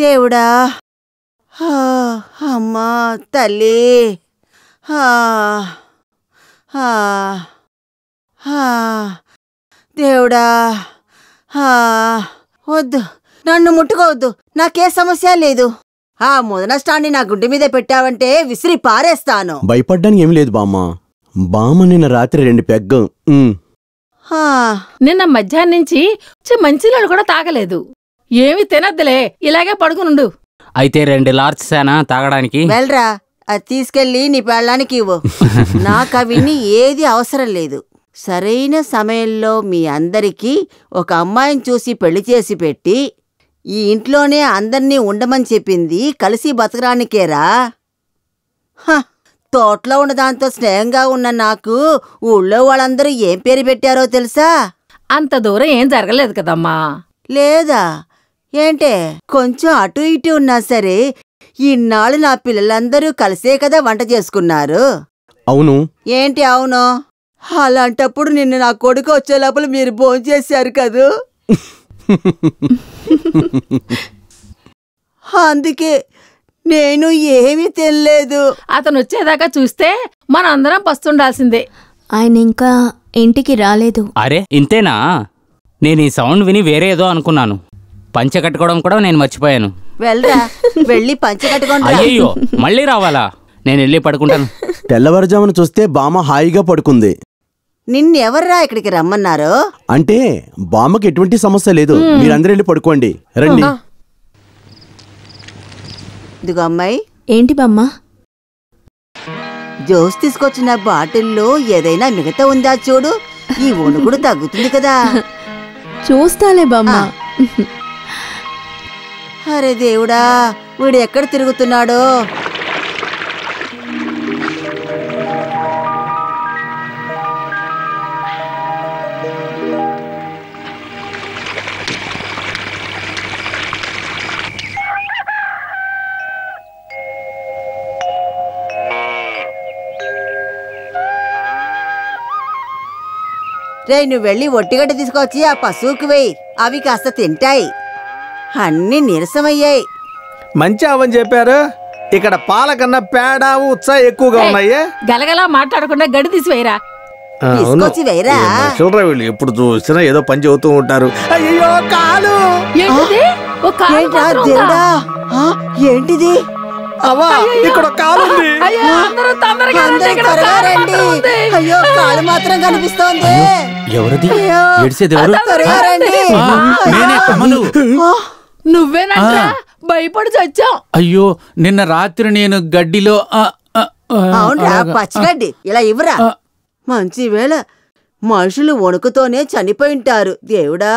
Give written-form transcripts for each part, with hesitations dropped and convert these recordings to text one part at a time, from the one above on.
దేవుడా, అమ్మా తల్లి, దేవుడా, వద్దు, నన్ను ముట్టుకోవద్దు, నాకే సమస్య లేదు. ఆ ముదనష్టాన్ని నా గుడ్డి మీద పెట్టావంటే విసిరి పారేస్తాను. భయపడ్డానికి ఏం లేదు బామ్మ. బామ్మ నిన్న రాత్రి 2 పెగ్గం. నిన్న మధ్యాహ్నం నుంచి మంచినీళ్ళు కూడా తాగలేదు. ఏమి తినద్దులే, ఇలాగే పడుకునుండు. అయితే 2 లార్జ్ సేనా తాగడానికి. వెళ్ళరా, అది తీసుకెళ్ళి నీ పెళ్ళానికి ఇవ్వు. నాకు అవన్నీ ఏది అవసరం లేదు. సరైన సమయంలో మీ అందరికీ ఒక అమ్మాయిని చూసి పెళ్లి చేసి పెట్టి ఈ ఇంట్లోనే అందర్నీ ఉండమని చెప్పింది కలిసి బతకడానికేరా. తోటలో ఉన్నదాంతో స్నేహంగా ఉన్న నాకు ఊళ్ళో వాళ్ళందరూ ఏం పేరు పెట్టారో తెలుసా? అంత దూరం ఏం జరగలేదు కదమ్మా. లేదా ఏంటే, కొంచెం అటు ఇటు ఉన్నా సరే ఇన్నాళ్ళు నా పిల్లలందరూ కలిసే కదా వంట చేసుకున్నారు. అవును. ఏంటి అవును? అలాంటప్పుడు నిన్న నా కొడుకు వచ్చే లోపల మీరు భోంచేశారు కదూ. అందుకే నేను ఏమీ తినలేదు. అతను వచ్చేదాకా చూస్తే మన అందరం పస్తుండాల్సిందే. ఆయన ఇంకా ఇంటికి రాలేదు. అరే ఇంతేనా? నేను ఈ సౌండ్ విని వేరే ఏదో అనుకున్నాను. పంచె కట్టుకోవడం కూడా నేను మర్చిపోయాను. వెళ్ళరా, వెళ్ళి పంచె కట్టుకోండి. అయ్యో, మళ్ళీ రావాలా? నేను వెళ్ళి పడుకుంటాను. తెల్లవారుజామున చూస్తే బామ్మ హాయిగా పడుకుంది. నిన్నెవర్రా ఇక్కడికి రమ్మన్నారు? అంటే బామ్మకి ఎటువంటి సమస్య లేదు, మీరందరూ వెళ్ళి పడుకోండి. రండి. ఇదిగో అమ్మాయి. ఏంటి బామ్మ? జోస్ తీసుకొచ్చిన బాటిల్లో ఏదైనా మిగతా ఉందా చూడు, ఈ వణుకుడు తగ్గుతుంది కదా. చూస్తాలే బామ్మ. అరే దేవుడా, వీడు ఎక్కడ తిరుగుతున్నాడో. రే, నువ్వు వెళ్ళి ఒట్టిగడ్డ తీసుకొచ్చి ఆ పశువుకి వేయి, అవి కాస్త తింటాయి. అన్నీ నీరసమయ్యాయి. మంచి అవని చెప్పారు. ఇక్కడ పాల కన్నా పేడ ఉత్సా ఎక్కువగా ఉన్నాయి. గలగలా మాట్లాడకుండా గడి తీసివేయరా. తీసుకొచ్చి వేయరా. చూడరా, వీళ్ళు ఎప్పుడు చూసినా ఏదో పని చెబుతూ ఉంటారు. అయ్యో కాలు! దేవుడా, ఏంటిది? అవా, ఇక్కడ కాలు ఉంది. అయ్యో, కాలు మాత్రం కనిపిస్తోంది. ఎవరిది? నువ్వేనంటా? భయపడి చచ్చాం. అయ్యో, నిన్న రాత్రి నేను గడ్డిలో. అవునరా, పచ్చిగడ్డి ఇలా ఇవ్వరా. మంచి వేళ, మనుషులు వణుకుతోనే చనిపోయింటారు. దేవుడా,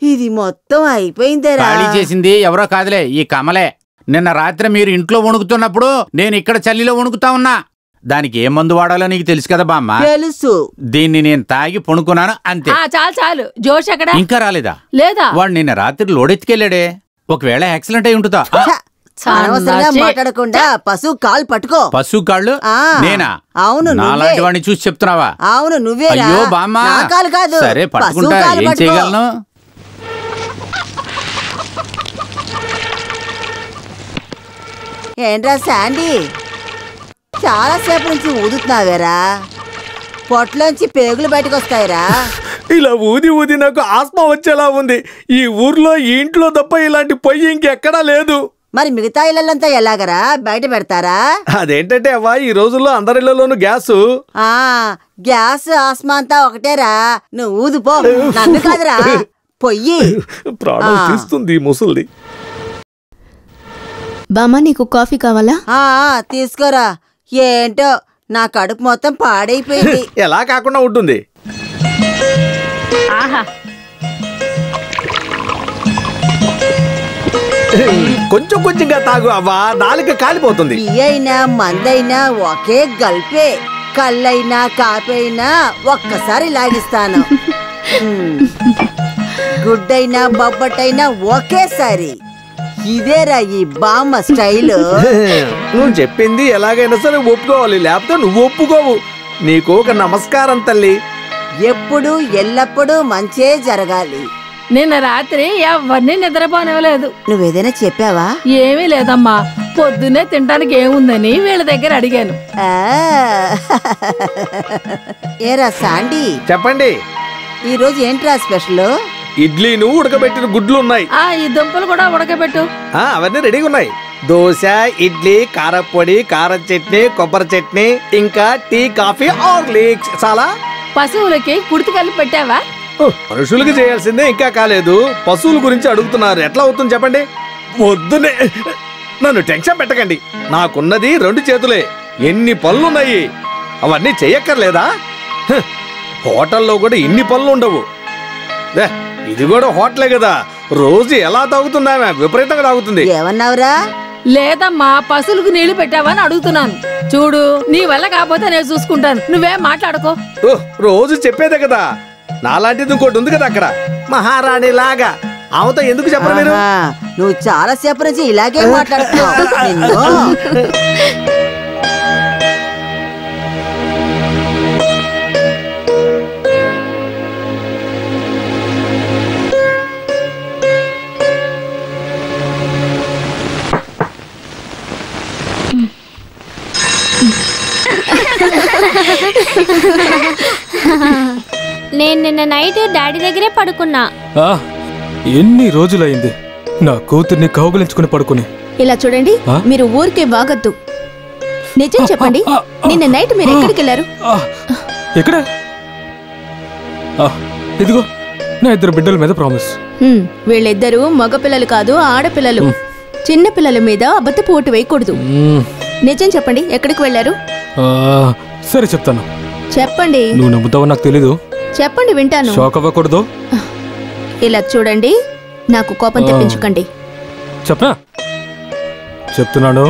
ఇది మొత్తం అయిపోయిందేరా. ఖాళీ చేసింది ఎవరో కాదులే, ఈ కమలే. నిన్న రాత్రి మీరు ఇంట్లో వణుకుతున్నప్పుడు నేను ఇక్కడ చలిలో వణుకుతా ఉన్నా. దానికి ఏ మందు వాడాలో నీకు తెలుసు కదా బామ్మ? తెలుసు. దీన్ని నేను తాగి పడుకున్నాను అంతే. చాలు చాలు. జోష్ ఎక్కడ? ఇంకా రాలేదా? లేదా. వాడు నిన్న రాత్రి లోడెత్తుకెళ్ళాడే. ఒకవేళ యాక్సిడెంట్ అయి ఉంటుందా? అనవసరంగా మాట్లాడకుండా పశువు కాలు పట్టుకో. పశువు కాళ్ళు? నేనా? అవును, నాలాంటి వాడిని చూసి చెప్తున్నావా? అవును నువ్వే. అయ్యో బామ్మ, కాలు కాదు. సరే పట్టుకుంటా, ఏం చేయగలను? ఏంట్రా శాండీ, చాలాసేపు నుంచి ఊదుతున్నావేరా. పొట్లోంచి పేగులు బయటకు వస్తాయిరా. ఇలా ఊది ఊది నాకు ఆస్మా వచ్చేలా ఉంది. ఈ ఊర్లో ఈ ఇంట్లో తప్ప ఇలాంటి పొయ్యి ఇంకెక్కడా లేదు. మరి మిగతా ఇళ్ళంతా ఎలాగరా బయట పెడతారా? అదేంటంటే అవ్వా, ఈ రోజుల్లో అందరిలోనూ గ్యాసు. గ్యాస్ ఆస్మా అంతా ఒకటేరా. నువ్వు ఊదుపో, నన్ను కాదురా. పొయ్యి ప్రాణం తీస్తుంది ముసల్ది. బామ్మ, నీకు కాఫీ కావాలా? తీసుకోరా. ఏంటో నా కడుపు మొత్తం పాడైపోయింది. ఎలా కాకుండా ఉంటుంది? కొంచెం కొంచెంగా తాగు అవ్వా, నాలుక కాలిపోతుంది. అయినా మందైనా ఒకే గల్పే. కళ్ళైనా కాపైనా ఒక్కసారి లాగిస్తాను. గుడ్డైనా బొబ్బట్టైనా ఒకేసారి. ఇదేరా ఈ బామ్మ స్టైలు. నువ్వు చెప్పింది ఎలాగైనా సరే ఒప్పుకోవాలి, లేకపోతే నువ్వు ఒప్పుకోవు. నీకు ఒక నమస్కారం తల్లి. ఎప్పుడు ఎల్లప్పుడూ మంచే జరగాలి. నిన్న రాత్రి ఎవరిని నిద్రపోనివ్వలేదు. నువ్వేదైనా చెప్పావా? ఏమీ లేదమ్మా, పొద్దున్నే తినడానికి ఏముందని వీళ్ళ దగ్గర అడిగాను. ఏరా సాండి, చెప్పండి. ఈరోజు ఏంట్రా స్పెషల్? ఇడ్లీను ఉడకబెట్టిన గుడ్లు ఉన్నాయి. ఈ దుంపలు కూడా ఉడకబెట్టు. అవన్నీ రెడీగా ఉన్నాయి. దోశ, ఇడ్లీ, కారపొడి, కారం చట్నీ, కొబ్బరి చట్నీ, ఇంకా టీ, కాఫీ, హార్లిక్స్. చాలా. పశువులకి కుడితి కలిపి పెట్టావా? మనుషులకి చేయాల్సిందే ఇంకా కాలేదు. పశువుల గురించి అడుగుతున్నారు, ఎట్లా అవుతుంది చెప్పండి? వద్దునే, నన్ను టెన్షన్ పెట్టకండి. నాకున్నది 2 చేతులే, ఎన్ని పనులున్నాయి. అవన్నీ చెయ్యక్కర్లేదా? హోటల్లో కూడా ఇన్ని పనులు ఉండవు. ఇది కూడా హోటలే కదా, రోజు ఎలా తాగుతుందా? విపరీతంగా తాగుతుంది. ఏమన్నావురా? లేదమ్మా, పశువులకు నీళ్లు పెట్టావని అడుగుతున్నాను. చూడు, నీ వల్ల కాకపోతే నేను చూసుకుంటాను, నువ్వేం మాట్లాడుకో. రోజు చెప్పేదే కదా. నాలాంటిది ఇంకోటి ఉంది కదా అక్కడ, మహారాణి లాగా. ఆమెతో ఎందుకు చెప్పరు మీరు? నువ్వు చాలా సేపు నుంచి ఇలాగే మాట్లాడుతున్నావు. నేను నిన్న నైట్ డాడీ దగ్గరే పడుకున్నా. ఎన్ని రోజులైంది నా కూతుర్ని కౌగులించుకుని పడుకుని. ఇలా చూడండి, మీరు ఊరికే వాగద్దు. నిజం చెప్పండి, నిన్న నైట్ మీరు ఎక్కడికి వెళ్ళారు? ఎక్కడ? ఇదిగో నా 2 బిడ్డల మీద ప్రామిస్. వీళ్ళిద్దరూ మగపిల్లలు కాదు, ఆడపిల్లలు. చిన్న పిల్లల మీద అబద్ధపు ఓటు వేయకూడదు. నిజం చెప్పండి, ఎక్కడికి వెళ్ళారు? సరే చెప్తాను. చెప్పండి. నువ్వు నమ్ముతావో నాకు తెలీదు. చెప్పండి, వింటాను. షాక్ అవ్వకూడదు. ఇలా చూడండి, నాకు కోపం తెప్పించకండి. చెప్పనా? చెప్తున్నాను,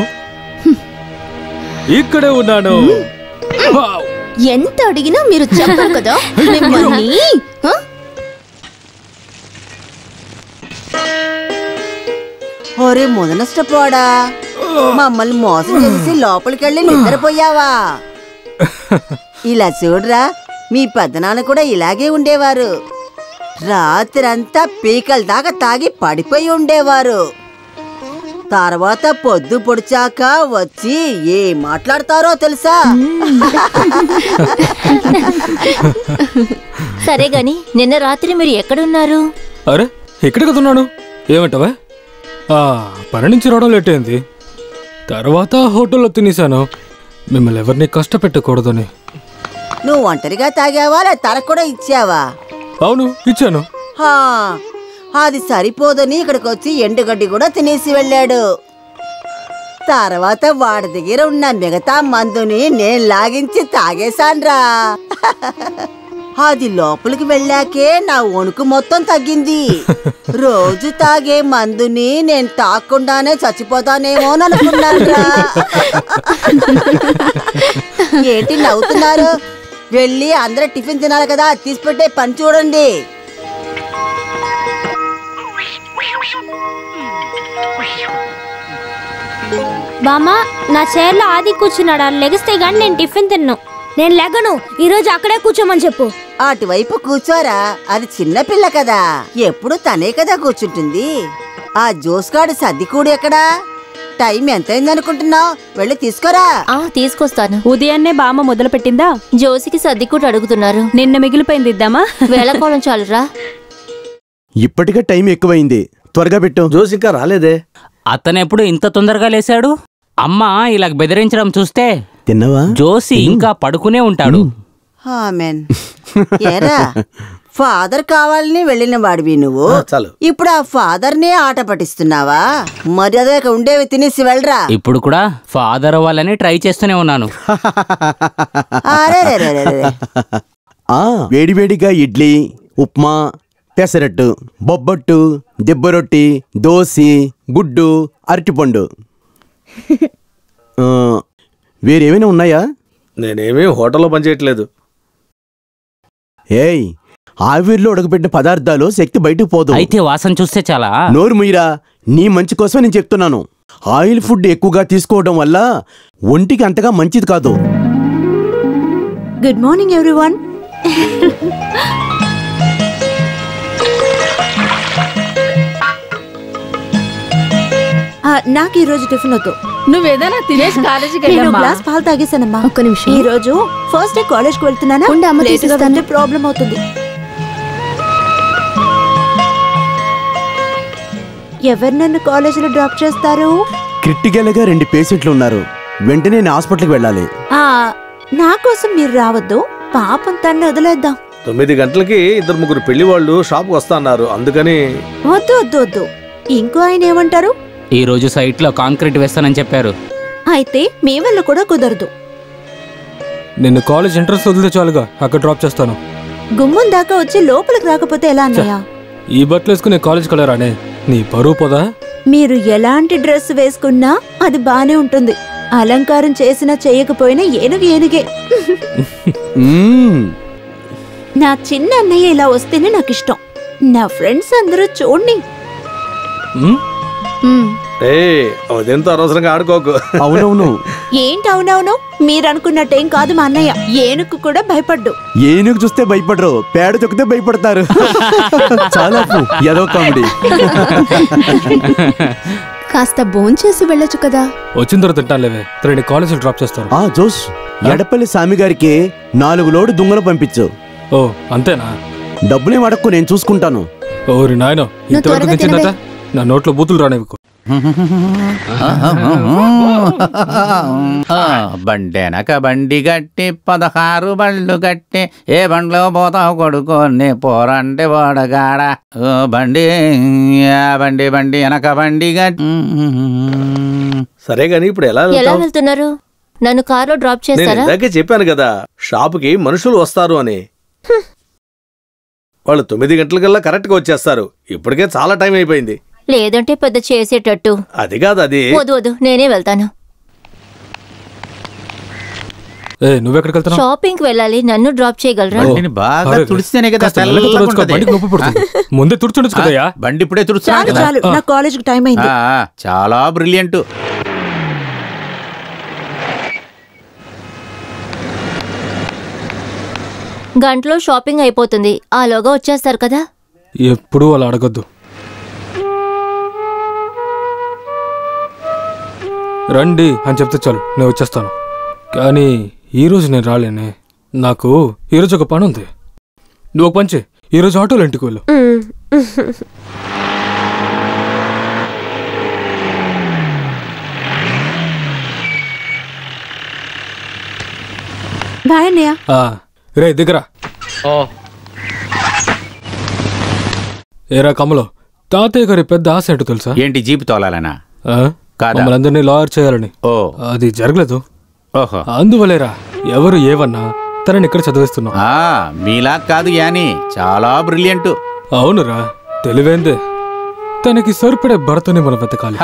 ఇక్కడే ఉన్నాను. ఎంత అడిగినా మీరు చెప్పరు కదా మిమ్మల్ని. ఒరే ముదనష్టపోడా, మమ్మల్ని మోసం చేసి లోపలికెళ్ళి నిద్రపోయావా? ఇలా చూడరా, మీ పెద్దనాన్న కూడా ఇలాగే ఉండేవారు. రాత్రంతా పీకల దాకా తాగి పడిపోయి ఉండేవారు. తర్వాత పొద్దు పొడిచాక వచ్చి ఏ మాట్లాడతారో తెలుసా? సరే గాని నిన్న రాత్రి మీరు ఎక్కడున్నారు? అరే, ఎక్కడ కదున్నాను. ఏమంటావా? పని నుంచి రావడం లేట్ అయింది. తర్వాత హోటల్లో తినేశాను, మిమ్మల్ని ఎవరిని కష్టపెట్టకూడదని. నువ్వు ఒంటరిగా తాగావా, తనకు కూడా ఇచ్చావా? అవును, ఇచ్చాను. అది సరిపోదని ఇక్కడికి వచ్చి ఎండుగడ్డి కూడా తినేసి వెళ్ళాడు. తర్వాత వాడి దగ్గర ఉన్న మిగతా మందుని నేను లాగించి తాగేశాన్రా. అది లోపలికి వెళ్ళాకే నా వణుకు మొత్తం తగ్గింది. రోజు తాగే మందుని నేను తాగకుండానే చచ్చిపోతానేమోననుకున్నాన్రా. ఏంటి నవ్వుతున్నారు? వెళ్ళి అందరూ టిఫిన్ తినాలి కదా, తీసిపెట్టే పని చూడండి. బామ్మ, నా చైర్లో ఆది కూర్చున్నాడు. లెగిస్తే గాని నేను టిఫిన్ తిన్ను. నేను లెగను. ఈరోజు అక్కడే కూర్చోమని చెప్పు. అటువైపు కూర్చోరా, అది చిన్నపిల్ల కదా, ఎప్పుడు తనే కదా కూర్చుంటుంది. ఆ జోస్గాడు సర్దికూడు ఎక్కడా? టైం ఎంతైందనుకుంటున్నావు? వెళ్ళి తీసుకురా. తీసుకొస్తాను. ఉదయాన్నే బామ్మ మొదలు పెట్టిందా? జోసికి సర్దికూడు అడుగుతున్నారు. నిన్న మిగిలిపోయింది ఇద్దామా? వేళకోళం చాలురా. ఇప్పటికే టైం ఎక్కువైంది, త్వరగా పెట్టు. జోసి ఇంకా రాలేదే. అతనెప్పుడు ఇంత తొందరగా లేచాడు? అమ్మ ఇలా బెదిరించడం చూస్తే తిన్నావా? జోసి ఇంకా పడుకునే ఉంటాడు. ఏరా, ఫాదర్ కావాలని వెళ్ళిన వాడివి నువ్వు. ఇప్పుడు ఆ ఫాదర్ నే ఆట పట్టిస్తున్నావా? మర్యాదగా ఉండేవి తినేసి వెళ్ళరా. ఇప్పుడు కూడా ఫాదర్ అవ్వాలని ట్రై చేస్తూనే ఉన్నాను. వేడివేడిగా ఇడ్లీ, ఉప్మా, పెసరట్టు, బొబ్బట్టు, దెబ్బరొట్టి, దోసి, గుడ్డు, అరటిపండు. వేరేమైనా ఉన్నాయా? నేనేమీ హోటల్లో పనిచేయట్లేదు. ఏయ్, ఆవిరిలో ఉడకబెట్టిన పదార్థాలు శక్తి బయటకు పోదు. అయితే వాసన చూస్తే చాలా. నోరు ముయ్యరా, నీ మంచి కోసమే నేను చెప్తున్నాను. ఆయిల్ ఫుడ్ ఎక్కువగా తీసుకోవడం వల్ల ఒంటికి అంతగా మంచిది కాదు. Good morning everyone. నాకు ఈ రోజు టిఫిన్ వద్దు. నువ్వేదైనా తినేసి కాలేజీకి నేను వెళ్ళమ్మా. గ్లాస్ పాలు తాగేసానమ్మా. ఒక్క నిమిషం. ఈ రోజు ఫస్ట్ డే కాలేజ్ కి వెళ్తున్నానా, ఉండు, అమ్మ లేటుగా తీసిస్తాను. వెళ్తే ప్రాబ్లం అవుతుంది. ఎవరు నన్ను కాలేజీలో డ్రాప్ చేస్తారు? క్రిటికల్ గా 2 పేషెంట్లు ఉన్నారు. వెంటనే నేను హాస్పిటల్కి వెళ్ళాలి. నా కోసం మీరు రావద్దు, పాపం తన్ని వదిలేద్దాం. 9 గంటలకి 2-3 పెళ్లి వాళ్ళు షాప్కి వస్తా అన్నారు, అందుకని. వద్దు వద్దు వద్దు. ఇంకో ఆయన ఏమంటారు? ఈ రోజు సైట్ లో కాంక్రీట్ వేస్తానని చెప్పారు. అయితే మీ వల్ల కూడా కుదరదు. నిన్ను కాలేజ్ ఎంట్రన్స్ వదిలితే చాలుగా, అక్కడ డ్రాప్ చేస్తాను. గుమ్మం దాకా వచ్చి లోపలికి రాకపోతే ఎలా అన్నయ్య? ఈ బట్టలు వేసుకుని కాలేజ్కి వెళ్ళరానే, నీ పరువు పోదా? మీరు ఎలాంటి డ్రెస్ వేసుకున్నా అది బానే ఉంటుంది. అలంకారం చేసినా చేయకపోయినా ఏనుగు ఏనుగే. నా చిన్న అన్నయ్య ఇలా వస్తేనే నాకు ఇష్టం. నా ఫ్రెండ్స్ అందరూ చూడండి. అదేంతో అనవసరంగా ఆడుకోకు. అవునవును. ఏంటి అవునవును? మీరు అనుకున్నట్టేం కాదు మా అన్నయ్య. ఏనుగు కూడా భయపడ్డు. ఏనుగు చూస్తే భయపడరు, పేడ తొక్కితే భయపడతారు. చాలా ఏదో కామెడీ. కాస్త భోంచేసి వెళ్ళొచ్చు కదా. వచ్చిన తర్వాత తింటానులేవే, తనని కాలేజీలో డ్రాప్ చేస్తాను. జోష్, ఎడపల్లి స్వామి గారికి 4 లోడు దుంగలు పంపించు. ఓ అంతేనా? డబ్బులేం అడక్కు, నేను చూసుకుంటాను. ఓరి నాయనో, ఇంతవరకు తెచ్చిందట. నా నోట్లో బూతులు రానివ్వకు. బండెనక బండి గట్టి 16 బళ్ళు గట్టి, ఏ బండ్లో పోతావు కొడుకోని పోరంటే వాడగాడ. బండి బండి బండి వెనక బండి గట్టి. సరే గాని ఇప్పుడు ఎలా వెళ్తున్నారు? నన్ను కారులో డ్రాప్ చేస్తారా? ఇందాకే చెప్పాను కదా, షాపుకి మనుషులు వస్తారు అని. వాళ్ళు 9 గంటలకల్లా కరెక్ట్ గా వచ్చేస్తారు. ఇప్పటికే చాలా టైం అయిపోయింది. లేదంటే పెద్ద చేసేటట్టు. అది కాదు, అది. వద్దు నేనే వెళ్తాను. నువ్వెక్కడికి వెళ్తున్నావు? షాపింగ్ వెళ్ళాలి, నన్ను డ్రాప్ చేయగలరా? బాగా తుడిస్తేనే కదా ముందే తుడుచుండొచ్చు కదయ్యా. బండి ఇప్పుడే తుడుచున్నాను. చాలు, నా కాలేజ్ కి టైం అయింది. చాలా బ్రిలియంట్. గంటలో షాపింగ్ అయిపోతుంది, ఆలోగా వచ్చేస్తారు కదా. ఎప్పుడు అలా అడగద్దు. రండి అని చెప్తే చాలు, నేను వచ్చేస్తాను. కానీ ఈరోజు నేను రాలేనే, నాకు ఈరోజు ఒక పని ఉంది. నువ్వు ఒక పని చేయి, ఈరోజు ఆటోలో ఇంటికి వెళ్ళు. బాయ్ అన్నయ్య. రే దగ్గర ఏరా కమలో, తాతయ్య గారి పెద్ద ఆశ ఏంటో తెలుసా? ఏంటి, జీపు తోలాలనా? మమ్మల్ని లాయర్ చేయాలని. అది జరగలేదు. అందువలేరా ఎవరు ఏవన్నా తనని ఇక్కడ చదివిస్తున్నావు. మీలా కాదు యాని, చాలా బ్రిలియంట్. అవునురా, తెలివైందే. తనకి సరిపడే భర్తని మనం వెతకాలి.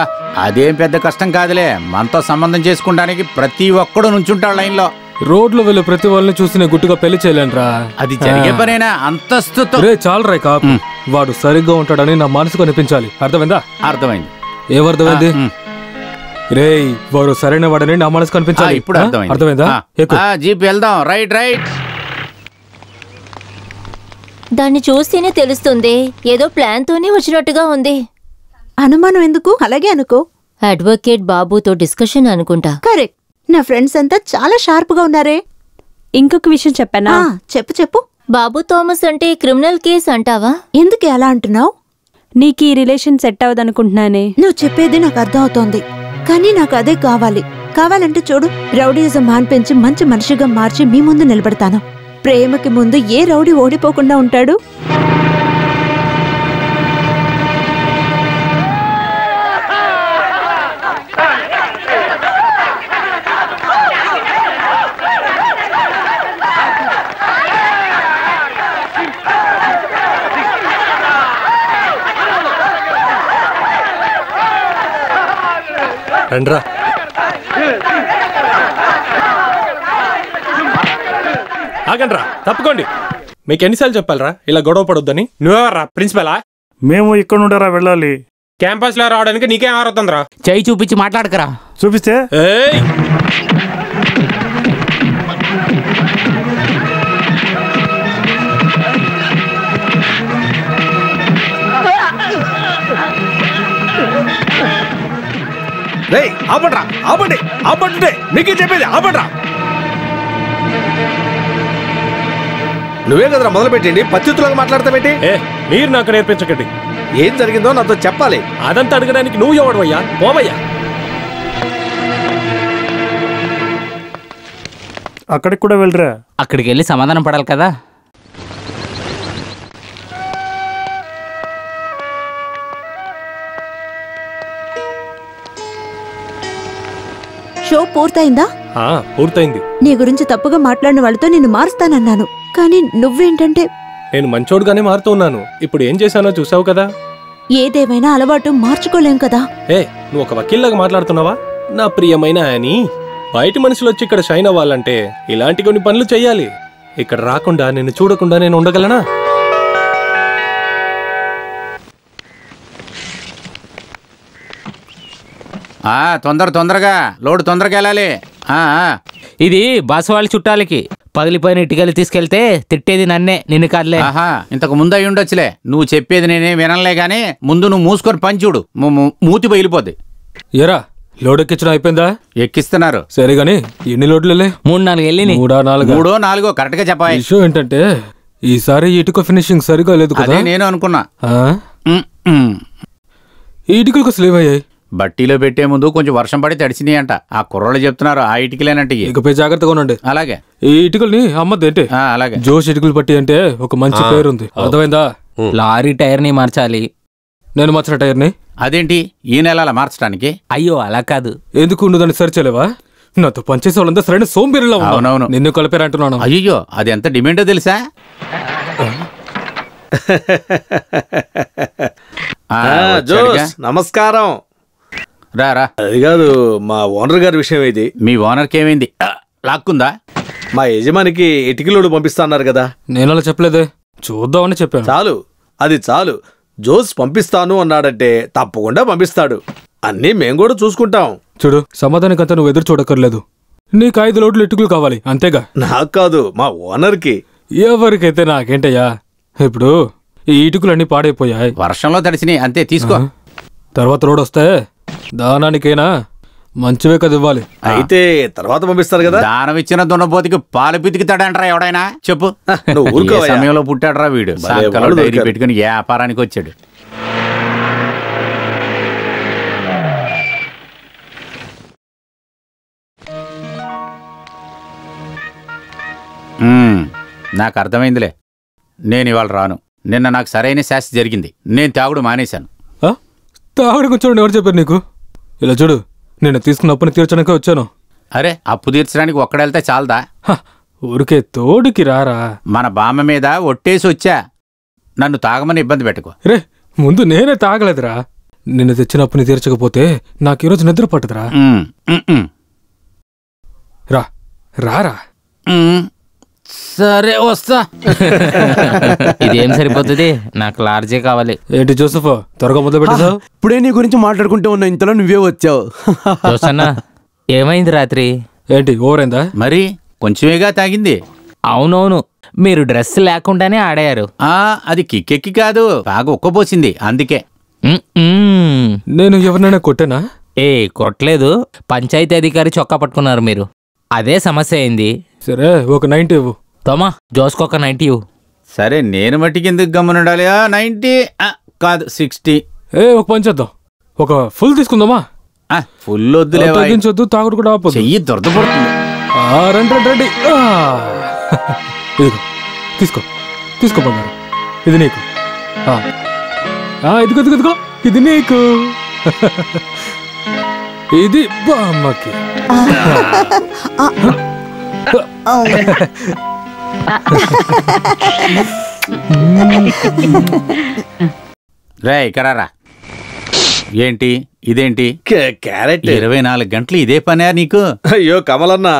అదేం పెద్ద కష్టం కాదులే. మనతో సంబంధం చేసుకుంటానికి ప్రతి ఒక్కడు నుంచుంటాడు లైన్ లో. రోడ్లో వెళ్ళి ప్రతి వాళ్ళని చూసి నేను గుట్టుగా పెళ్లి చేయలేనురా. అది జరిగే పనేనా? అంతస్తుతో. రే చాలరా కాపు, వాడు సరిగ్గా ఉంటాడని నా మనసుకు అనిపించాలి. అర్థమైందా? అర్థమైంది. ఏమర్థమైంది? రే వాడు సరైన వాడని నా మనసు కనిపించాలి. ఇప్పుడు అర్థమైంది. అర్థమైందా? జీప్ వెళ్దాం. Right right. దాన్ని చూస్తేనే తెలుస్తుంది, ఏదో ప్లాన్ తోనే వచ్చినట్టుగా ఉంది. అనుమానం ఎందుకు? అలాగే అనుకో. అడ్వకేట్ బాబుతో డిస్కషన్ అనుకుంటా. కరెక్ట్. నా ఫ్రెండ్స్ అంతా చాలా షార్ప్ గా ఉన్నారే. ఇంకొక విషయం చెప్పానా? చెప్పు చెప్పు. బాబు థామస్ అంటే క్రిమినల్ కేస్ అంటావా? ఎందుకు అలా అంటున్నావు? నీకు ఈ రిలేషన్ సెట్ అవ్వదనుకుంటున్నానే. నువ్వు చెప్పేది నాకు అర్థం అవుతోంది, కానీ నాకు అదే కావాలి. కావాలంటే చూడు, రౌడీజం మాన్పించి మంచి మనిషిగా మార్చి మీ ముందు నిలబడతాను. ప్రేమకి ముందు ఏ రౌడీ ఓడిపోకుండా ఉంటాడు? రండ్రా. ఆగండ్రా, తప్పుకోండి. మీకు ఎన్నిసార్లు చెప్పాలరా ఇలా గొడవ పడొద్దని? నువ్వెవర్రా, ప్రిన్సిపలా? మేము ఇక్కడ నుండారా వెళ్ళాలి. క్యాంపస్ లో రావడానికి నీకేం ఆరుతుందిరా? చేయి చూపించి మాట్లాడకరా. చూపిస్తే రేయ్ ఆపండ్రా, ఆపండి, ఆపండి, మీకే చెప్పేది ఆపండ్రా. నువ్వే కదరా మొదలు పెట్టండి, పత్తితులాగా మాట్లాడతావేంటి? మీరు నాకు నేర్పించకండి. ఏం జరిగిందో నాతో చెప్పాలి. అదంతా అడగడానికి నువ్వు ఎవడవయ్యా? పోవయ్యా. అక్కడికి కూడా వెళ్ళరా? అక్కడికి వెళ్ళి సమాధానం పడాలి కదా. షో పూర్తయిందా? పూర్తయింది. నీ గురించి తప్పుగా మాట్లాడిన వాళ్ళతో నిన్ను మారుస్తానన్నాను, కానీ నువ్వేంటంటే నేను మంచోడుగానే మారుతూ ఉన్నాను. ఇప్పుడు ఏం చేశానో చూసావు కదా. ఏదేమైనా అలవాటు మార్చుకోలేం కదా. నువ్వు ఒక వకీల్లాగా మాట్లాడుతున్నావా? నా ప్రియమైన అని బయటి మనుషులు వచ్చి ఇక్కడ షైన్ అవ్వాలంటే ఇలాంటి కొన్ని పనులు చెయ్యాలి. ఇక్కడ రాకుండా నిన్ను చూడకుండా నేను ఉండగలనా? తొందరగా లోడు తొందరగా వెళ్ళాలి. ఇది బాసు వాళ్ళ చుట్టాలకి పగిలిపోయిన ఇటుకలు తీసుకెళ్తే తిట్టేది నన్నే, నిన్ను కాదులే. ఇంతకు ముందు అయి ఉండొచ్చులే. నువ్వు చెప్పేది నేనే వినలే గానీ ముందు నువ్వు మూసుకొని పని చూడు, మూతి బయలిపోద్ది. ఎరా లోడ్ ఎక్కించడం అయిపోయిందా? ఎక్కిస్తున్నారు. సరే గాని ఎన్ని లోడ్లు? 3-4 వెళ్ళి 3-4 కరెక్ట్ గా చెప్పాలి. విషయం ఏంటంటే ఈసారి ఇటుక ఫినిషింగ్ సరిగా లేదు కదా. నేను అనుకున్నా. ఈ ఇటుకలకు స్లీవ్ అయ్యాయి. బట్టీలో పెట్టే ముందు కొంచెం వర్షం పడి తడిచినాయి అంట. ఆ కుర్రోళ్ళు చెప్తున్నారు ఆ ఇటుకలేనంటే. ఇకపై జాగ్రత్తగా ఉండండి. అలాగే. ఈ ఇటుకల్ని అమ్మద్దేంటి? అలాగే. జోష్ ఇటుకలు పట్టి అంటే ఒక మంచి పేరుంది, అర్థమైందా? లారీ టైర్ ని మార్చాలి. నేను మార్చిన టైర్ ని అదేంటి ఈ నెల మార్చడానికి? అయ్యో అలా కాదు. ఎందుకు నువ్వు దాన్ని సరి చేయలేవా? నాతో పనిచేసే వాళ్ళంతా సరైన సోంబేరిలో అవునవును నిన్ను కలిపారంటున్నాను. అయ్యో అది ఎంత డిమాండో తెలుసా? నమస్కారం. రారా. అది కాదు, మా ఓనర్ గారి విషయం ఇది. మీ ఓనర్కి ఏమైంది? లాక్కుందా? మా యజమానికి ఇటుకలోడు పంపిస్తాన్నారు కదా. నేను అలా చెప్పలేదే, చూద్దామని చెప్పాను. చాలు, అది చాలు. జోస్ పంపిస్తాను అన్నాడంటే తప్పకుండా పంపిస్తాడు. అన్నీ మేము కూడా చూసుకుంటాం. చూడు, సమాధానికంతా నువ్వు ఎదురు చూడక్కర్లేదు. నీకు 5 లోడ్లు ఇటుకలు కావాలి అంతేగా? నాకు కాదు, మా ఓనర్కి. ఎవరికైతే నాకేంటయ్యా. ఇప్పుడు ఈ ఇటుకలన్నీ పాడైపోయాయి, వర్షంలో తడిసినాయి అంతే. తీసుకో. తర్వాత లోడ్ వస్తే దానానికైనా మంచివే కదా ఇవ్వాలి. అయితే తర్వాత పంపిస్తారు కదా. దానం ఇచ్చిన దున్నపోతికి పాలు పితికితాడంటరా ఎవడైనా? చెప్పు. ఏ సమయంలో పుట్టాడరా వీడు? డైరీ పెట్టుకుని వ్యాపారానికి వచ్చాడు. నాకు అర్థమైందిలే. నేను ఇవాళ రాను. నిన్న నాకు సరైన శాస్తి జరిగింది. నేను తాగుడు మానేశాను. తాగుడు కూర్చోండి, ఎవరు చెప్పారు నీకు? ఇలా చూడు, నేను తీసుకున్న అప్పుని తీర్చడానికి వచ్చాను. అరే అప్పు తీర్చడానికి ఒక్కడెళ్తే చాలదా? ఊరికే తోడుకి రారా. మన బామ్మ మీద ఒట్టేసి వచ్చా. నన్ను తాగమని ఇబ్బంది పెట్టుకో. రే ముందు నేనే తాగలేదురా. నిన్ను తెచ్చిన అప్పుని తీర్చకపోతే నాకు ఈరోజు నిద్ర పట్టదురా. రా రారా. సరే వస్తా. ఇదేం సరిపోతుంది, నాకు లార్జే కావాలి. ఏంటి జోసఫ్ త్వరగా మొదలు పెట్టావు? ఇప్పుడే నీ గురించి మాట్లాడుకుంటూ ఉన్నా, ఇంతలో నువ్వే వచ్చావు. జోసన్నా ఏమైంది రాత్రి? ఏంటి ఓవరైందా? మరి కొంచెమేగా తాగింది. అవునవును, మీరు డ్రెస్ లేకుండానే ఆడారు. అది కిక్కెక్కి కాదు, బాగా ఉక్కపోసింది అందుకే. నేను ఎవరినైనా కొట్టానా? కొట్టలేదు, పంచాయతీ అధికారి చొక్కా పట్టుకున్నారు మీరు. అదే సమస్య అయింది. సరే ఒక 90 ఇవ్వు. తోమా జోస్కొక 90 ఇవ్వు. సరే నేను మట్టికి ఎందుకు గమ్మునుండాలి? 90 కాదు 60. ఒక పని చేద్దాం, ఒక ఫుల్ తీసుకుందామా? ఫుల్ వద్దులే, తగ్గించొద్దు, తాగుడు కూడా ఆపొద్దు. చెయ్యి దొరదపడుతుంది. రండి రండి. ఇదిగో తీసుకో, తీసుకో బంగారు, ఇది నీకు. ఇదిగో ఇదిగో ఇదిగో, ఇది నీకు. ఇది బామ్మకి. రే ఇక్కడ రా. ఏంటి ఇదేంటి? క్యారెట్. 24 గంటలు ఇదే పనే నీకు? అయ్యో కమలన్నా,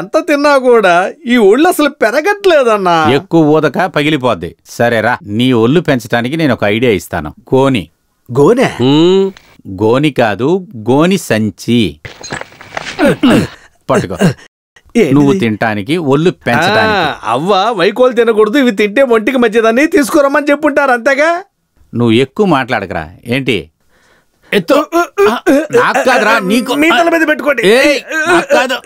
ఎంత తిన్నా కూడా ఈ ఒళ్ళు అసలు పెరగట్లేదన్నా. ఎక్కువ ఊదక పగిలిపోద్ది. సరేరా, నీ ఒళ్ళు పెంచడానికి నేను ఒక ఐడియా ఇస్తాను. గోని. గోనె? గోని కాదు, గోని సంచి. పట్టుకో. నువ్వు తినటానికి, ఒళ్ళు పెంచడానికి. అవ్వ వైకోలు తినకూడదు, ఇవి తింటే ఒంటికి మంచిదని తీసుకురమ్మని చెప్పుంటారు అంతేగా. నువ్వు ఎక్కువ మాట్లాడకరా. ఏంటి ఎత్తు. నాకు కాదురా, నీకు. మీ తల మీద పెట్టుకోండి. ఏయ్, నాకు కాదు.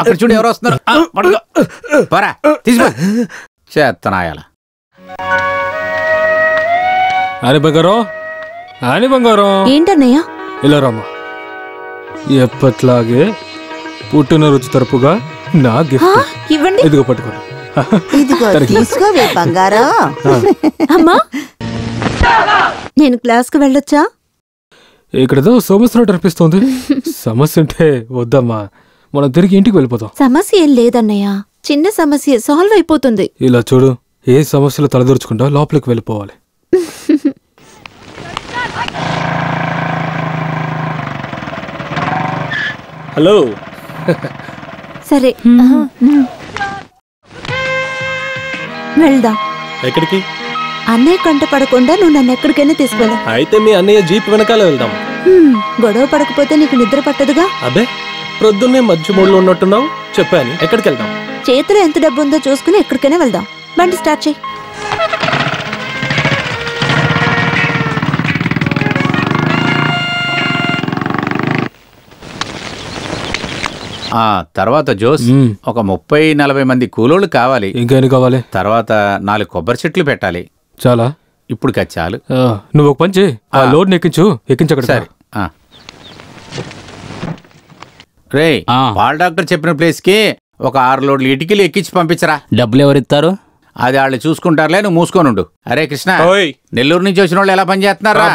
అక్కడ చూడు ఎవరు వస్తున్నారు. పడుకో. పరా తీసుకో. చేత్తనాయాల. అని బంగారం, అని బంగారం. ఏంటన్నయ్య? ఇలా రామ్మా. ఎప్పట్లాగే పుట్టినరోజు తరపుగా నా గిఫ్ట్ ఇవ్వండి. ఇదిగో పట్టుకోండి. ఇదిగో తీసుకోవే బంగారం. అమ్మా, నేను క్లాస్కి వెళ్ళొచ్చా? ఇక్కడేదో సమస్య అనిపిస్తుంది. సమస్య అంటే వద్దమ్మా, మనం తిరిగి ఇంటికి వెళ్ళిపోతాం. సమస్య ఏం లేదన్నయ్య, చిన్న సమస్య సాల్వ్ అయిపోతుంది. ఇలా చూడు, ఏ సమస్యలు తలదూర్చకుండా లోపలికి వెళ్ళిపోవాలి. హలో. సరే వెళ్దాం. ఎక్కడికి? అన్నయ్య కంట పడకుండా నువ్వు నన్ను ఎక్కడికైనా తీసుకెళ్ళా. అయితే మీ అన్నయ్య జీప్ వెనకాల వెళ్దాం. గొడవ పడకపోతే నీకు నిద్ర పట్టదుగా. అబ్బే, ప్రొద్దున్నే మధ్య మూడులో ఉన్నట్టున్నావు. చెప్పాను, ఎక్కడికి వెళ్దాం? చేతిలో ఎంత డబ్బు ఉందో చూసుకుని ఎక్కడికైనా వెళ్దాం. బండి స్టార్ట్ చేయి. తర్వాత జోస్, ఒక 30-40 మంది కూలోళ్ళు కావాలి. ఇంకేం కావాలి? తర్వాత 4 కొబ్బరి చెట్లు పెట్టాలి. చాలా, ఇప్పుడు చాలు. నువ్వు ఒక పని చేయి, ఆ లోడ్ ఎక్కించక్కడ. సరే. రే, పాల్ డాక్టర్ చెప్పిన ప్లేస్ కి ఒక 6 లోడ్లు ఇటుకలు ఎక్కించి పంపించరా. డబ్బులు ఎవరిస్తారు? అది వాళ్ళు చూసుకుంటారులే, నువ్వు మూసుకోనుండు. అరే కృష్ణ, నెల్లూరు నుంచి వచ్చిన వాళ్ళు ఎలా పని చేస్తున్నారా?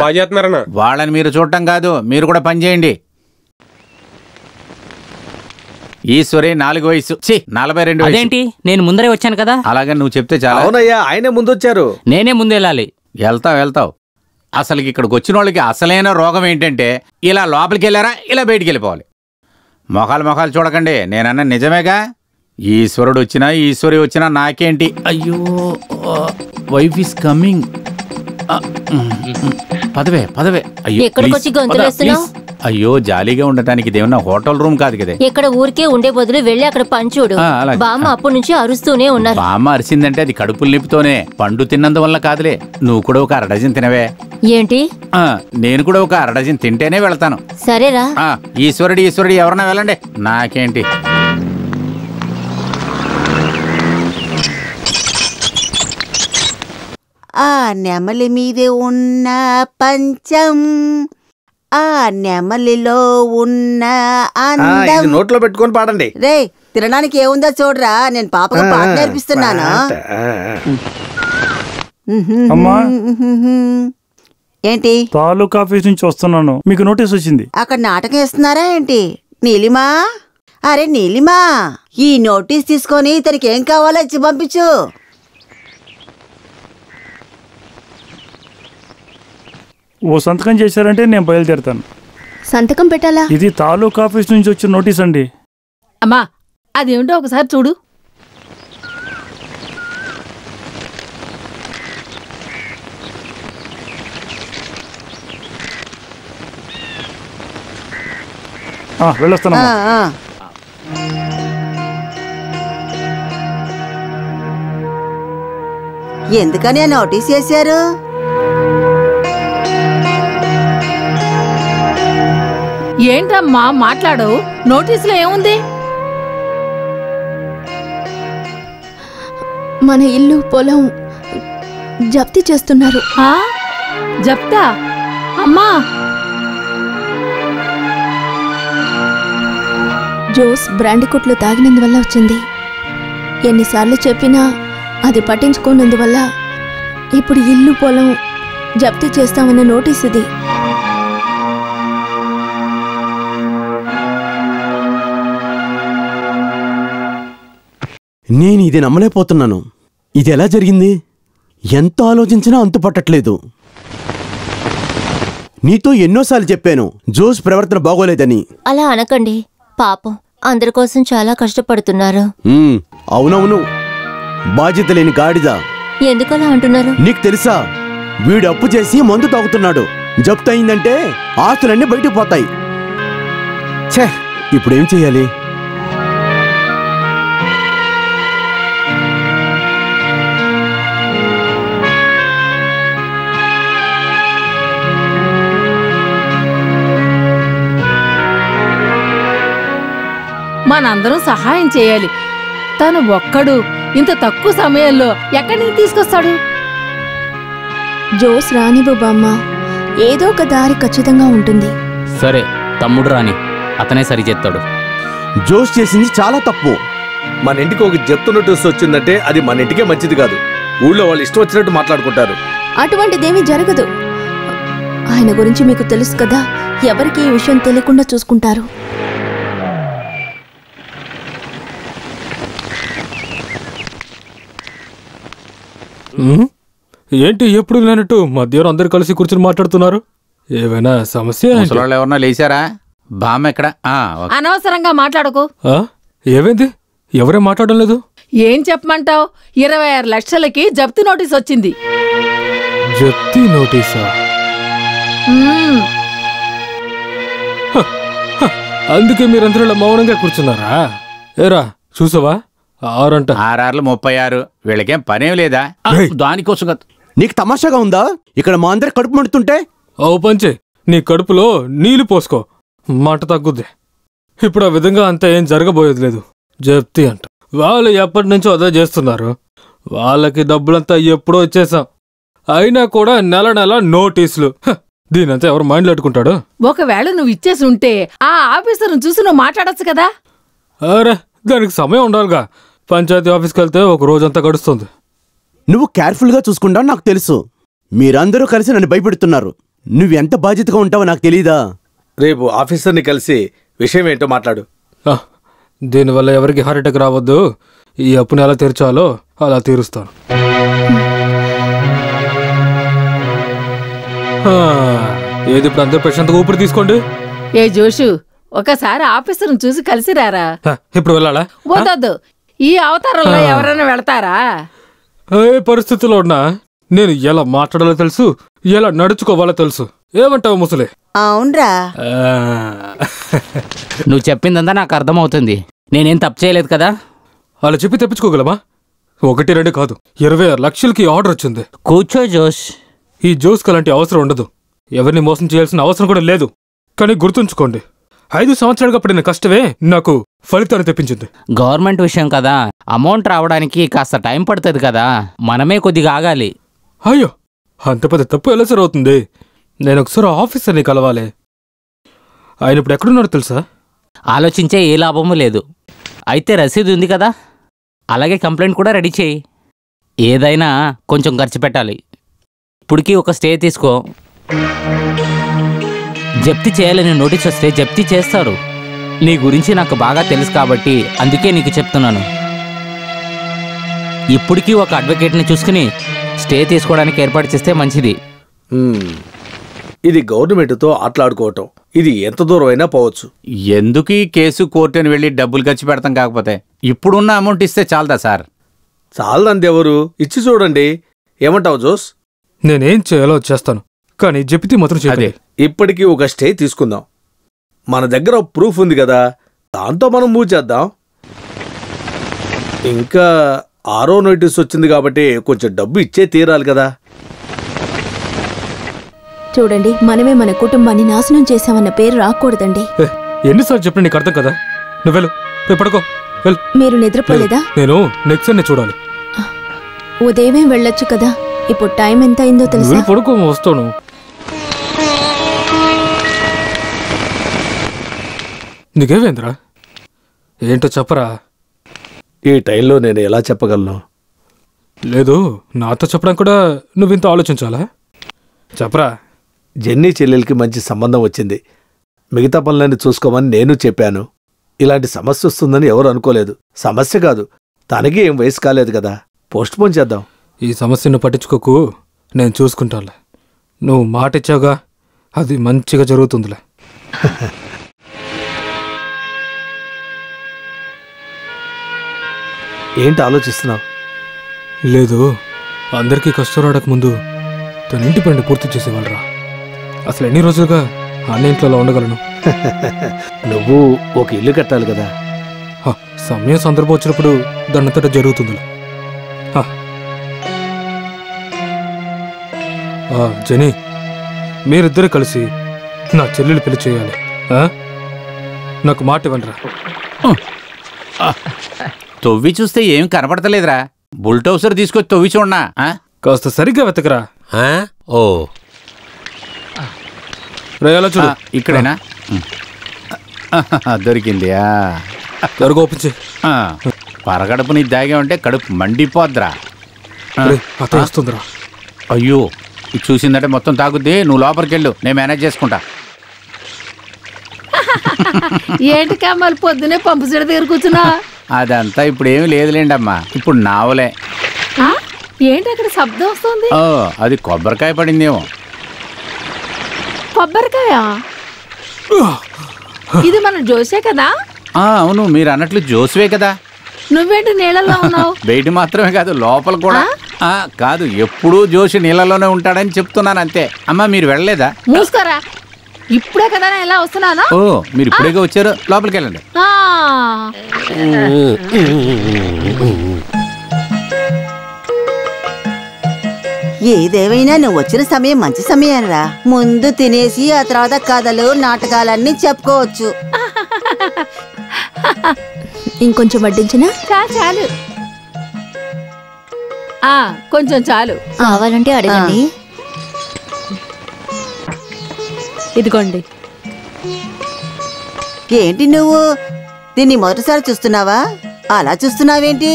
వాళ్ళని మీరు చూడటం కాదు, మీరు కూడా పని చేయండి. ఈశ్వరి 4 వయసు, 42. అదేంటి, నేను ముందరే వచ్చాను కదా. అలాగే నువ్వు చెప్తే చాలా. అవునయ్యా, ఆయనే ముందు వచ్చారు. నేనే ముందు వెళ్ళాలి. వెళ్తావు. అసలు ఇక్కడికి వచ్చిన వాళ్ళకి అసలైన రోగం ఏంటంటే, ఇలా లోపలికి వెళ్ళారా, ఇలా బయటికి వెళ్ళిపోవాలి. మొఖాలు చూడకండి, నేనన్నా నిజమేగా. ఈశ్వరుడు వచ్చినా ఈశ్వరి వచ్చినా నాకేంటి. అయ్యో, వైఫ్ ఈస్ కమింగ్. పదవే. అయ్యో, అయ్యో, జాలీగా ఉండటానికి ఇదేమన్నా హోటల్ రూమ్ కాదు కదా. ఇక్కడ ఊరికే ఉండే బదులు వెళ్ళి అక్కడ పంచుడు. బామ్మ అప్పటి నుంచి అరుస్తూనే ఉన్నారు. బామ్మ అరిసిందంటే అది కడుపులు నింపుతోనే, పండు తిన్నందువల్ల కాదులే. నువ్వు కూడా ఒక 1/2 డజన్ తినవే. ఏంటి? నేను కూడా ఒక 1/2 డజన్ తింటేనే వెళ్తాను. సరేరా. ఈశ్వరుడు ఎవరన్నా వెళ్ళండి, నాకేంటి. ఆ నెమలి మీదే ఉన్న పంచం, ఆ నెమలిలో ఉన్న అందం. నోట్లో పెట్టుకొని పాడండి. రే, తినడానికి ఏముందో చూడరా, నేను పాపకు పాట నేర్పిస్తున్నాను. అమ్మా, ఏంటి? తాలూకా ఆఫీస్ నుంచి వస్తున్నాను, మీకు నోటీస్ వచ్చింది. అక్కడ నాటకం వేస్తున్నారా ఏంటి? నీలిమా, అరే నీలిమా, ఈ నోటీస్ తీసుకొని ఇతనికి ఏం కావాలో ఇచ్చి పంపించు. ఓ సంతకం చేశారంటే నేను బయలుదేరుతాను. సంతకం పెట్టాలా? ఇది తాలూకా ఆఫీస్ నుంచి వచ్చిన నోటీస్ అండి. అమ్మా, అదేమిటో ఒకసారి చూడు. వెళ్ళొస్తాను. ఎందుకని నోటీస్ చేశారు? ఏంటమ్మా మాట్లాడు, నోటీసులో ఏముంది? మన ఇల్లు పొలం జప్తి చేస్తున్నారు. జప్తా? అమ్మా, జోస్ బ్రాండీ కొట్లు తాగినందువల్ల వచ్చింది. ఎన్నిసార్లు చెప్పినా అది పట్టించుకోనందువల్ల ఇప్పుడు ఇల్లు పొలం జప్తి చేస్తామన్న నోటీస్ ఇది. నేను ఇది నమ్మలేకపోతున్నాను. ఇది ఎలా జరిగింది? ఎంత ఆలోచించినా అంతు పట్టట్లేదు. నీతో ఎన్నోసార్లు చెప్పాను జోస్ ప్రవర్తన బాగోలేదని. అలా అనకండి, పాపం అందరి కోసం చాలా కష్టపడుతున్నారు. అవునవును, బాధ్యత లేని గాడిద. ఎందుకలా అంటున్నారు? నీకు తెలుసా, వీడు అప్పు చేసి మందు తాగుతున్నాడు. జప్తు అయిందంటే ఆస్తులన్నీ బయటకు పోతాయి. ఛే, ఇప్పుడేం చెయ్యాలి? మనందరం సహాయం చేయాలి. తను ఒక్కడు ఇంత తక్కువ సమయంలో ఎక్కడి నుంచి తీసుకొస్తాడు? జోస్ రానివ్వు బామ్మ, ఏదో ఒక దారి ఖచ్చితంగా ఉంటుంది. సరే తమ్ముడు రాని, అతనే సరిచేస్తాడు. జోస్ చేసింది చాలా తప్పు. మన ఇంటికి ఒక జప్తు నోటీస్ వచ్చిందంటే అది మన ఇంటికే మంచిది కాదు. ఊళ్ళో వాళ్ళు ఇష్టం వచ్చినట్టు మాట్లాడుకుంటారు. అటువంటిదేమీ జరగదు. ఆయన గురించి మీకు తెలుసు కదా, ఎవరికి ఈ విషయం తెలియకుండా చూసుకుంటారు. ఏంటి ఎప్పుడు లేనట్టు మధ్యాహ్నం అందరు కలిసి కూర్చుని మాట్లాడుతున్నారు? ఏమైనా సమస్య? ఎవరన్నా లేచారా? బామ్మ ఎక్కడ? అనవసరంగా మాట్లాడకు. ఏమైంది? ఎవరే మాట్లాడడం లేదు? ఏం చెప్పమంటావు? 26 లక్షలకి జప్తు నోటీస్ వచ్చింది. జప్తీ నోటీసా? అందుకే మీరందరూ ఇలా మౌనంగా కూర్చున్నారా? ఏరా చూసావా? 6 అంట. 6 36. వీళ్ళకేం పనేం లేదా? దానికోసం నీకు తమాషాగా ఉందా? ఇక్కడ మా అందరి కడుపు మండుతుంటే ఓ పంచే, నీ కడుపులో నీళ్లు పోసుకో, మంట తగ్గుద్ది. ఇప్పుడు ఆ విధంగా అంతా ఏం జరగబోయేది లేదు. జప్తి అంట. వాళ్ళు ఎప్పటి నుంచో అదే చేస్తున్నారు. వాళ్ళకి డబ్బులంతా ఎప్పుడో వచ్చేసాం. అయినా కూడా నెల నెల నోటీసులు. దీనంతా ఎవరు మైండ్లో పెట్టుకుంటాడు? ఒకవేళ నువ్వు ఇచ్చేసి ఉంటే ఆ ఆఫీసర్ను చూసి నువ్వు మాట్లాడచ్చు కదా. అరే దానికి సమయం ఉండాలిగా. పంచాయతీ ఆఫీస్కి వెళ్తే ఒక రోజంతా గడుస్తుంది. నువ్వు కేర్ఫుల్గా చూసుకుంటావు నాకు తెలుసు. మీరందరూ కలిసి నన్ను భయపెడుతున్నారు. నువ్వెంత బాధ్యతగా ఉంటావో నాకు తెలీదా? రేపు ఆఫీసర్ని కలిసి విషయం ఏంటో మాట్లాడు. దీనివల్ల ఎవరికి హార్ట్ అటాక్ రావద్దు. ఈ అప్పుని ఎలా తీర్చాలో అలా తీరుస్తాను. ఏది ఇప్పుడు అందరూ ప్రశాంతంగా ఊపిరి తీసుకోండి. ఏ జోషు, ఒకసారి ఆఫీసర్ను చూసి కలిసి రారా. ఇప్పుడు వెళ్ళాలా? వద్దొద్దు. ఈ అవతారంలో ఎవరైనా వెళతారా? ఏ పరిస్థితుల్లో ఉన్నా నేను ఎలా మాట్లాడాలో తెలుసు, ఎలా నడుచుకోవాలో తెలుసు. ఏమంటావు ముసలి? అవునరా. నువ్వు చెప్పిందంతా నాకు అర్థమవుతుంది. నేనేం తప్పు చేయలేదు కదా. అలా చెప్పి తెప్పించుకోగలమా? 1, 2 కాదు, 26 లక్షలకి ఆర్డర్ వచ్చింది. కూర్చో జోష్. ఈ జోస్కి అలాంటి అవసరం ఉండదు. ఎవరిని మోసం చేయాల్సిన అవసరం కూడా లేదు. కానీ గుర్తుంచుకోండి, 5 సంవత్సరాలుగా పడిన కష్టమే నాకు ఫలితాన్ని తెప్పించింది. గవర్నమెంట్ విషయం కదా, అమౌంట్ రావడానికి కాస్త టైం పడుతుంది కదా. మనమే కొద్దిగా ఆగాలి. అయ్యో, అంత పెద్ద తప్పు ఎలా సరి అవుతుంది? నేను ఒకసారి ఆఫీసర్ని కలవాలి. ఆయన ఇప్పుడు ఎక్కడున్నారో తెలుసా? ఆలోచించే ఏ లాభము లేదు. అయితే రసీదు ఉంది కదా, అలాగే కంప్లైంట్ కూడా రెడీ చేయి. ఏదైనా కొంచెం ఖర్చు పెట్టాలి. ఇప్పటికీ ఒక స్టే తీసుకో. జప్తి చేయాలని నోటీస్ వస్తే జప్తి చేస్తారు. నీ గురించి నాకు బాగా తెలుసు కాబట్టి అందుకే నీకు చెప్తున్నాను. ఇప్పటికీ ఒక అడ్వకేట్ని చూసుకుని స్టే తీసుకోవడానికి ఏర్పాటు చేస్తే మంచిది. ఇది గవర్నమెంట్తో ఆటలాడుకోవటం. ఇది ఎంత దూరం అయినా పోవచ్చు. ఎందుకు ఈ కేసు కోర్టుని వెళ్ళి డబ్బులు ఖర్చు పెడతాం? కాకపోతే ఇప్పుడున్న అమౌంట్ ఇస్తే చాలదా సార్? చాలదందెవరు? ఇచ్చి చూడండి. ఏమంటావు జోస్? నేనేం చేయాలో చేస్తాను, కానీ చెప్తే మాత్రం అదే. ఇప్పటికీ ఒక స్టే తీసుకుందాం. మన దగ్గర ప్రూఫ్ ఉంది కదా, దాంతో మనం మూవ్ చేద్దాం. ఇంకా 6వ నోటీస్ వచ్చింది కాబట్టి కొంచెం డబ్బు ఇచ్చే తీరాలి కదా. చూడండి, మనమే మన కుటుంబాన్ని నాశనం చేశామన్న పేరు రాకూడదండి. ఎన్నిసార్లు చెప్పిన నీకు అర్థం కదా? నువ్వు వెళ్ళు, రేపు పడుకో. మీరు నిద్రపోలేదా? నేను నెక్స్ట్ ని చూడాలి. ఉదయమే వెళ్ళొచ్చు కదా. ఇప్పుడు టైం ఎంత అయిందో తెలుసా? పడుకో, వస్తాను. నీకేవేంద్రా? ఏంటో చెప్పరా. ఈ టైంలో నేను ఎలా చెప్పగలను? లేదు, నాతో చెప్పడం కూడా నువ్వింత ఆలోచించాలా? చెప్పరా. జెన్నీ చెల్లెలకి మంచి సంబంధం వచ్చింది. మిగతా పనులన్నీ చూసుకోమని నేను చెప్పాను. ఇలాంటి సమస్య వస్తుందని ఎవరు అనుకోలేదు. సమస్య కాదు, తనకి ఏం వయసు కాలేదు కదా. పోస్ట్ పోన్ చేద్దాం. ఈ సమస్యను పట్టించుకోకు, నేను చూసుకుంటానులే. నువ్వు మాట ఇచ్చావుగా, అది మంచిగా జరుగుతుందిలే. ఏంటి ఆలోచిస్తున్నావు? లేదు, అందరికీ కష్టం రావడానికి ముందు తన ఇంటి పని పూర్తి చేసేవాళ్ళరా. అసలు ఎన్ని రోజులుగా అన్న ఇంట్లో ఉండగలను? నువ్వు ఒక ఇల్లు కట్టాలి కదా. సమయం సందర్భం వచ్చినప్పుడు దానంతటా జరుగుతుందిలే. జెనీ, మీరిద్దరు కలిసి నా చెల్లెలు పెళ్లి చేయాలి. నాకు మాట ఇవ్వండిరా. తవ్వి చూస్తే ఏం కనపడతలేదురా. బుల్టోసర్ తీసుకొచ్చి తవ్వి చూడనా. కాస్త సరిగ్గా వెతకరా. ఓ చూడు ఇక్కడేనా? దొరికింది. దొరకొప్పించి పరగడుపు నీ దాగే ఉంటే కడుపు మండిపోద్రా. వస్తుందిరా. అయ్యో ఇది చూసిందంటే మొత్తం తాగుద్ది. నువ్వు లోపలికి వెళ్ళు, నేను మేనేజ్ చేసుకుంటా. ఏంటి కమ్మలు పొద్దునే పంపు చెడు దగ్గర కూర్చున్నా? అదంతా ఇప్పుడు ఏమి లేదులేండి అమ్మా, ఇప్పుడు నావలే. ఏంటి అక్కడ శబ్దం వస్తుంది? ఓ అది కొబ్బరికాయ పడిందేమో. కొబ్బరికాయ? ఇది మన జోసే కదా? అవును, మీరు అన్నట్లు జోసువే కదా. నువ్వేంటి నీళ్ళలో ఉన్నావు? బయట మాత్రమే కాదు లోపల కూడా. కాదు, ఎప్పుడూ జోషి నీళ్ళలోనే ఉంటాడని చెప్తున్నాను అంతే. అమ్మా మీరు వెళ్ళలేదా? మూసుకోరా, ఇప్పుడే కదా నేను ఎలా వస్తున్నాను. ఓ మీరు ఇప్పుడేగా వచ్చారు, లోపలికి వెళ్ళండి. ఏదేమైనా నువ్వు వచ్చిన సమయం మంచి సమయం రా. ముందు తినేసి ఆ తర్వాత కథలు నాటకాలన్నీ చెప్పుకోవచ్చు. ఇంకొంచెం వడ్డించినా? చాలు కొంచెం చాలు. కావాలంటే అడగండి. ఇదిగోండి. ఏంటి నువ్వు దీన్ని మొదటిసారి చూస్తున్నావా? అలా చూస్తున్నావేంటి?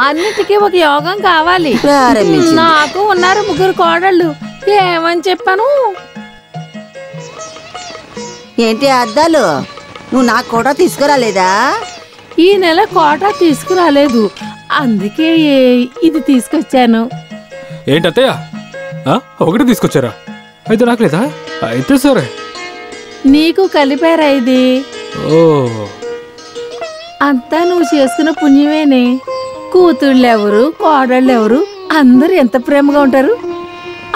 అన్నిటికీ ఒక యోగం కావాలి. ప్రారంభించు. నాకు ఉన్నారు 3 కోడళ్ళు. ఏమని చెప్పాను? ఏంటి అద్దాలు? నువ్వు నాకు కూడా తీసుకురాలేదా? ఈ నెల కోట తీసుకురాలేదు, అందుకే ఇది తీసుకొచ్చాను. ఏంటత్తయ్య ఒకటి తీసుకొచ్చారా? అయితే నాకు లేదా? అయితే సరే. నీకు కలిపారా ఇది? ఓ అంతా నువ్వు చేసుకున్న పుణ్యమేనే. కూతుళ్ళెవరు కోడళ్ళెవరు అందరూ ఎంత ప్రేమగా ఉంటారు,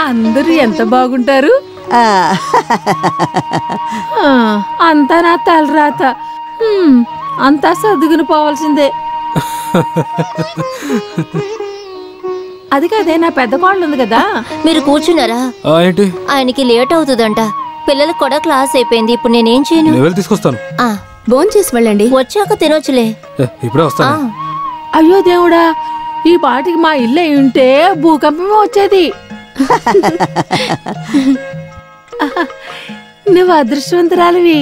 అందరూ ఎంత బాగుంటారు. అంతా నా తలరాత. అంతా సర్దుకుని పోవాల్సిందే. అది కదే నా పెద్ద కోడలు ఉంది కదా. మీరు కూర్చున్నారా? ఆయనకి లేట్ అవుతుందంట. పిల్లలకు కూడా క్లాస్ అయిపోయింది. ఇప్పుడు నేనేం చేయను? తీసుకొస్తాను. భోంచేసి వెళ్ళండి, వచ్చాక తినొచ్చులే. ఇప్పుడే వస్తాను. అయ్యో దేవుడా, ఈ పాటికి మా ఇల్లు అయి ఉంటే భూకంపమే వచ్చేది. నువ్వు అదృష్టవంతురాలివి.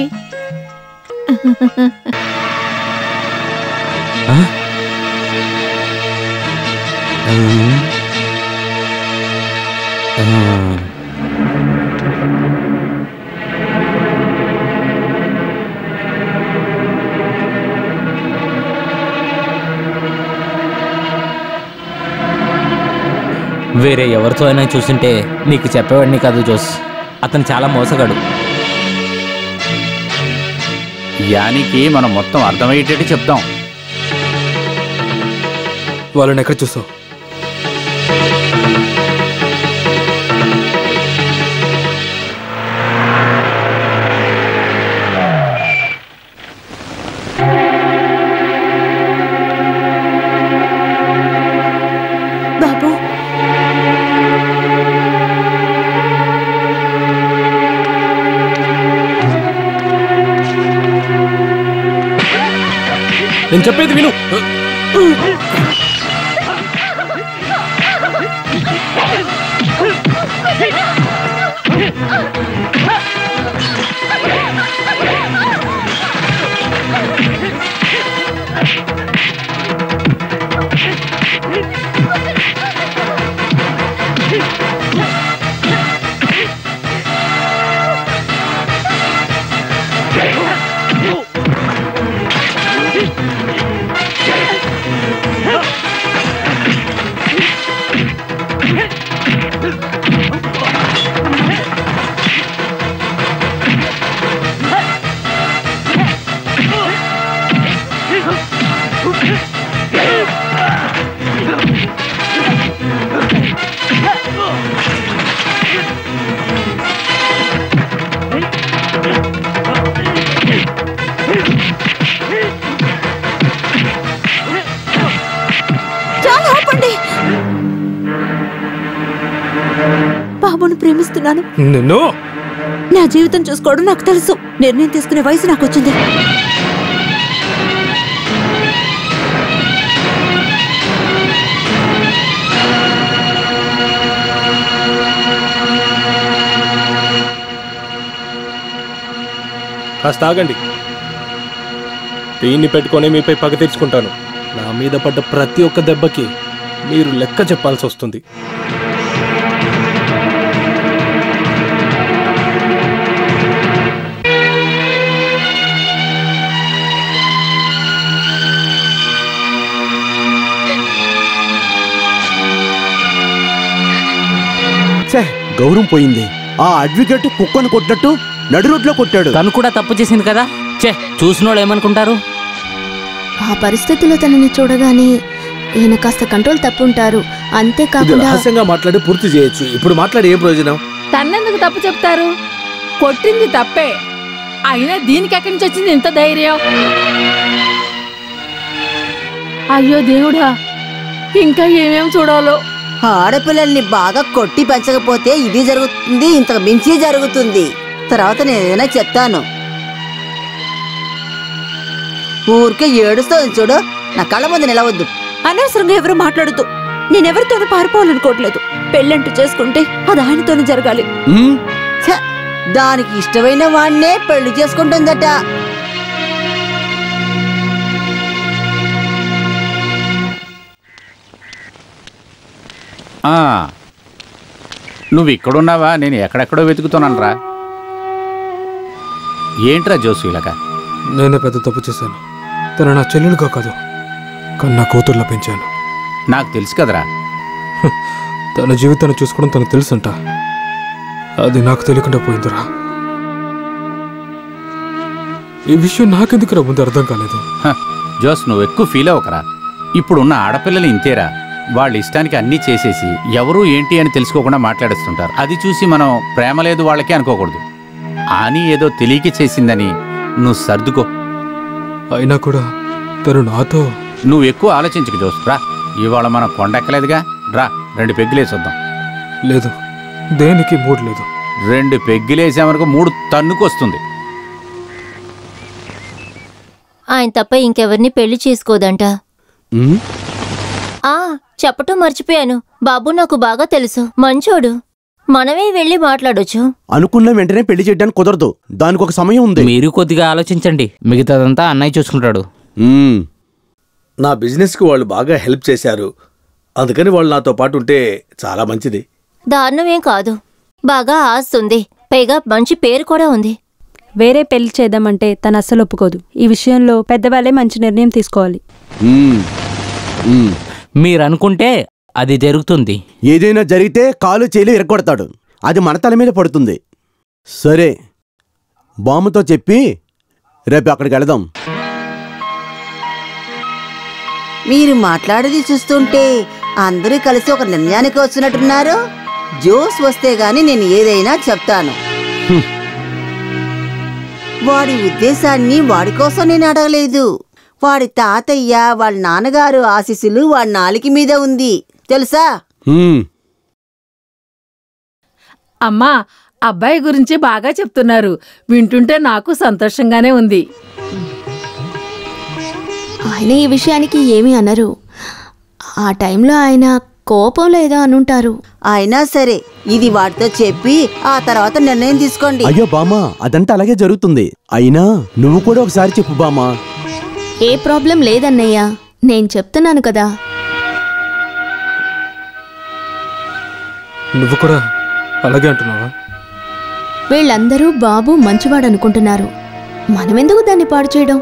వేరే ఎవరితో అయినా చూస్తుంటే నీకు చెప్పేవాడిని కాదు జోస్. అతను చాలా మోసగాడు. యానికి మనం మొత్తం అర్థమయ్యేటట్టు చెప్దాం. వాళ్ళని ఎక్కడ చూస్తావు? బాబు నేను చెప్పేది విను. బాబును ప్రేమిస్తున్నాను. నిన్ను నా జీవితం చూసుకోవడం నాకు తెలుసు. నిర్ణయం తీసుకునే వయసు నాకు వచ్చింది. కాస్త ఆగండి. దీన్ని పెట్టుకొని మీపై పగ తీర్చుకుంటాను. నా మీద పడ్డ ప్రతి ఒక్క దెబ్బకి మీరు లెక్క చెప్పాల్సి వస్తుంది. గౌరవం పోయింది. ఆ అడ్వకేట్ కుక్కను కొట్టినట్టు నడు రోడ్లో కొట్టాడు. తను కూడా తప్పు చేసింది కదా. చూసినోళ్ళు ఏమనుకుంటారు? ఆ పరిస్థితిలో తనని చూడగానే ఈయన కాస్త కంట్రోల్ తప్పుంటారు. అంతేకాకుండా రహస్యంగా మాట్లాడి పూర్తి చేయొచ్చు. ఇప్పుడు మాట్లాడి ఏ ప్రయోజనం? తన్నెందుకు తప్పు చెప్తారు? కొట్టింది తప్పే, అయినా దీనికి ఎక్కడి నుంచి వచ్చింది ఇంత ధైర్యం? అయ్యో దేవుడా, ఇంకా ఏమేం చూడాలో. ఆడపిల్లల్ని బాగా కొట్టి పెంచకపోతే ఇది జరుగుతుంది, ఇంతకు మించి జరుగుతుంది. తర్వాత నేను ఏదైనా చెప్తాను. ఊరికే ఏడుస్తుంది చూడు, నా కళ్ళ ముందు నిలవద్దు. అనవసరంగా ఎవరు మాట్లాడుతూ నేనెవరితోనూ పారిపోవాలనుకోవట్లేదు. పెళ్ళంటూ చేసుకుంటే అది ఆయనతోనే జరగాలి. దానికి ఇష్టమైన వాడినే పెళ్లి చేసుకుంటుందట. నువ్వు ఇక్కడున్నావా? నేను ఎక్కడెక్కడో వెతుకుతున్నాను రా. ఏంట్రా జోసు ఇలాగా? నేనే పెద్ద తప్పు చేశాను. తను నా చెల్లెలుగా కాదు, కానీ నా కూతుర్లా పెంచాను. నాకు తెలుసు కదరా. తన జీవితాన్ని చూసుకోవడం తనకు తెలుసంట. అది నాకు తెలియకుండా పోయిందిరా. ఈ విషయం నాకెందుకురా ముందు అర్థం కాలేదు? జోస్, నువ్వు ఎక్కువ ఫీల్ అవ్వకరా. ఇప్పుడున్న ఆడపిల్లలు ఇంతేరా. వాళ్ళ ఇష్టానికి అన్నీ చేసేసి ఎవరు ఏంటి అని తెలుసుకోకుండా మాట్లాడుతుంటారు. అది చూసి మనం ప్రేమ లేదు వాళ్ళకే అనుకోకూడదు. అని ఏదో తెలియక చేసిందని నువ్వు సర్దుకో. అయినా కూడా తను నాతో. నువ్వు ఎక్కువ ఆలోచించకు జోస్. రా, ఇవాళ మనం కొండెక్కలేదుగా. రా, 2 పెగ్గులేసొద్దాం. లేదు, దేనికి మూడు లేదు. 2 పెగ్గులేసామనుకో 3 తన్నుకొస్తుంది. ఆయన తప్ప ఇంకెవరిని పెళ్లి చేసుకోదంట. చెప్పటం మర్చిపోయాను. బాబు నాకు బాగా తెలుసు, మంచోడు. మనమే వెళ్ళి మాట్లాడొచ్చు. అనుకున్న వెంటనే పెళ్లి చేయడానికి కుదరదు. దానికి ఒక సమయం ఉంది. మీరు కొద్దిగా ఆలోచించండి, మిగతాదంతా అన్నయ్య చూసుకుంటాడు. నా బిజినెస్కి వాళ్ళు బాగా హెల్ప్ చేశారు, అందుకని వాళ్ళు నాతో పాటు ఉంటే చాలా మంచిది. దారుణమేం కాదు, బాగా ఆస్తుంది, పైగా మంచి పేరు కూడా ఉంది. వేరే పెళ్లి చేద్దామంటే తను అస్సలు ఒప్పుకోదు. ఈ విషయంలో పెద్దవాళ్ళే మంచి నిర్ణయం తీసుకోవాలి. మీరనుకుంటే అది జరుగుతుంది. ఏదైనా జరిగితే కాలు చేలి ఇరగొడతాడు. అది మన తల మీద పడుతుంది. సరే, బామ్మతో చెప్పి రేపు అక్కడికి వెళదాం. మీరు మాట్లాడేది చూస్తుంటే అందరూ కలిసి ఒక నిర్ణయానికి వచ్చినట్టున్నారు. జోస్ వస్తే గాని నేను ఏదైనా చెప్తాను. వాడి ఉద్దేశాన్ని వాడి కోసం నేను అడగలేదు. వాడి తాతయ్య, వాళ్ళ నాన్నగారు ఆశీస్సులు వాడి నాలికి మీద ఉంది, తెలుసా? అమ్మా, అబ్బాయి గురించి బాగా చెప్తున్నారు. వింటుంటే నాకు సంతోషంగానే ఉంది. ఆయన ఈ విషయానికి ఏమీ అనరు. ఆ టైంలో ఆయన కోపం లేదో అనుంటారు. అయినా సరే, ఇది వాటితో చెప్పి ఆ తర్వాత నిర్ణయం తీసుకోండి. అయ్యో బామా, అదంతా అలాగే జరుగుతుంది. అయినా నువ్వు కూడా ఒకసారి చెప్పు బామా. ఏ ప్రాబ్లం లేదన్నయ్య, నేను చెప్తున్నాను కదా. నువ్వు కూడా అలాగే అంటున్నావా? వీళ్ళందరూ బాబు మంచివాడనుకుంటున్నారు. మనమెందుకు దాన్ని పాడు చేయడం?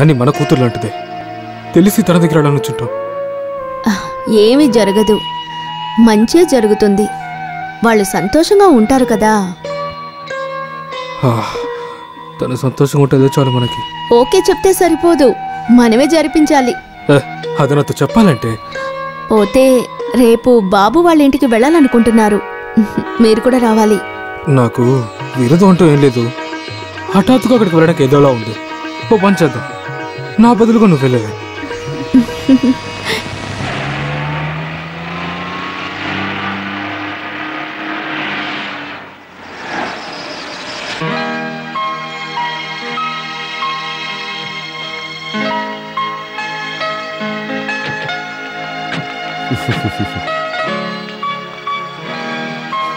అని మన కూతురు లాంటిదే, తెలిసి తన దగ్గర అలా నుంచుంటాం. ఏమీ జరగదు, మంచే జరుగుతుంది. వాళ్ళు సంతోషంగా ఉంటారు కదా. తను సంతోషంగా ఉంటుందో చాలు మనకి. ఓకే చెప్తే సరిపోదు, మనమే జరిపించాలి. అది నాతో చెప్పాలంటే. పోతే రేపు బాబు వాళ్ళ ఇంటికి వెళ్ళాలనుకుంటున్నారు. మీరు కూడా రావాలి. నాకు విరోధం అంటూ ఏం లేదు. హఠాత్తుగా అక్కడికి వెళ్ళడానికి ఏదోలా ఉంది. ఓ పని చేద్దాం, నా బదులుగా నువ్వు వెళ్ళవే.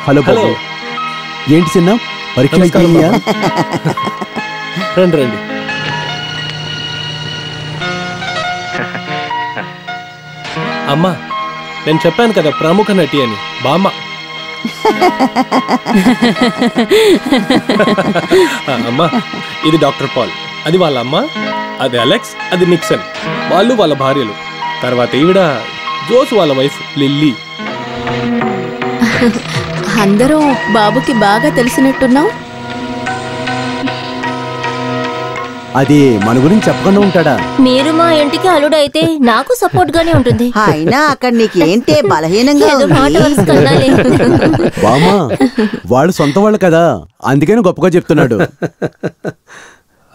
హలో బాబు. ఏంటి చిన్న, పరీక్షలు అయిపోయినాయా? రండి రండి. అమ్మా, నేను చెప్పాను కదా ప్రముఖ నటి అని, బామ్మ. అమ్మా, ఇది డాక్టర్ పాల్, అది వాళ్ళ అమ్మ, అది అలెక్స్, అది నిక్సన్, వాళ్ళు వాళ్ళ భార్యలు. తర్వాత ఈవిడ జోస్ వాళ్ళ వైఫ్ లిల్లీ. అందరూ బాబుకి బాగా తెలిసినట్టున్నావు. అది మన గురించి చెప్పకుండా ఉంటాడా? మీరు మా ఇంటికి అల్లుడైతే నాకు సపోర్ట్ గానే ఉంటుంది. అయినా అక్కడ నీకేంటే బలహీనంగా ఏదో మాట వరుస కన్నాలే. బామా, వాళ్ళు సొంత వాళ్ళు కదా, అందుకని గొప్పగా చెప్తున్నాడు.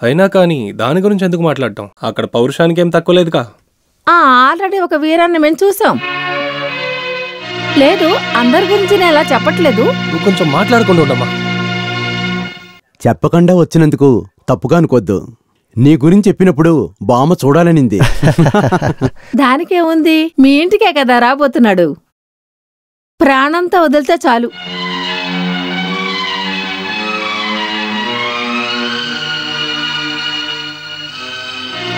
అయినా కానీ దాని గురించి ఎందుకు మాట్లాడటం? అక్కడ పౌరుషానికి ఏం తక్కువ లేదుగా. ఆల్రెడీ ఒక వీరాన్ని మేము చూసాం. లేదు, అందరి గురించి నేను ఎలా చెప్పట్లేదు. నువ్వు కొంచెం మాట్లాడుకుంటూ ఉండమ్మా. చెప్పకుండా వచ్చినందుకు తప్పుగా అనుకోద్దు. నీ గురించి చెప్పినప్పుడు బామ్మ చూడాలనింది. దానికేముంది, మీ ఇంటికే కదా రాబోతున్నాడు. ప్రాణంతో వదిలితే చాలు.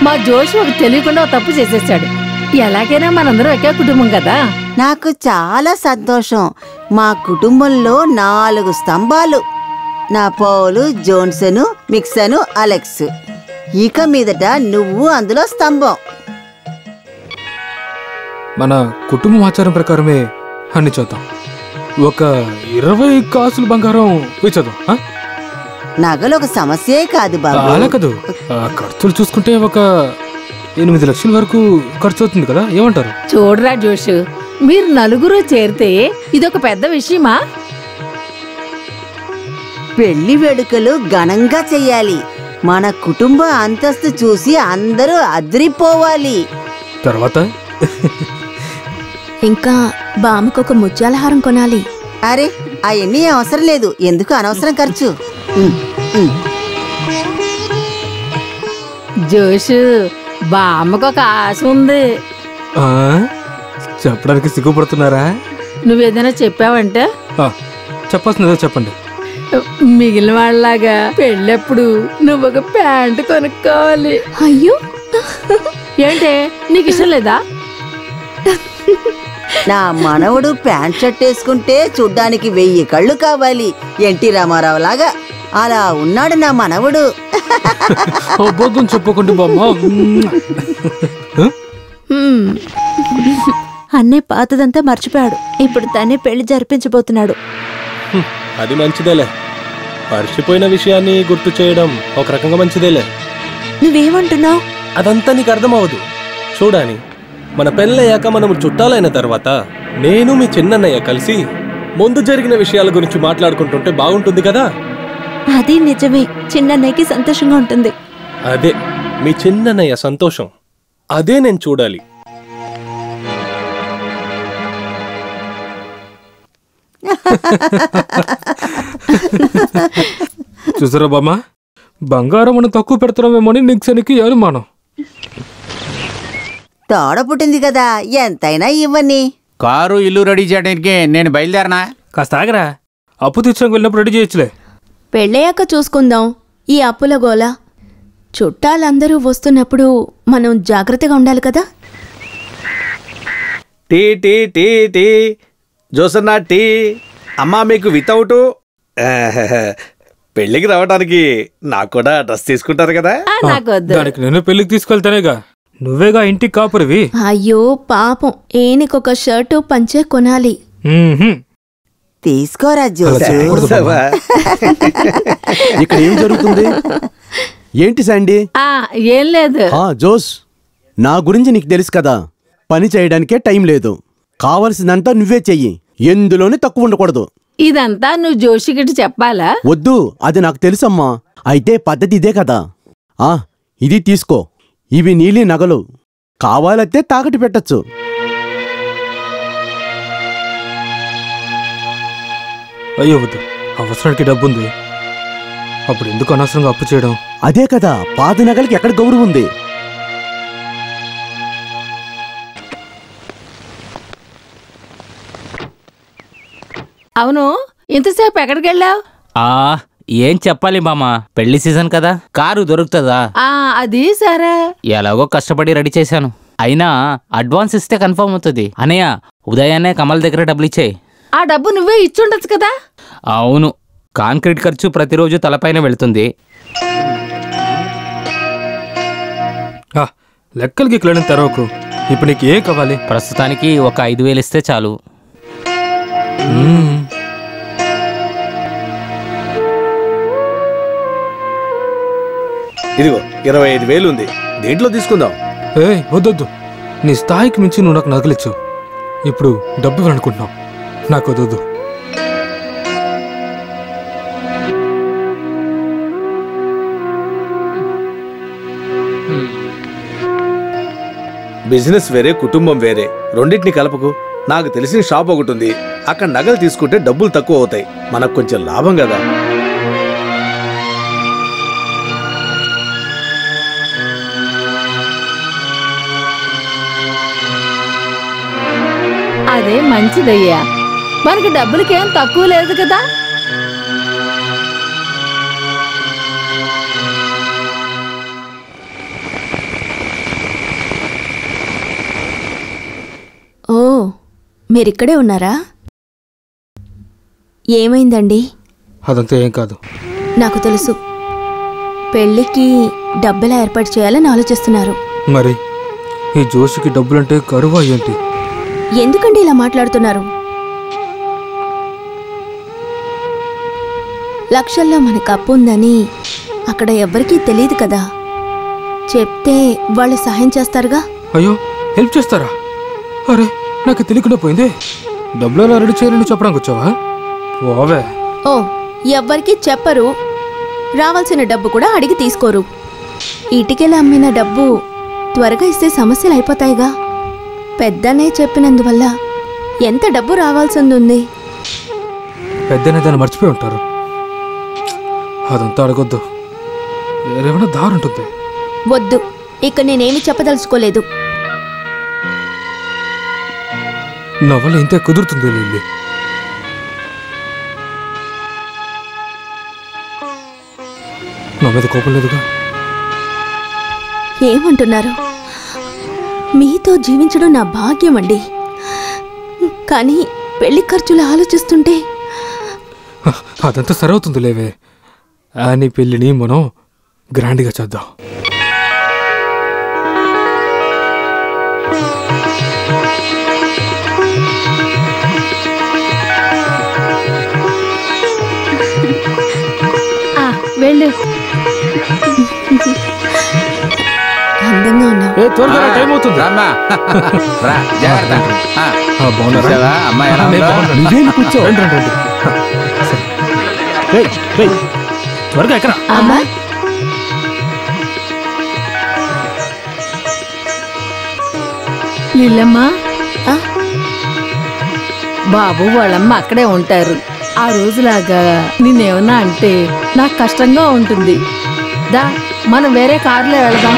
మా జోష్ ఒక తెలియకుండా ఒక తప్పు చేసేసాడు. ఎలాగైనా మనందరం ఒకే కుటుంబం కదా. నాకు చాలా సంతోషం. మా కుటుంబంలో 4 స్తంభాలు. నా పౌలు, జోన్సను, మిక్సను, అలెక్స్. ఇక మీదట నువ్వు అందులో స్తంభం. మన కుటుంబం ఆచారం ప్రకారమే అన్ని చేద్దాం. ఒక 20 కాసులు బంగారం ఇచ్చేద్దాం. నగలు ఒక సమస్యే కాదు బాబు. అలా కాదు, ఖర్చులు చూసుకుంటే ఒక 8 లక్షల వరకు ఖర్చు అవుతుంది కదా, ఏమంటారు? చూడరా జోష్, మీరు నలుగురు చేరితే ఇదొక పెద్ద విషయమా? పెళ్లి వేడుకలు ఘనంగా చెయ్యాలి. మన కుటుంబ అంతస్తు చూసి అందరూ అదిరిపోవాలి. తర్వాత ఇంకా బామ్మకొక ముత్యాల హారం కొనాలి. అరే, అవన్నీ అవసరం లేదు. ఎందుకు అనవసరం ఖర్చు? జోష్, బామ్మకు ఒక ఆశ ఉంది. చెప్పడానికి సిగ్గుపడుతున్నారా? నువ్వేదైనా చెప్పావంటే చెప్పాల్సిందో చెప్పండి. మిగిలిన వాళ్ళలాగా పెళ్ళప్పుడు నువ్వు ఒక ప్యాంటు కొనుక్కోవాలి. అయ్యో, ఏంటే నీకు ఇష్టం లేదా? నా మనవడు ప్యాంట్ షర్ట్ వేసుకుంటే చూడ్డానికి 1000 కళ్ళు కావాలి. ఎన్టీ రామారావు లాగా అలా ఉన్నాడు నా మనవడు. అబద్ధం చెప్పకండి బామ్మ. అన్నయ్య పాతదంతా మర్చిపోయాడు. ఇప్పుడు తనే పెళ్లి జరిపించబోతున్నాడు. అది మంచిదేలే. మర్చిపోయిన విషయాన్ని గుర్తు చేయడం ఒక రకంగా మంచిదేలే. నువ్వేమంటున్నావు? అదంతా నీకు అర్థమవదు. చూడాని, మన పెళ్ళయ్యాక మనము చుట్టాలైన తర్వాత నేను మీ చిన్నన్నయ్య కలిసి ముందు జరిగిన విషయాల గురించి మాట్లాడుకుంటుంటే బాగుంటుంది కదా. అది నిజమే, చిన్నన్నయ్యకి సంతోషంగా ఉంటుంది. అదే మీ చిన్నన్నయ్య సంతోషం, అదే నేను చూడాలి. చూసారా బామ్మ, బంగారం మనం తక్కువ పెడుతున్నామేమోని నిక్సన్కి అనుమానం. తోడ పుట్టింది కదా, ఎంతైనా ఇవ్వని. కారు ఇల్లు రెడీ చేయడానికి నేను బయలుదేరనా? కాస్త ఆగరా, అప్పు తీర్చడానికి వెళ్ళినప్పుడు రెడీ చేయొచ్చులే. పెళ్ళయ్యాక చూసుకుందాం ఈ అప్పుల గోల. చుట్టాలందరూ వస్తున్నప్పుడు మనం జాగ్రత్తగా ఉండాలి కదా. టీ టీ టీ టీ జోసన్న టీ. అమ్మా, మీకు వితౌట్ పెళ్ళికి రావడానికి నాకు కూడా డ్రెస్ తీసుకుంటారు కదా. దానికి నేను పెళ్లికి తీసుకెళ్తానేగా, నువ్వేగా ఇంటికి కాపురివి. అయ్యో పాపం, ఏనికొక షర్టు పంచే కొనాలి. తీసుకోరా జోస్. ఇక్కడ ఏం జరుగుతుంది? ఏంటి శాండీ? ఏం లేదు. జోస్, నా గురించి నీకు తెలుసు కదా, పని చేయడానికే టైం లేదు. కావలసిందంతా నువ్వే చెయ్యి, ఎందులోనే తక్కువ ఉండకూడదు. ఇదంతా నువ్వు జోషికి చెప్పాలా? వద్దు, అది నాకు తెలుసమ్మా. అయితే పద్ధతి ఇదే కదా. ఇది తీసుకో, ఇవి నీలి నగలు. కావాలంటే తాకట్టు పెట్టచ్చు. అయ్యో వద్దు, అవసరానికి డబ్బుంది, అప్పుడు ఎందుకు అనవసరంగా అప్పు చేయడం? అదే కదా, పాత నగలకి ఎక్కడ గౌరవం ఉంది? అవును, ఇంతసేపు ఎక్కడికి వెళ్ళావు? ఏం చెప్పాలి మామ, పెళ్లి సీజన్ కదా, కారు దొరుకుతుందా? అది సరే, ఎలాగో కష్టపడి రెడీ చేశాను. అయినా అడ్వాన్స్ ఇస్తే కన్ఫర్మ్ అవుతుంది. అనయ్య, ఉదయాన్నే కమల్ దగ్గర డబ్బులు ఇచ్చేయి. ఆ డబ్బు నువ్వే ఇచ్చుండొచ్చు కదా. అవును, కాంక్రీట్ ఖర్చు ప్రతిరోజు తలపైన వెళుతుంది. లెక్కలకి క్లీన్ తెరవకు. ఇప్పుడు నీకు ఏం కావాలి? ప్రస్తుతానికి ఒక 5,000 ఇస్తే చాలు. ఇదిగో 25,000 ఉంది, దేంట్లో తీసుకుందాం? వద్దొద్దు, నీ స్థాయికి మించి నువ్వు నాకు నగలిచ్చావు. ఇప్పుడు డబ్బు ఇవ్వాలనుకుంటున్నావు, నాకు వద్దొద్దు. బిజినెస్ వేరే, కుటుంబం వేరే, రెండింటిని కలపకు. నాకు తెలిసిన షాప్ ఒకటి ఉంది, అక్కడ నగలు తీసుకుంటే డబ్బులు తక్కువ అవుతాయి, మనకు కొంచెం లాభం కదా. అదే మంచిదయ్యా, మనకి డబ్బులకేం తక్కువ లేదు కదా. ఓ, మీరిక్కడే ఉన్నారా? ఏమైందండి? అదంతా ఏం కాదు. నాకు తెలుసు, పెళ్ళికి డబ్బులా ఏర్పాటు చేయాలని ఆలోచిస్తున్నారు. మరి ఈ జోషికి డబ్బులంటే కరువా ఏంటి? ఎందుకండి ఇలా మాట్లాడుతున్నారు? లక్షల్లో మనకు అప్పు ఉందని అక్కడ ఎవ్వరికీ తెలియదు కదా. చెప్తే వాళ్ళు సహాయం చేస్తారుగా. అయ్యో, హెల్ప్ చేస్తారా? అరే, నాకు తెలియకుండా పోయింది. డబ్బులు ఎలా రెడీ చేయాలని చెప్పడానికి వచ్చావా? ఓవే. ఓ, ఎవ్వరికీ చెప్పరు, రావాల్సిన డబ్బు కూడా అడిగి తీసుకోరు. ఇటుకెలా అమ్మిన డబ్బు త్వరగా ఇస్తే సమస్యలు అయిపోతాయిగా. పెద్దనే చెప్పినందువల్ల ఎంత డబ్బు రావాల్సింది ఉంది. పెద్దనే దాన్ని మర్చిపోయి ఉంటారు. అదంతా అడగొద్దు, వేరేమైనా దారి ఉంటుంది. వద్దు, ఇక నేనేమి చెప్పదలుచుకోలేదు. నా వల్ల ఇంతే కుదురుతుంది లిల్లీ. నా మీద కోపం లేదుగా? ఏమంటున్నారు? మీతో జీవించడం నా భాగ్యం అండి, కానీ పెళ్లి ఖర్చులు ఆలోచిస్తుంటే. అదంతా సరవుతుంది లేవే. నీ పెళ్ళిని మనం గ్రాండ్గా చేద్దాం. వెళ్ళు. అందంగా ఉన్నావు. టైం అవుతుంది. త్వరగా ఎక్కడ? లీలమ్మా, బాబు వాళ్ళమ్మ అక్కడే ఉంటారు. ఆ రోజులాగా నిన్నేమన్నా అంటే నాకు కష్టంగా ఉంటుంది. దా, మనం వేరే కారులో వెళదాం.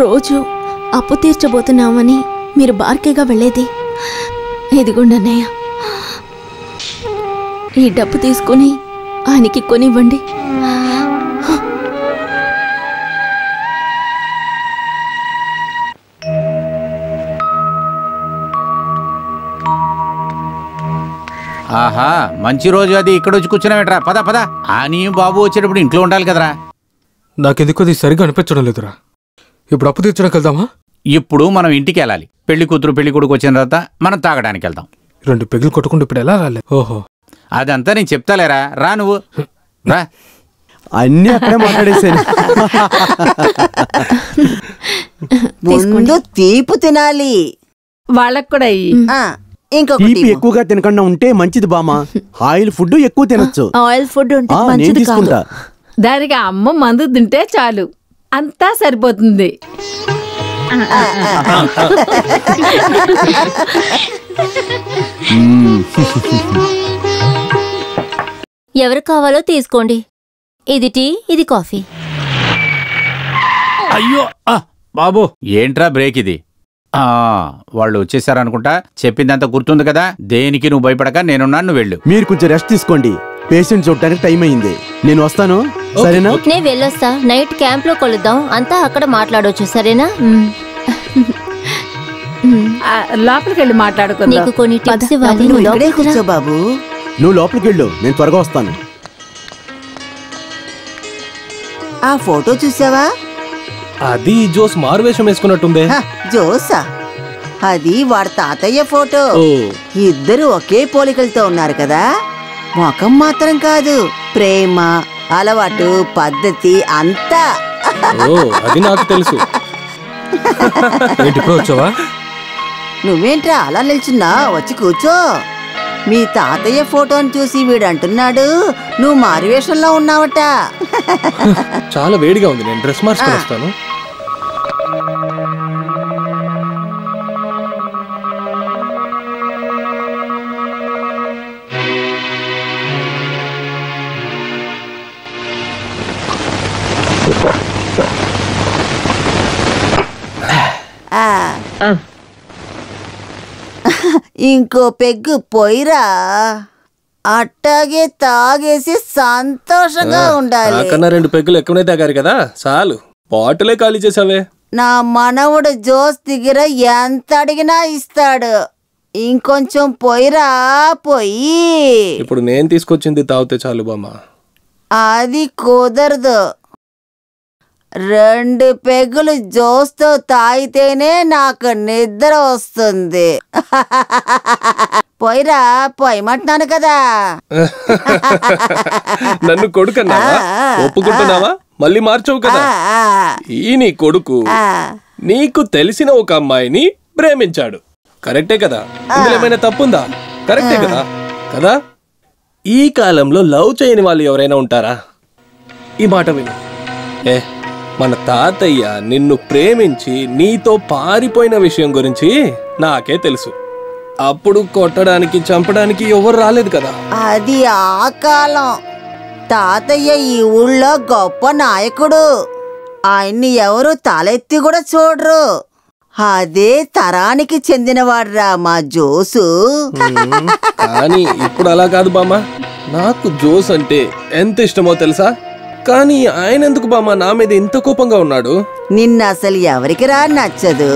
రోజు అప్పు తీర్చబోతున్నామని మీరు బార్కేగా వెళ్ళేది. ఇదిగోండి అన్నయ్య, ఈ డబ్బు తీసుకుని ఆయనకి కొనివ్వండి. ఆహా, మంచి రోజు అది. ఇక్కడ వచ్చి కూర్చున్నావేట్రా? పద పద. అని బాబు వచ్చేటప్పుడు ఇంట్లో ఉండాలి కదరా. నాకెందుకు అది సరిగ్గా అనిపించడం లేదురా. ఇప్పుడు అప్పు తీర్చడానికి వెళ్దామా? ఇప్పుడు మనం ఇంటికి వెళ్ళాలి. పెళ్లి కూతురు పెళ్లి కొడుకు వచ్చిన తర్వాత మనం తాగడానికి వెళ్దాం. 2 పెగ్గులు కొట్టుకుంటూ ఇప్పుడు ఎలా రాలే? ఓహో, అదంతా నేను చెప్తాలేరా, రా నువ్వు రా. అన్నీ అక్కడే మాట్లాడేసాను. ముందు తీపు తినాలి. వాళ్ళకు కూడా తీపి ఎక్కువగా తినకుండా ఉంటే మంచిది బామ్మ. ఆయిల్ ఫుడ్ ఎక్కువ తినొచ్చు. ఆయిల్ ఫుడ్ ఉంటే నేను మంచిది కాదు. తీసుకుంటా. దానికి అమ్మ మందు తింటే చాలు, అంతా సరిపోతుంది. ఎవరు కావాలో తీసుకోండి. ఇది టీ, ఇది కాఫీ. అయ్యో బాబు, ఏంట్రా బ్రేక్ ఇది? వాళ్ళు వచ్చేసారనుకుంటా. చెప్పిందంతా గుర్తుంది కదా. దేనికి నువ్వు భయపడక నేనున్నాను, నువ్వు వెళ్ళు. మీరు కొంచెం రెస్ట్ తీసుకోండి. పేషెంట్ చూడటానికి టైం అయింది. నేను వస్తాను, సరేనా? నేను వెళ్ళొస్తా. నైట్ క్యాంప్ లో కలుద్దాం. అంతా అక్కడ మాట్లాడొచ్చు, సరేనా? లోపలికి వెళ్ళి మాట్లాడుకుందాం. నీకు కొన్ని టిప్స్ ఇవ్వాలి. కూర్చో బాబు. నువ్వు లోపలికి వెళ్ళు, నేను త్వరగా వస్తాను. ఆ ఫోటో చూసావా? అది జోస్ మారువేషం వేసుకున్నట్టుందే. జోసా? అది వాడి తాతయ్య ఫోటో. ఇద్దరు ఒకే పోలికలతో ఉన్నారు కదా. ముఖం మాత్రం కాదు, ప్రేమ, అలవాటు, పద్ధతి అంతా. అది నాకు తెలుసు. వచ్చావా? నువ్వేంట్రా అలా నిల్చున్నా? వచ్చి కూర్చో. మీ తాతయ్య ఫోటోని చూసి వీడు అంటున్నాడు నువ్వు మారువేషంలో ఉన్నావట. చాలా వేడిగా ఉంది, నేను డ్రెస్ మార్చుకొని వస్తాను. ఇంకో పెగ్గు పోయిరా. అట్టాగే తాగేసి సంతోషంగా ఉండాలి. నాకన్నా 2 పెగ్గులు ఎక్కువనే తాగారు కదా, చాలు. బాటిలే ఖాళీ చేసావే. నా మనవుడు జోస్ దగ్గర ఎంత అడిగినా ఇస్తాడు. ఇంకొంచెం పోయిరా, పోయి. ఇప్పుడు నేను తీసుకొచ్చింది తాగితే చాలు బామ్మ. అది కుదరదు. 2 పెగ్గులు జోస్తో తాగితేనే నాకు నిద్ర వస్తుంది. పోయిరా, పోయమంటున్నాను కదా. నన్ను కొడుకన్నావా? ఒప్పుకుంటున్నావా? మళ్ళీ మార్చవు కదా. ఈ నీ కొడుకు నీకు తెలిసిన ఒక అమ్మాయిని ప్రేమించాడు, కరెక్టే కదా? ఇందులో ఏమైనా తప్పుందా? కరెక్టే కదా? కదా? ఈ కాలంలో లవ్ చేయని వాళ్ళు ఎవరైనా ఉంటారా? ఈ మాట విను. మన తాతయ్య నిన్ను ప్రేమించి నీతో పారిపోయిన విషయం గురించి నాకే తెలుసు. అప్పుడు కొట్టడానికి చంపడానికి ఎవరు రాలేదు కదా. అది ఆ కాలం. తాతయ్య ఈ ఊళ్ళో గొప్ప నాయకుడు. ఆయన్ని ఎవరు తలెత్తి కూడా చూడరు. అదే తరానికి చెందినవాడ్రా మా జోసు. కానీ ఇప్పుడు అలా కాదు బామ్మ. నాకు జోస్ అంటే ఎంత ఇష్టమో తెలుసా? కానీ ఆయన ఎందుకు బామ్మ నా మీద ఇంత కోపంగా ఉన్నాడు? నిన్న అసలు ఎవరికి రా నచ్చదు?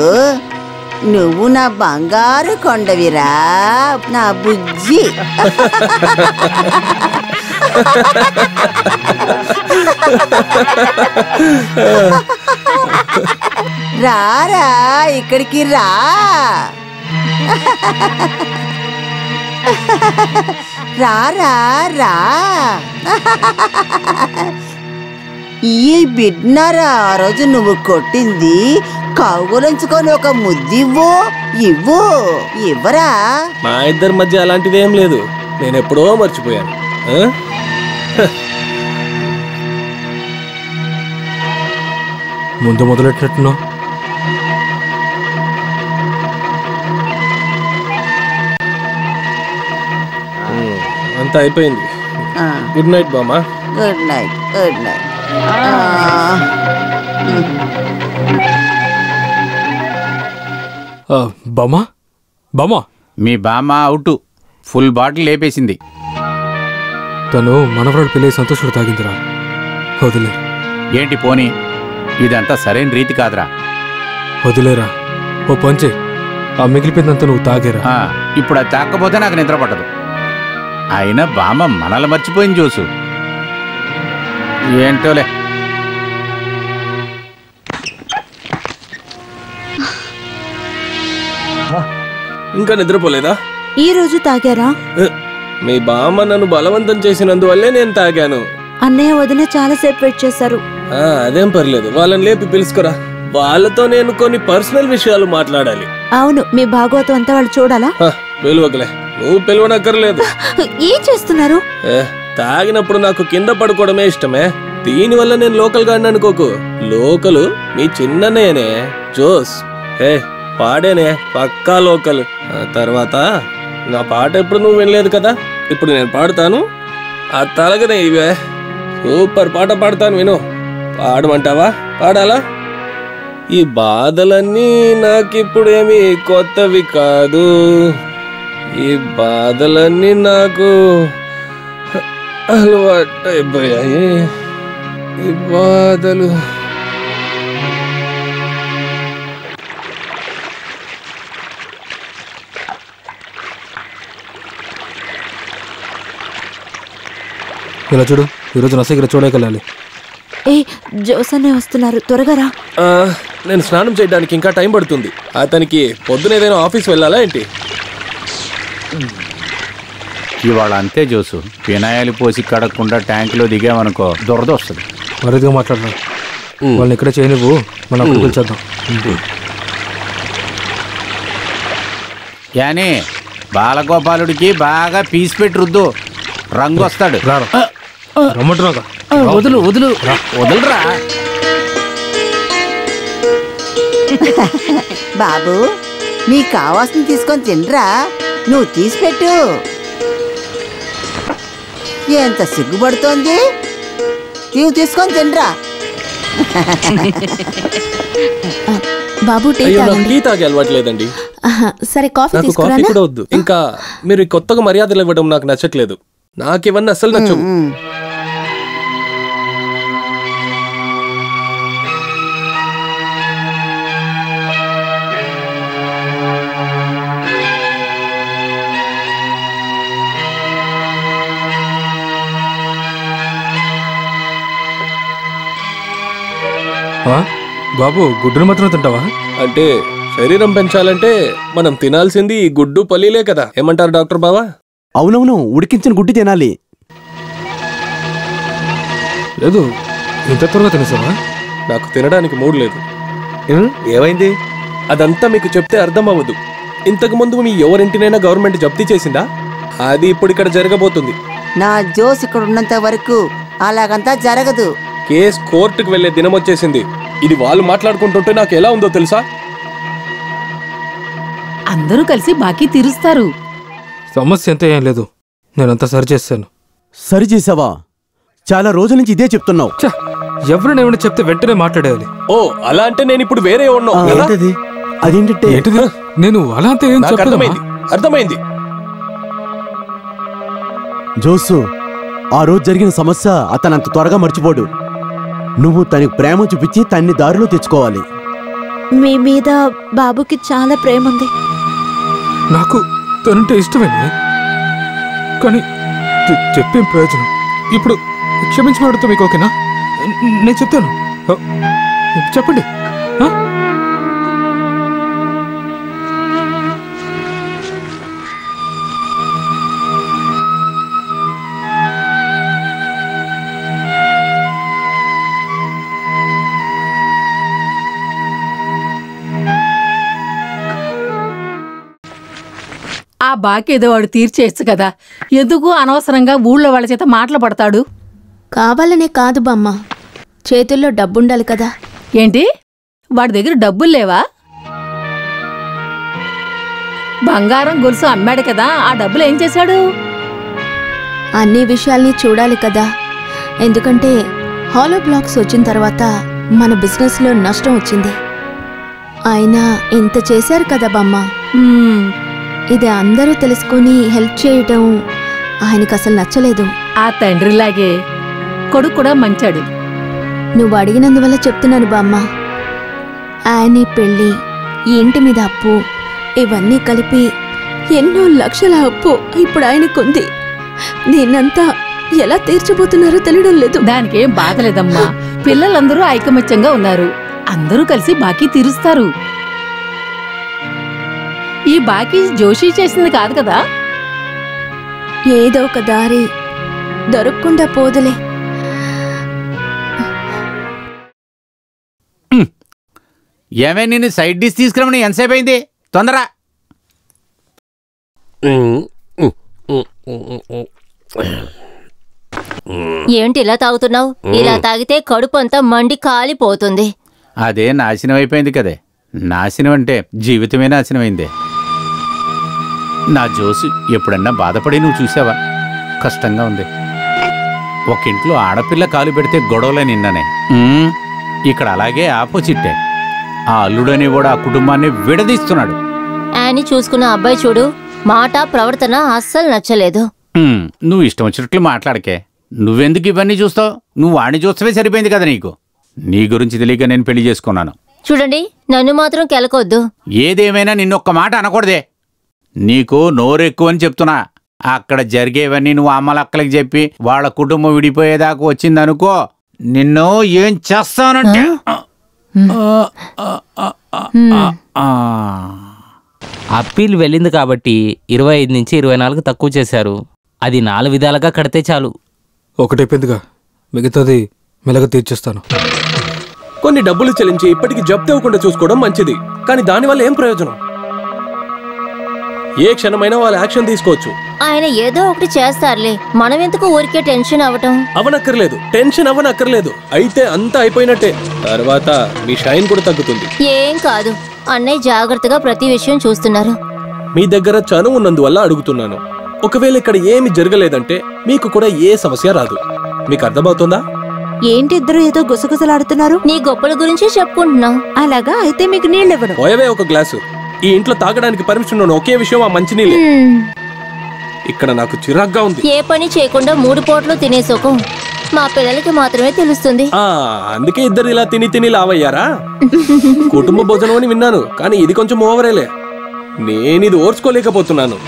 నువ్వు నా బంగారు కొండవిరా, నా బుజ్జి. రారా ఇక్కడికి రా. రారా రా. ఈ బిడ్నారా ఆ రోజు నువ్వు కొట్టింది. కౌగులించుకొని ఒక ముద్దివ్వు. ఇవ్వు, ఇవ్వరా. మా ఇద్దరి మధ్య అలాంటిదేం లేదు. నేను ఎప్పుడో మర్చిపోయాను. ముందు మొదలెట్టినట్టున్నావు. అంతా అయిపోయింది. గుడ్ నైట్ బామ్మ. Good night, good night. బామా బామా మీ బామ్మ అవుట్, ఫుల్ బాటిల్ లేపేసింది. తను మనవరాడు పెళ్ళి సంతోషుడు తాగిందిరా, వదిలే. ఏంటి పోనీ, ఇదంతా సరైన రీతి కాదురా. వదిలేరా, ఓ పంచే, ఆ మిగిలిపోయిందంతా నువ్వు తాగేరా. ఇప్పుడు అది తాకపోతే నాకు నిద్ర పట్టదు. అయినా బామ్మ మనల్ని మర్చిపోయింది జోసు. ఏంటోలే. ఇంకా నిద్రపోలేదా? ఈ రోజు తాగారా? మీ బామ్మ నన్ను బలవంతం చేసినందువల్లే నేను తాగాను. అన్నయ్య వదిన చాలా సేపు వెయిట్ చేశారు. అదేం పర్లేదు, వాళ్ళని లేపి పిలుచుకురా. వాళ్ళతో నేను కొన్ని పర్సనల్ విషయాలు మాట్లాడాలి. అవును, మీ భాగవతం అంతా వాళ్ళు చూడాలా? పిలువకలే, నువ్వు పిలువనక్కర్లేదు. ఏం చేస్తున్నారు? తాగినప్పుడు నాకు కింద పడుకోవడమే ఇష్టమే. దీనివల్ల నేను లోకల్ గాడిని అనుకోకు. లోకలు మీ చిన్ననేనే జోస్. పాడేనే పక్కా లోకల్. తర్వాత నా పాట ఎప్పుడు నువ్వు వినలేదు కదా, ఇప్పుడు నేను పాడుతాను. ఆ తలగనే ఇవే సూపర్ పాట పాడతాను, విను. పాడమంటావా? పాడాలా? ఈ బాధలన్నీ నాకిప్పుడేమి కొత్తవి కాదు. ఈ బాధలన్నీ నాకు అలవాటైపోయాయి. ఈ బాధలు ఇలా చూడు, ఈరోజు నసగిర చూడకెళ్ళాలి. జోసన్నే వస్తున్నారు, త్వరగా రా. నేను స్నానం చేయడానికి ఇంకా టైం పడుతుంది. అతనికి పొద్దున ఏదైనా ఆఫీస్ వెళ్ళాలా ఏంటి? ఇవాళ అంతే జోసు, వినాయాలు పోసి కడగకుండా ట్యాంకులో దిగామనుకో దురద వస్తుంది. మరిదిగా మాట్లాడరా, వాళ్ళని ఇక్కడ చేయనివ్వు, మనం అప్పుడు పిలిచేద్దాం. యాని బాలగోపాలుడికి బాగా పీసి పెట్టి రుద్దు, రంగు వస్తాడు. వదులు వదులు వదులురా. బాబు, నీకు కావాల్సింది తీసుకొని తినరా, నువ్వు తీసిపెట్టు. ఎంత సిగ్గుపడుతోంది, నీవు తీసుకొని తినరా. బాబు టీ తాగే అలవాట్లేదండి. సరే, కాఫీ నాకు కాఫీ కూడా వద్దు. ఇంకా మీరు కొత్తగా మర్యాదలు ఇవ్వడం నాకు నచ్చట్లేదు. నాకు ఇవన్నీ అసలు నచ్చవు. బాబు, గుడ్డును మాత్రం తింటావా? అంటే శరీరం పెంచాలంటే మనం తినాల్సింది గుడ్డు పల్లీలే కదా. ఏమంటారు డాక్టర్ బావా? అవునవును, ఉడికించిన గుడ్డు తినాలి. లేదు, ఇంత త్వరగా తినేసావా? నాకు తినడానికి మూడు లేదు. ఏమైంది? అదంతా మీకు చెప్తే అర్థం అవ్వదు. ఇంతకు ముందు మీ ఎవరింటినైనా గవర్నమెంట్ జప్తీ చేసిందా? అది ఇప్పుడు ఇక్కడ జరగబోతుంది. నా జోస్ ఇక్కడ ఉన్నంత వరకు అలాగంతా జరగదు. కేస్ కోర్టుకు వెళ్లే దినం వచ్చేసింది. ఇది వాళ్ళు మాట్లాడుకుంటుంటే నాకు ఎలా ఉందో తెలుసా? అందరూ కలిసి బాకీ తీరుస్తారు. సమస్య ఎంత ఏం లేదు, నేనంతా సరి చేస్తాను. సరి చేసావా? చాలా రోజుల నుంచి ఇదే చెప్తున్నావు. ఎవరైనా ఏమైనా చెప్తే వెంటనే మాట్లాడేయాలి. ఓ, అలా అంటే నేను ఇప్పుడు వేరే ఉన్నాను. అదేంటంటే నేను అలా అంతా ఏం చెప్పలేదు. అర్థమైంది జోసు, ఆ రోజు జరిగిన సమస్య అతనంత త్వరగా మర్చిపోడు. నువ్వు తనకి ప్రేమ చూపించి తన్ని దారిలో తెచ్చుకోవాలి. మీ మీద బాబుకి చాలా ప్రేమ ఉంది. నాకు తనంటే ఇష్టమేనే, కానీ చెప్పేం ప్రయోజనం? ఇప్పుడు క్షమించబడితే మీకు ఓకేనా? నేను చెప్తాను, చెప్పండి. ఆ బాకేదో వాడు తీర్చేయచ్చు కదా, ఎందుకు అనవసరంగా ఊళ్ళో వాళ్ళ చేత మాటలు పడతాడు? కావాలనే కాదు బామ్మ, చేతుల్లో డబ్బుండాలి కదా. ఏంటి, వాడి దగ్గర డబ్బులు లేవా? బంగారం గొలుసు అమ్మాడు కదా, ఆ డబ్బులు ఏం చేశాడు? అన్ని విషయాల్ని చూడాలి కదా. ఎందుకంటే హాలో బ్లాక్స్ వచ్చిన తర్వాత మన బిజినెస్లో నష్టం వచ్చింది. ఆయన ఇంత చేశారు కదా బామ్మ. ఇది అందరూ తెలుసుకుని హెల్ప్ చేయటం ఆయనకు అసలు నచ్చలేదు. ఆ తండ్రిలాగే కొడుకు కూడా మంచాడు. నువ్వు అడిగినందువల్ల చెప్తున్నాను బామ్మ. ఆయన పెళ్ళి, ఈ ఇంటి మీద అప్పు, ఇవన్నీ కలిపి ఎన్నో లక్షల అప్పు ఇప్పుడు ఆయనకుంది. దీన్నంతా ఎలా తీర్చబోతున్నారో తెలియడం లేదు. దానికేం బాధలేదమ్మా. పిల్లలందరూ ఐకమత్యంగా ఉన్నారు. అందరూ కలిసి బాకీ తీరుస్తారు. ఈ బాకీ జోషి చేసింది కాదు కదా. ఏదో ఒక దారి దొరకకుండా పోదులే. ఏమే నిన్ను సైడ్ డిష్ తీసుకురమని ఎంతసేపు అయింది? తొందర. ఏంటి ఇలా తాగుతున్నావు? ఇలా తాగితే కడుపు అంతా మండి కాలిపోతుంది. అదే నాశనం అయిపోయింది కదే. నాశనం అంటే జీవితమే నాశనమైందే. నా జోసు ఎప్పుడన్నా బాధపడి నువ్వు చూసావా? కష్టంగా ఉంది. ఒక ఇంట్లో ఆడపిల్ల కాలు పెడితే గొడవలే నిన్ననే. ఇక్కడ అలాగే ఆపోజిట్టే. ఆ అల్లుడని కూడా ఆ కుటుంబాన్ని విడదీస్తున్నాడు. అని చూసుకున్న అబ్బాయి చూడు, మాట ప్రవర్తన అస్సలు నచ్చలేదు. నువ్వు ఇష్టం వచ్చినట్లు మాట్లాడకే. నువ్వెందుకు ఇవన్నీ చూస్తావు? నువ్వు వాణ్ణి చూస్తవే సరిపోయింది కదా నీకు. నీ గురించి తెలియక నేను పెళ్లి చేసుకున్నాను. చూడండి, నన్ను మాత్రం కెలకొద్దు. ఏదేమైనా నిన్నొక్క మాట అనకూడదే. నీకు నోరెక్కువని చెప్తున్నా. అక్కడ జరిగేవన్నీ నువ్వు అమ్మలక్కలకి చెప్పి వాళ్ళ కుటుంబం విడిపోయేదాకా వచ్చిందనుకో, నిన్ను ఏం చేస్తానంటే. అప్పీల్ వెళ్ళింది కాబట్టి 25 నుంచి 24 తక్కువ చేశారు. అది 4 విధాలుగా కడితే చాలు. ఒకటైపోయిందిగా, మిగతాది మెల్లగా తీర్చేస్తాను. కొన్ని డబ్బులు చెల్లించి ఇప్పటికి జప్తు ఇవ్వకుండా చూసుకోవడం మంచిది. కానీ దానివల్ల ఏం ప్రయోజనం? ఏ క్షణమైనా వాళ్ళు యాక్షన్ తీసుకోవచ్చు. ఆయన ఏదో ఒకటి చేస్తారులే. మనం ఎందుకు ఊరికే టెన్షన్ అవ్వటం? అవనక్కర్లేదు, టెన్షన్ అవనక్కర్లేదు. అయితే అంతా అయిపోయినట్టే. తర్వాత మీ షైన్ కూడా తగ్గుతుంది. ఏం కాదు, అన్నయ్య జాగ్రత్తగా ప్రతి విషయం చూస్తున్నారు. మీ దగ్గర చనువు ఉన్నందువల్ల అడుగుతున్నాను. ఒకవేళ ఇక్కడ ఏమి జరగలేదంటే మీకు కూడా ఏ సమస్య రాదు. మీకు అర్థమవుతుందా? ఏంటి ఇద్దరు ఏదో గుసగుసలాడుతున్నారు? నీ గొప్పల గురించి చెప్పుకుంటున్నావు. అలాగా? అయితే మీకు నీళ్ళెవరు? పోయవే ఒక గ్లాసు. ఈ ఇంట్లో తాగడానికి పర్మిషన్ ఉన్న ఒకే విషయం ఆ మంచినీళ్ళే. ఇక్కడ నాకు చిరాగ్గా ఉంది. ఏ పని చేయకుండా 3 పూటలు తినే సుఖం మా పిల్లలకి మాత్రమే తెలుస్తుంది. అందుకే ఇద్దరు ఇలా తిని తిని లావయ్యారా? కుటుంబ భోజనం అని విన్నాను, కానీ ఇది కొంచెం ఓవరేలే. నేను ఇది ఓర్చుకోలేకపోతున్నాను.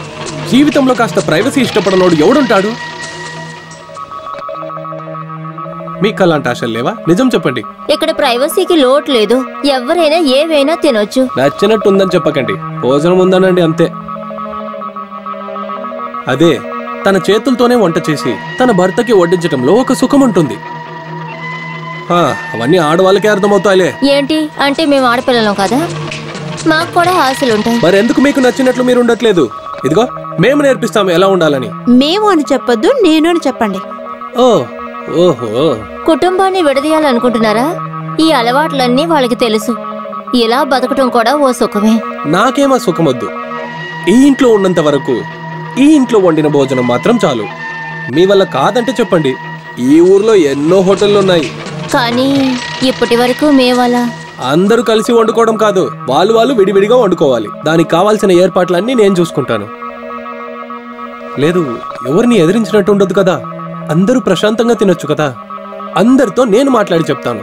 జీవితంలో కాస్త ప్రైవసీ ఇష్టపడనోడు ఎవడుంటాడు? మీకు అలాంటి ఆశలు లేవా? నిజం చెప్పండి. ఇక్కడ ప్రైవసీకి లోటు లేదు. ఎవరైనా ఏవైనా తినొచ్చు. నచ్చినట్టు ఉందని చెప్పకండి. భోజనం ఉందనండి అంతే. అదే తన చేతులతోనే వంట చేసి తన భర్తకి వడ్డించటంలో ఒక సుఖం ఉంటుంది. అవన్నీ ఆడవాళ్ళకే అర్థమవుతాయిలే. ఏంటి అంటే మేము ఆడపిల్లలం కదా? మాకు కూడా ఆశలుంటాయి. మరెందుకు మీకు నచ్చినట్లు మీరు ఉండట్లేదు? ఇదిగో మేము నేర్పిస్తాము ఎలా ఉండాలని. మేము అని చెప్పొద్దు, నేను అని చెప్పండి. ఓహో, కుటుంబాన్ని విడదీయాలనుకుంటున్నారా? ఈ అలవాట్లన్నీ వాళ్ళకి తెలుసు. ఇలా బతకటం కూడా ఓ సుఖమే. నాకేమా సుఖమొద్దు. ఈ ఇంట్లో ఉన్నంత వరకు ఈ ఇంట్లో వండిన భోజనం మాత్రం చాలు. మీ వల్ల కాదంటే చెప్పండి. ఈ ఊర్లో ఎన్నో హోటళ్లున్నాయి. కానీ ఇప్పటి వరకు మేవలా అందరూ కలిసి వండుకోవడం కాదు, వాళ్ళు విడివిడిగా వండుకోవాలి. దానికి కావాల్సిన ఏర్పాట్లన్నీ నేను చూసుకుంటాను. లేదు, ఎవరిని ఎదిరించినట్టు ఉండదు కదా. అందరూ ప్రశాంతంగా తినొచ్చు కదా. అందరితో నేను మాట్లాడి చెప్తాను.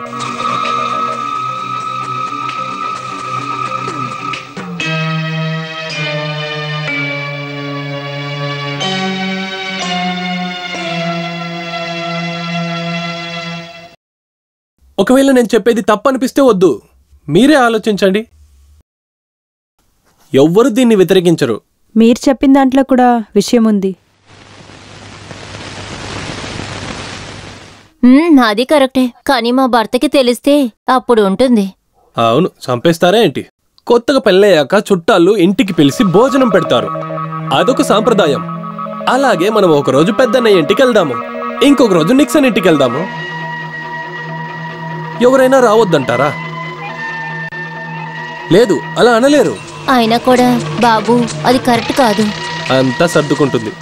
ఒకవేళ నేను చెప్పేది తప్పనిపిస్తే వద్దు, మీరే ఆలోచించండి. ఎవ్వరు దీన్ని వ్యతిరేకించరు. మీరు చెప్పిన దాంట్లో కూడా విషయం ఉంది. అది కరెక్టే, కానీ మా భర్తకి తెలిస్తే అప్పుడు ఉంటుంది. అవును, చంపేస్తారా ఏంటి? కొత్తగా పెళ్ళయ్యాక చుట్టాలు ఇంటికి పిలిచి భోజనం పెడతారు. అదొక సాంప్రదాయం. అలాగే మనం ఒకరోజు పెద్దన్నయ్య ఇంటికి వెళ్దాము, ఇంకొక రోజు నిక్సన్ ఇంటికి వెళ్దాము. ఎవరైనా రావద్దంటారా? లేదు, అలా అనలేరు. అయినా కూడా బాబు, అది కరెక్ట్ కాదు. అంతా సర్దుకుంటుంది.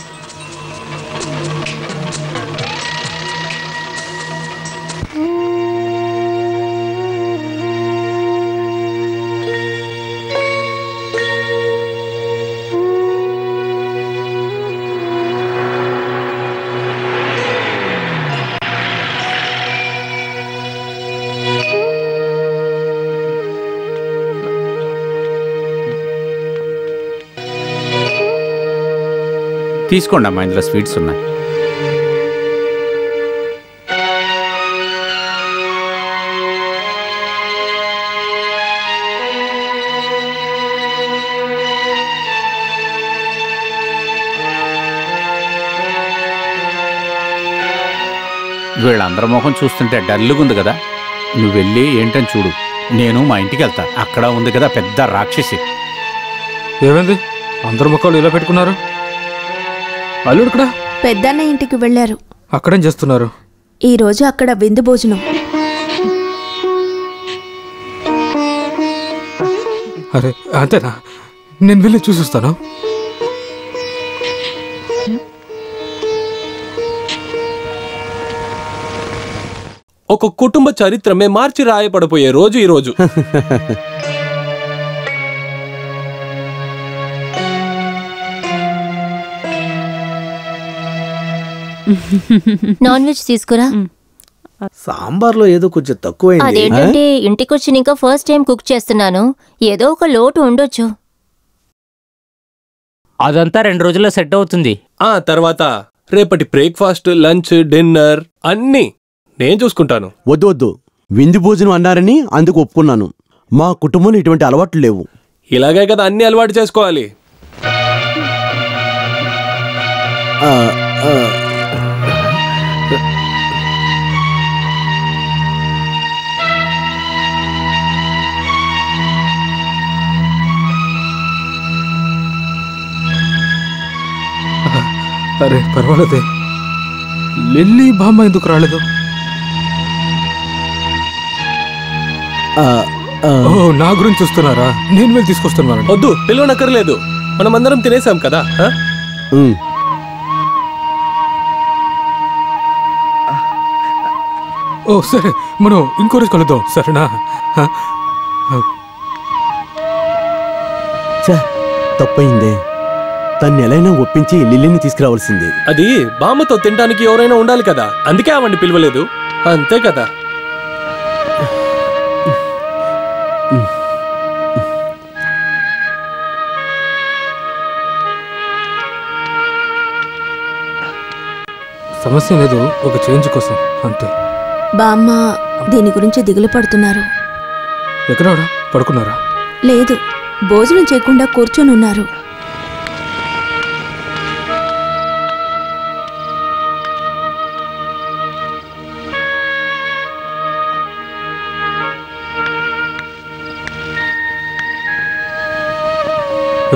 తీసుకోండి అమ్మా, ఇందులో స్వీట్స్ ఉన్నాయి. వీళ్ళందరి ముఖం చూస్తుంటే డల్లుగా ఉంది కదా, నువ్వు వెళ్ళి ఏంటని చూడు. నేను మా ఇంటికి వెళ్తా, అక్కడ ఉంది కదా పెద్ద రాక్షసి. ఏమైంది అందరు ముఖాలు ఇలా పెట్టుకున్నారు? అల్లుడు కూడా పెద్దన్న ఇంటికి వెళ్ళారు. అక్కడేం చేస్తున్నారు? ఈ రోజు అక్కడ విందు భోజనం. అరే అంతేనా, నేను వెళ్ళి చూసిస్తాను. ఒక కుటుంబ చరిత్రమే మార్చి రాయపడిపోయే రోజు ఈ రోజు. నాన్ వెజ్ తీసుకురా. సాంబార్లో ఏదో కొంచెం తక్కువైంది. అదేంటంటే ఇంటికొచ్చి ఇంకా ఫస్ట్ టైం కుక్ చేస్తున్నాను, ఏదో ఒక లోటు ఉండొచ్చు. అదంతా 2 రోజుల్లో సెట్ అవుతుంది. ఆ తర్వాత రేపటి బ్రేక్ఫాస్ట్, లంచ్, డిన్నర్ అన్నీ నేను చూసుకుంటాను. వద్దు వద్దు, విందు భోజనం అన్నారని అందుకు ఒప్పుకున్నాను. మా కుటుంబంలో ఇటువంటి అలవాట్లు లేవు. ఇలాగే కదా అన్ని అలవాటు చేసుకోవాలి. అరే పర్వాలేదే, లిల్లీ బామ్మ ఎందుకు రాలేదు? ఓ నా గురించి చూస్తున్నారా? నేను వెళ్ళి తీసుకొస్తాను. వద్దు, పిలవనక్కర్లేదు, మనమందరం తినేసాం కదా. ఓ సరే, మనం ఇంకో రోజు కలుద్దాం, సరేనా? తప్పయిందే, తన్ని ఎలాగైనా ఒప్పించి లిల్లీని తీసుకురావాల్సిందే. అది బామ్మతో తినడానికి ఎవరైనా ఉండాలి కదా, అందుకే ఆవండి పిలవలేదు, అంతే కదా. సమస్య లేదు, ఒక చేంజ్ కోసం అంతే. బామ్మ దీని గురించి దిగులు పడుతున్నారు. ఎక్కడ పడుకున్నారా? లేదు, భోజనం చేయకుండా కూర్చొని ఉన్నారు.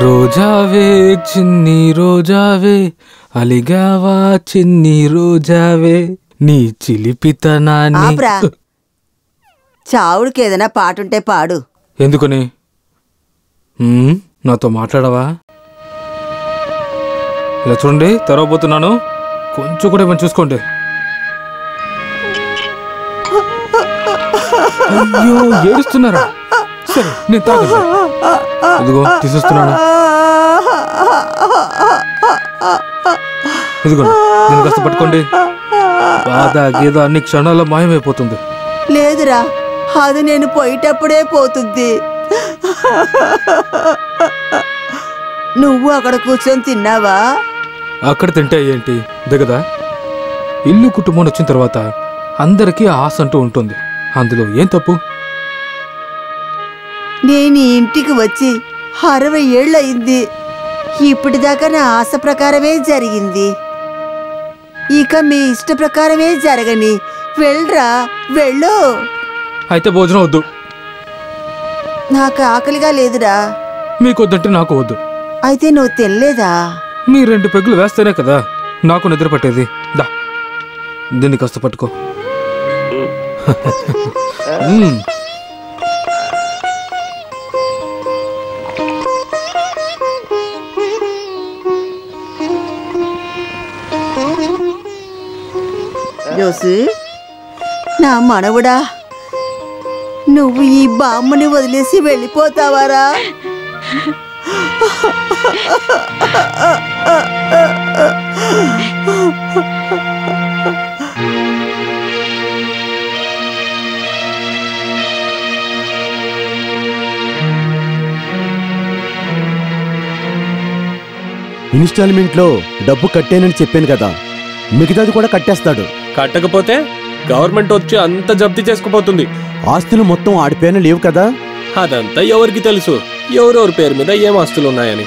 రోజావే చిన్ని రోజావే, అలిగావా చిన్ని రోజావే, నీ చిలిపితనాన్ని. ఆప్రా, చావుడికి ఏదైనా పాటుంటే పాడు. ఎందుకని? నాతో మాట్లాడవా? ఇలా చూడండి, తెరవబోతున్నాను, కొంచెం కూడా ఏమైనా చూసుకోండి. అయ్యో ఏడుస్తున్నారా? సరే నేను తాగదు, ఇదిగో తీసేస్తున్నాను. ఇదిగో నేను కాస్త పట్టుకోండి. బాధ గీద అన్ని క్షణాల్లో మాయమైపోతుంది. లేదురా, అది నేను పోయేటప్పుడే పోతుంది. నువ్వు అక్కడ కూర్చొని తిన్నావా? అక్కడ తింటే ఏంటి దిగదా? ఇల్లు కుటుంబం వచ్చిన తర్వాత అందరికీ ఆశ అంటూ ఉంటుంది, అందులో ఏం తప్పు? నేను ఈ ఇంటికి వచ్చి 60 ఏళ్ళు అయింది. ఇప్పటిదాకా నా ఆశ ప్రకారమే జరిగింది. ఇక మీ ఇష్ట ప్రకారమే జరగని. వెళ్ళరా, వెళ్ళు. అయితే భోజనం వద్దు. నాకు ఆకలిగా లేదురా. మీకు వద్దంటే నాకు వద్దు. అయితే నువ్వు తినలేదా? మీ 2 పెగ్గులు వేస్తేనే కదా నాకు నిద్ర పట్టేది. దా, దీన్ని కాస్త పట్టుకో. జోసు, నా మనవుడా, నువ్వు ఈ బామ్మని వదిలేసి వెళ్ళిపోతావారా? ఇన్స్టాల్మెంట్లో డబ్బు కట్టానని చెప్పాను కదా, మిగతాది కూడా కట్టేస్తాడు. కట్టకపోతే గవర్నమెంట్ వచ్చి అంత జప్తీ చేసుకుపోతుంది. ఆస్తులు మొత్తం ఆడి పేరున లేవు కదా. అదంతా ఎవరికి తెలుసు ఎవరెవరి పేరు మీద ఏం ఆస్తులు ఉన్నాయని.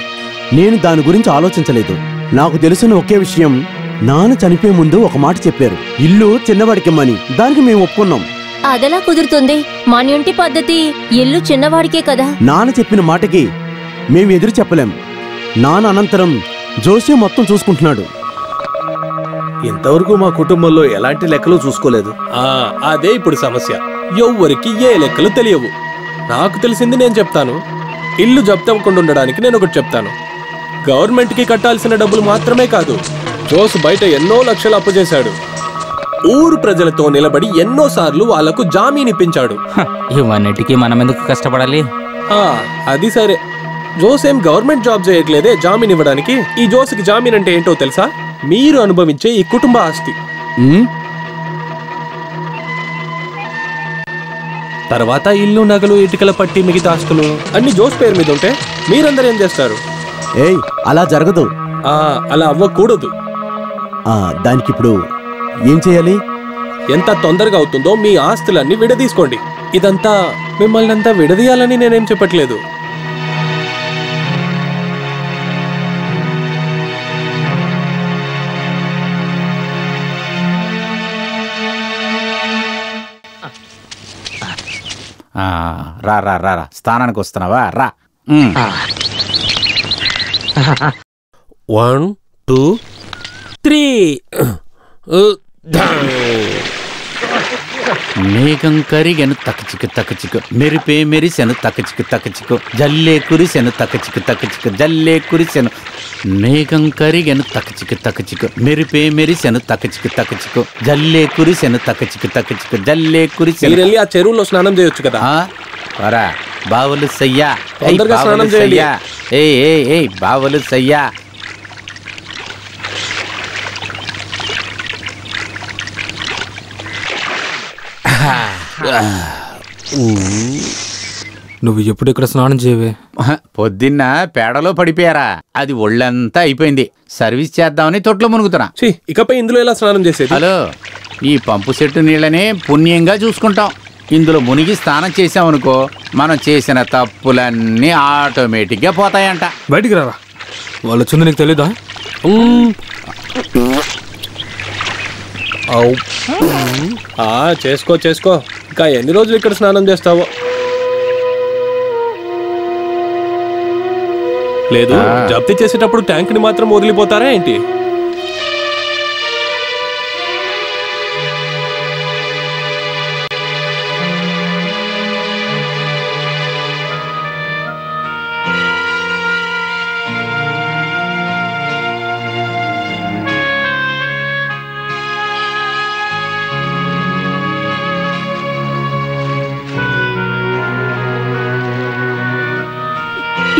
నేను దాని గురించి ఆలోచించలేదు. నాకు తెలిసిన ఒకే విషయం, నాన్న చనిపోయే ముందు ఒక మాట చెప్పారు, ఇల్లు చిన్నవాడికిమ్మని. దానికి మేము ఒప్పుకున్నాం. అదెలా కుదురుతుంది? మన ఇంటి పద్ధతి ఇల్లు చిన్నవాడికే కదా. నాన్న చెప్పిన మాటకి మేము ఎదురు చెప్పలేం. నాన్న అనంతరం జోషి మొత్తం చూసుకుంటున్నాడు. ఇంతవరకు మా కుటుంబంలో ఎలాంటి లెక్కలు చూసుకోలేదు. అదే ఇప్పుడు సమస్య. ఎవ్వరికి ఏ లెక్కలు తెలియవు. నాకు తెలిసింది నేను చెప్తాను. ఇల్లు జప్తవ్వకుండా ఉండడానికి నేను ఒకటి చెప్తాను. గవర్నమెంట్కి కట్టాల్సిన డబ్బులు మాత్రమే కాదు, జోసు బయట ఎన్నో లక్షలు అప్పు చేశాడు. ఊరు ప్రజలతో నిలబడి ఎన్నోసార్లు వాళ్లకు జామీన్ ఇప్పించాడు. ఇవన్నిటికీ మనం ఎందుకు కష్టపడాలి? అది సరే, జోసేం గవర్నమెంట్ జాబ్ చేయట్లేదే జామీన్ ఇవ్వడానికి. ఈ జోసుకి జామీన్ అంటే ఏంటో తెలుసా? మీరు అనుభవించే ఈ కుటుంబ ఆస్తి. తర్వాత ఇల్లు, నగలు, ఇటుకల పట్టి, మిగతా ఆస్తులు అన్ని జోస్ పేరు మీద ఉంటే మీరందరూ ఏం చేస్తారు? ఏయ్, అలా జరగదు. అలా అవ్వకూడదు. దానికి ఇప్పుడు ఏం చేయాలి? ఎంత తొందరగా అవుతుందో మీ ఆస్తులన్నీ విడదీసుకోండి. ఇదంతా మిమ్మల్ని అంతా విడదీయాలని నేనేం చెప్పట్లేదు. రా రా రా రా, స్థానానికి వస్తున్నావా? రా. 1 2 3. మేఘం కరిగెను తకచికు తకచికు, మెరిపే మెరిసెను తకచికు తకచికు, జల్లే కురిసెను తకచికు తకచికు, జల్లే కురిసెను. మేఘం కరిగెను తకచికు తకచికు, మెరిపే మెరిసెను తకచికు తకచికు, జల్లే కురిసెను తకచికు తకచికు, జల్లే కురిసెను. ఆ చెరువులో స్నానం చేయొచ్చు కదా. బావులు సయ్యా, స్నానం చేయండి. ఏ బావులు సయ్యా. నువ్వు ఎప్పుడు ఇక్కడ స్నానం చేయవే? పొద్దున్న పేడలో పడిపోయారా, అది ఒళ్ళంతా అయిపోయింది. సర్వీస్ చేద్దామని తొట్లో మునుగుతున్నా. ఇకపై ఇందులో ఎలా స్నానం చేసేది? హలో, ఈ పంపు సెట్టు నీళ్ళనే పుణ్యంగా చూసుకుంటాం. ఇందులో మునిగి స్నానం చేసామనుకో, మనం చేసిన తప్పులన్నీ ఆటోమేటిక్గా పోతాయంట. బయటికి రారా, వాళ్ళు వచ్చింది నీకు తెలీదా? చేసుకో చేసుకో. ఇంకా ఎన్ని రోజులు ఇక్కడ స్నానం చేస్తావో? లేదు, జప్తీ చేసేటప్పుడు ట్యాంక్ని మాత్రం వదిలిపోతారా ఏంటి?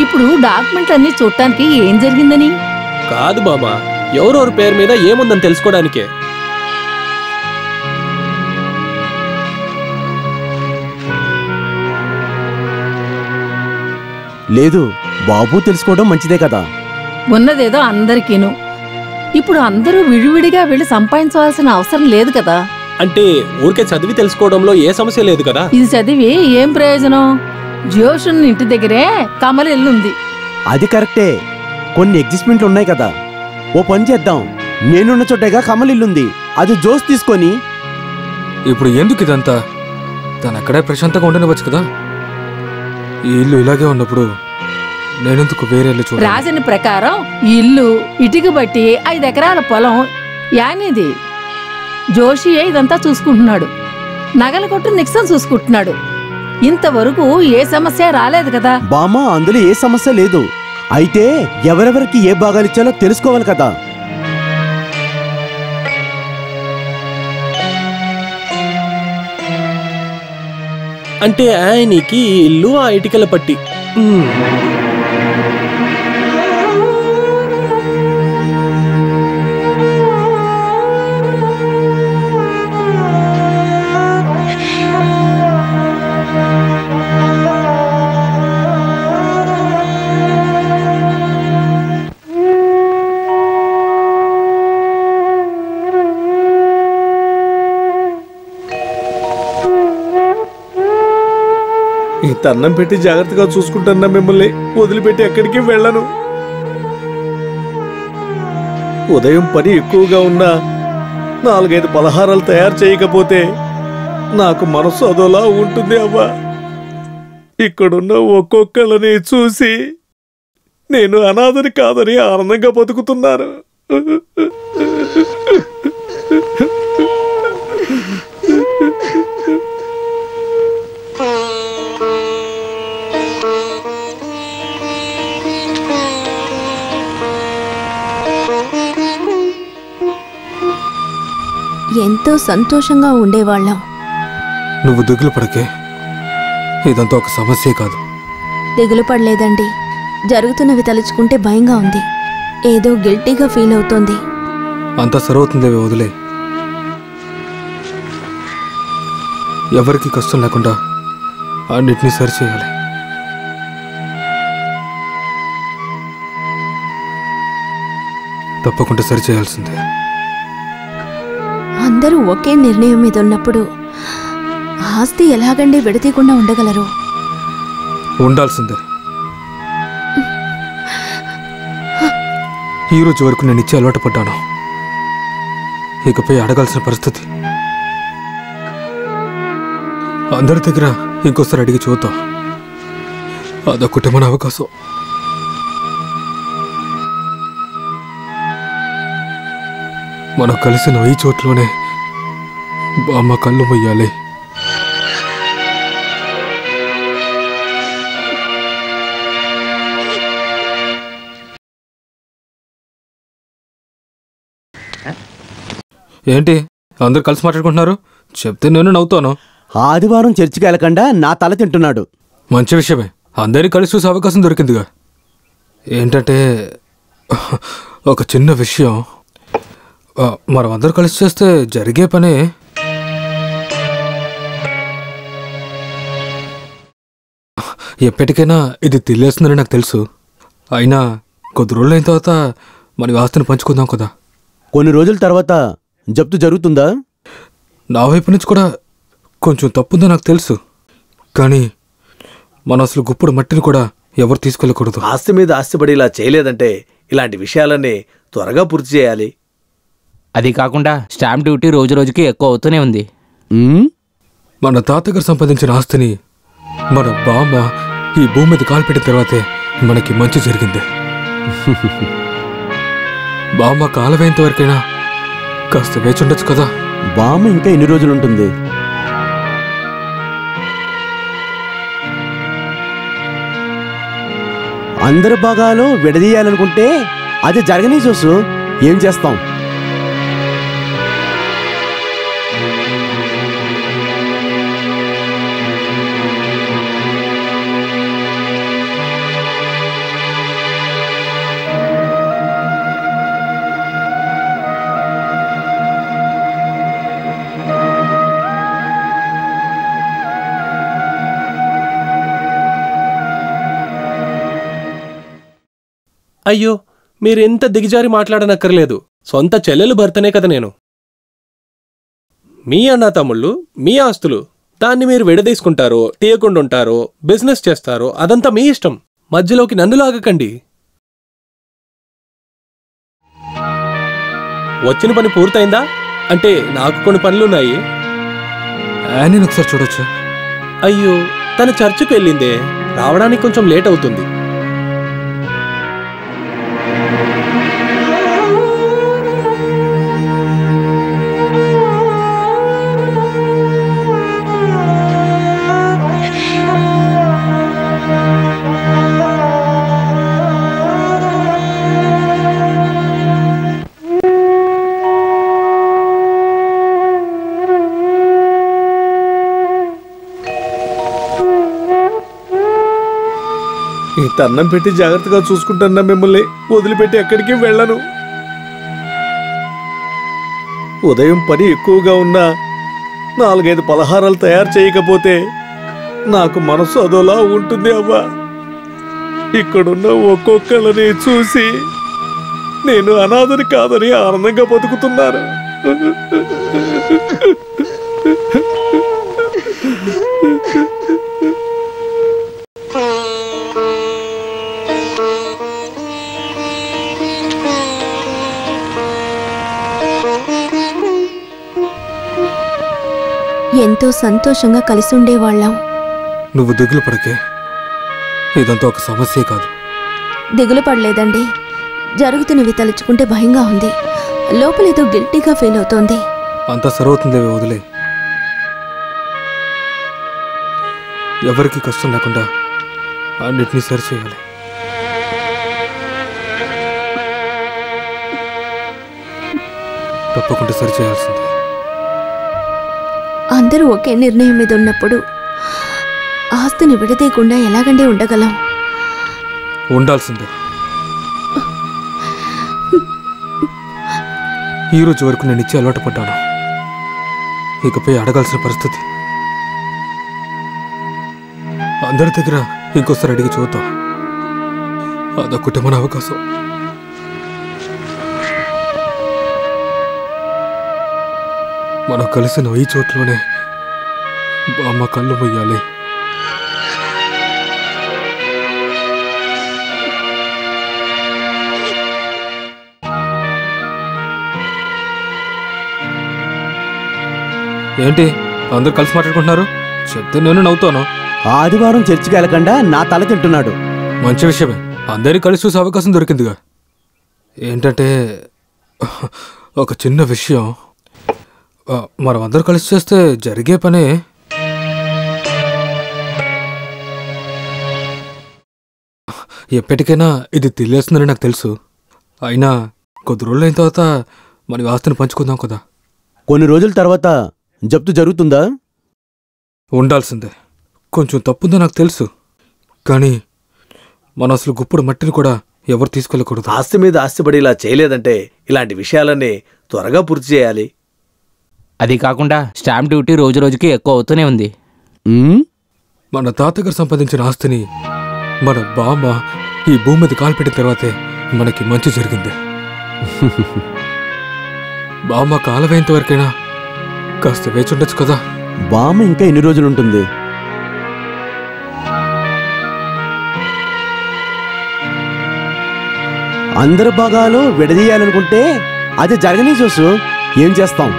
ఇప్పుడు డాక్యుమెంట్లన్నీ చూడటానికి ఏం జరిగిందని కాదు బాబా, ఎవరెవరి పేరు మీద ఏముందని తెలుసుకోవడానికే. లేదు, బాబు తెలుసుకోవడం మంచిదే కదా. ఉన్నదేదో అందరికీను. ఇప్పుడు అందరూ విడివిడిగా వెళ్ళి సంపాదించవలసిన అవసరం లేదు కదా. అంటే ఊరికే చదివి తెలుసుకోవడంలో ఏ సమస్య లేదు కదా. ఇది చదివి ఏం ప్రయోజనం? జోషున్ ఇంటి దగ్గరే కమల ఇల్లుంది. అది కరెక్టే, కొన్ని అడ్జస్ట్మెంట్లు ఉన్నాయి కదా. ఓ పని చేద్దాం, నేనున్న చోటగా కమల ఇల్లుంది, అది జోస్ తీసుకొని. ఇప్పుడు ఎందుకు ఇదంతా? తను అక్కడే ప్రశాంతంగా ఉండనివచ్చు కదా. ఈ ఇల్లు ఇలాగే ఉన్నప్పుడు నేనెందుకు వేరే ఇల్లు చూడాలి? రాజని ప్రకారం ఈ ఇల్లు ఇటుక బట్టి 5 ఎకరాల పొలం యానిది. జోషియే ఇదంతా చూసుకుంటున్నాడు. నగల కొట్టు నిక్సన్ చూసుకుంటున్నాడు. ఇంతవరకు ఏ సమస్య రాలేదు కదా. బామ్మ, అందులో ఏ సమస్య లేదు. అయితే ఎవరెవరికి ఏ భాగాలిచ్చాలో తెలుసుకోవాలి కదా. అంటే ఆయనకి ఇల్లు, ఆ ఇటుకల పట్టి. ఇంత అన్నం పెట్టి జాగ్రత్తగా చూసుకుంటున్నా మిమ్మల్ని వదిలిపెట్టి ఎక్కడికి వెళ్ళను. ఉదయం పని ఎక్కువగా ఉన్నా 4-5 పలహారాలు తయారు చేయకపోతే నాకు మనసు అదోలా ఉంటుంది అవ్వా. ఇక్కడున్న ఒక్కొక్కళ్ళని చూసి నేను అనాథని కాదని ఆనందంగా బతుకుతున్నాను. ఎంతో సంతోషంగా ఉండేవాళ్ళం. నువ్వు దిగులు పడకే, ఇదంతా ఒక సమస్యే కాదు. దిగులు పడలేదండి. జరుగుతున్నవి తలుచుకుంటే భయంగా ఉంది. ఏదో గిల్టీగా ఫీల్ అవుతోంది. అంతా సరవుతుందేవే, వదిలే. ఎవరికి కష్టం లేకుండా అన్నిటినీ సరిచేయాలి. తప్పకుండా సరిచేయాల్సిందే. అందరూ ఒకే నిర్ణయం మీద ఉన్నప్పుడు ఆస్తి ఎలాగండి విడతీయకుండా ఉండగలరు? ఉండాల్సిందే. ఈ రోజు వరకు నేను ఇచ్చే అలవాటు పడ్డాను. ఇకపై అడగాల్సిన పరిస్థితి. అందరి దగ్గర ఇంకోసారి అడిగి చూద్దాం. అదొకటి మన అవకాశం. మనం కలిసిన ఈ చోట్లోనే బామ్మ కళ్ళు మొయ్యాలి. ఏంటి అందరు కలిసి మాట్లాడుకుంటున్నారు? చెప్తే నేను నవ్వుతాను. ఆదివారం చర్చికి వెళ్ళకుండా నా తల తింటున్నాడు. మంచి విషయమే, అందరినీ కలిసి చూసే అవకాశం దొరికిందిగా. ఏంటంటే ఒక చిన్న విషయం. మనం అందరు కలిసి చేస్తే జరిగే పనే. ఎప్పటికైనా ఇది తెలియస్తుందని నాకు తెలుసు. అయినా కొద్ది రోజులు అయిన తర్వాత మన ఆస్తిని పంచుకుందాం కదా. కొన్ని రోజుల తర్వాత జప్తు జరుగుతుందా? నా వైపు నుంచి కూడా కొంచెం తప్పుందో నాకు తెలుసు. కానీ మన అసలు గుప్పుడు మట్టిని కూడా ఎవరు తీసుకెళ్ళకూడదు. ఆస్తి మీద ఆస్తిపడి ఇలా చేయలేదంటే ఇలాంటి విషయాలన్నీ త్వరగా పూర్తి చేయాలి. అది కాకుండా స్టాంప్ డ్యూటీ రోజు రోజుకి ఎక్కువ అవుతూనే ఉంది. మన తాతగారు సంపాదించిన ఆస్తిని మన బామ్మ ఈ భూమి మీద కాల్పెట్టిన తర్వాతే మనకి మంచి జరిగింది. బామ్మ కాలవేంత వరకైనా కాస్త వేచి ఉండొచ్చు కదా. బామ్మ ఇంకా ఎన్ని రోజులు ఉంటుంది? అందరి భాగాలు విడదీయాలనుకుంటే అది జరగని చూసు. ఏం చేస్తాం? అయ్యో, మీరెంత దిగజారి మాట్లాడనక్కర్లేదు. సొంత చెల్లెలు భర్తనే కదా నేను. మీ అన్న తమ్ముళ్ళు మీ ఆస్తులు, దాన్ని మీరు విడదీసుకుంటారో తీయకుండా ఉంటారో బిజినెస్ చేస్తారో అదంతా మీ ఇష్టం. మధ్యలోకి నన్ను లాగకండి. వచ్చిన పని పూర్తయిందా? అంటే నాకు కొన్ని పనులున్నాయి. నేను ఒకసారి చూడొచ్చు. అయ్యో, తన చర్చికి వెళ్ళిందే, రావడానికి కొంచెం లేట్ అవుతుంది. ఇంత అన్నం పెట్టి జాగ్రత్తగా చూసుకుంటున్నా మిమ్మల్ని వదిలిపెట్టి ఎక్కడికి వెళ్ళను. ఉదయం పని ఎక్కువగా ఉన్నా 4-5 పలహారాలు తయారు చేయకపోతే నాకు మనసు అదోలా ఉంటుంది అవ్వా. ఇక్కడున్న ఒక్కొక్కళ్ళని చూసి నేను అనాథని కాదని ఆనందంగా బతుకుతున్నాను. ఎంతో సంతోషంగా కలిసి ఉండేవాళ్ళం. నువ్వు దిగులు పడకే, ఇదంతా ఒక సమస్యే కాదు. దిగులు పడలేదండి. జరుగుతున్నవి తలుచుకుంటే భయంగా ఉంది. లోపలేదో గిల్టీగా ఫీల్ అవుతోంది. అంతా సరవుతుందేవే, వదిలే. ఎవరికి కష్టం లేకుండా అన్నిటినీ సరిచేయాలి. తప్పకుండా సరిచేయాల్సిందే. అందరూ ఒకే నిర్ణయం మీద ఉన్నప్పుడు ఆస్తిని విడదీయకుండా ఎలాగండి ఉండగలం? ఉండాల్సిందే. ఈ రోజు వరకు నేను ఇచ్చి అలవాటు పడ్డాను. ఇకపై అడగాల్సిన పరిస్థితి. అందరి దగ్గర ఇంకోసారి అడిగి చూద్దాం. అదొక్కటే మన అవకాశం. మనం కలిసిన ఈ చోట్లోనే బామ్మ కళ్ళు మొయ్యాలి. ఏంటి అందరు కలిసి మాట్లాడుకుంటున్నారు? చెప్తే నేను నవ్వుతాను. ఆదివారం చర్చికి వెళ్ళకుండా నా తల తింటున్నాడు. మంచి విషయమే, అందరినీ కలిసి చూసే అవకాశం దొరికిందిగా. ఏంటంటే ఒక చిన్న విషయం, మనం అందరూ కలిసి చేస్తే జరిగే పనే. ఎప్పటికైనా ఇది తెలియస్తుందని నాకు తెలుసు. అయినా కొద్ది రోజులు అయిన తర్వాత మన ఆస్తిని పంచుకుందాం కదా. కొన్ని రోజుల తర్వాత జప్తు జరుగుతుందా? ఉండాల్సిందే. కొంచెం తప్పుందో నాకు తెలుసు, కానీ మన అసలు గుప్పుడు మట్టిని కూడా ఎవరు తీసుకెళ్ళకూడదు. ఆస్తి మీద ఆస్తిపడి ఇలా చేయలేదంటే ఇలాంటి విషయాలన్నీ త్వరగా పూర్తి చేయాలి. అది కాకుండా స్టాంప్ డ్యూటీ రోజు రోజుకి ఎక్కువ అవుతూనే ఉంది. మన తాతగారు సంపాదించిన ఆస్తిని మన బామ్మ ఈ భూమి మీద కాల్పెట్టిన తర్వాతే మనకి మంచి జరిగింది. బామ్మ కాలవేంత వరకైనా కాస్త వేచి ఉండొచ్చు కదా. బామ్మ ఇంకా ఎన్ని రోజులు ఉంటుంది? అందరి భాగాలు విడదీయాలనుకుంటే అది జరగని చూసు. ఏం చేస్తాం?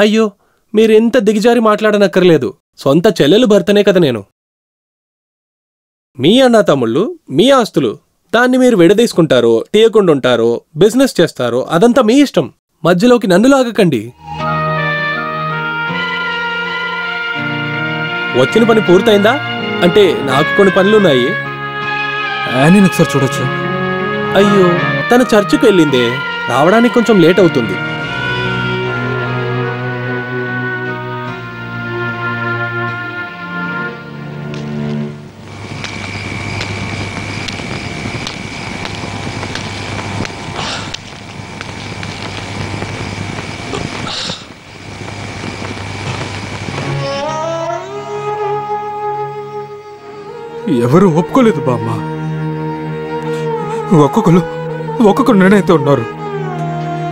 అయ్యో, మీరెంత దిగజారి మాట్లాడనక్కర్లేదు. సొంత చెల్లెలు భర్తనే కదా నేను. మీ అన్న తమ్ముళ్ళు, మీ ఆస్తులు, దాన్ని మీరు విడదీసుకుంటారో తీయకుండా ఉంటారో బిజినెస్ చేస్తారో అదంతా మీ ఇష్టం. మధ్యలోకి నన్ను లాగకండి. వచ్చిన పని పూర్తయిందా? అంటే నాకు కొన్ని పనులున్నాయి. ఒకసారి చూడొచ్చు. అయ్యో, తన చర్చికి వెళ్ళిందే, రావడానికి కొంచెం లేట్ అవుతుంది. ఎవరు ఒప్పుకోలేదు బామ్మ. ఒక్కొక్కరు నిర్ణయంతో ఉన్నారు.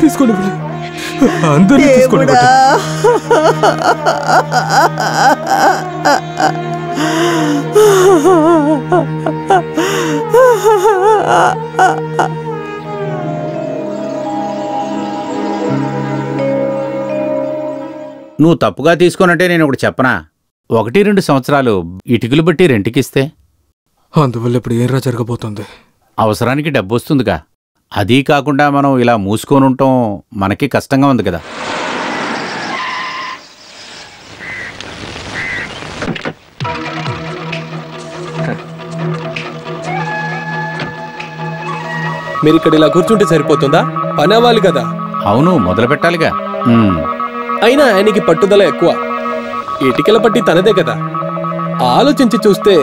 తీసుకోండి, అందరూ తీసుకోండి. నువ్వు తప్పుగా తీసుకున్నట్టే నేను ఒకటి చెప్పనా? 1-2 సంవత్సరాలు ఇటుకలు బట్టి రెంటికిస్తే అందువల్ల ఇప్పుడు ఏరా జరగబోతుంది? అవసరానికి డబ్బు వస్తుందిగా. అదీ కాకుండా మనం ఇలా మూసుకొని ఉండటం మనకి కష్టంగా ఉంది కదా. మీరు ఇక్కడ ఇలా కూర్చుంటే సరిపోతుందా? పని అవ్వాలి కదా. అవును, మొదలు పెట్టాలిగా. అయినా ఆయనకి పట్టుదల ఎక్కువ. ఇటికల పట్టి తనదే కదా. ఆలోచించి చూస్తే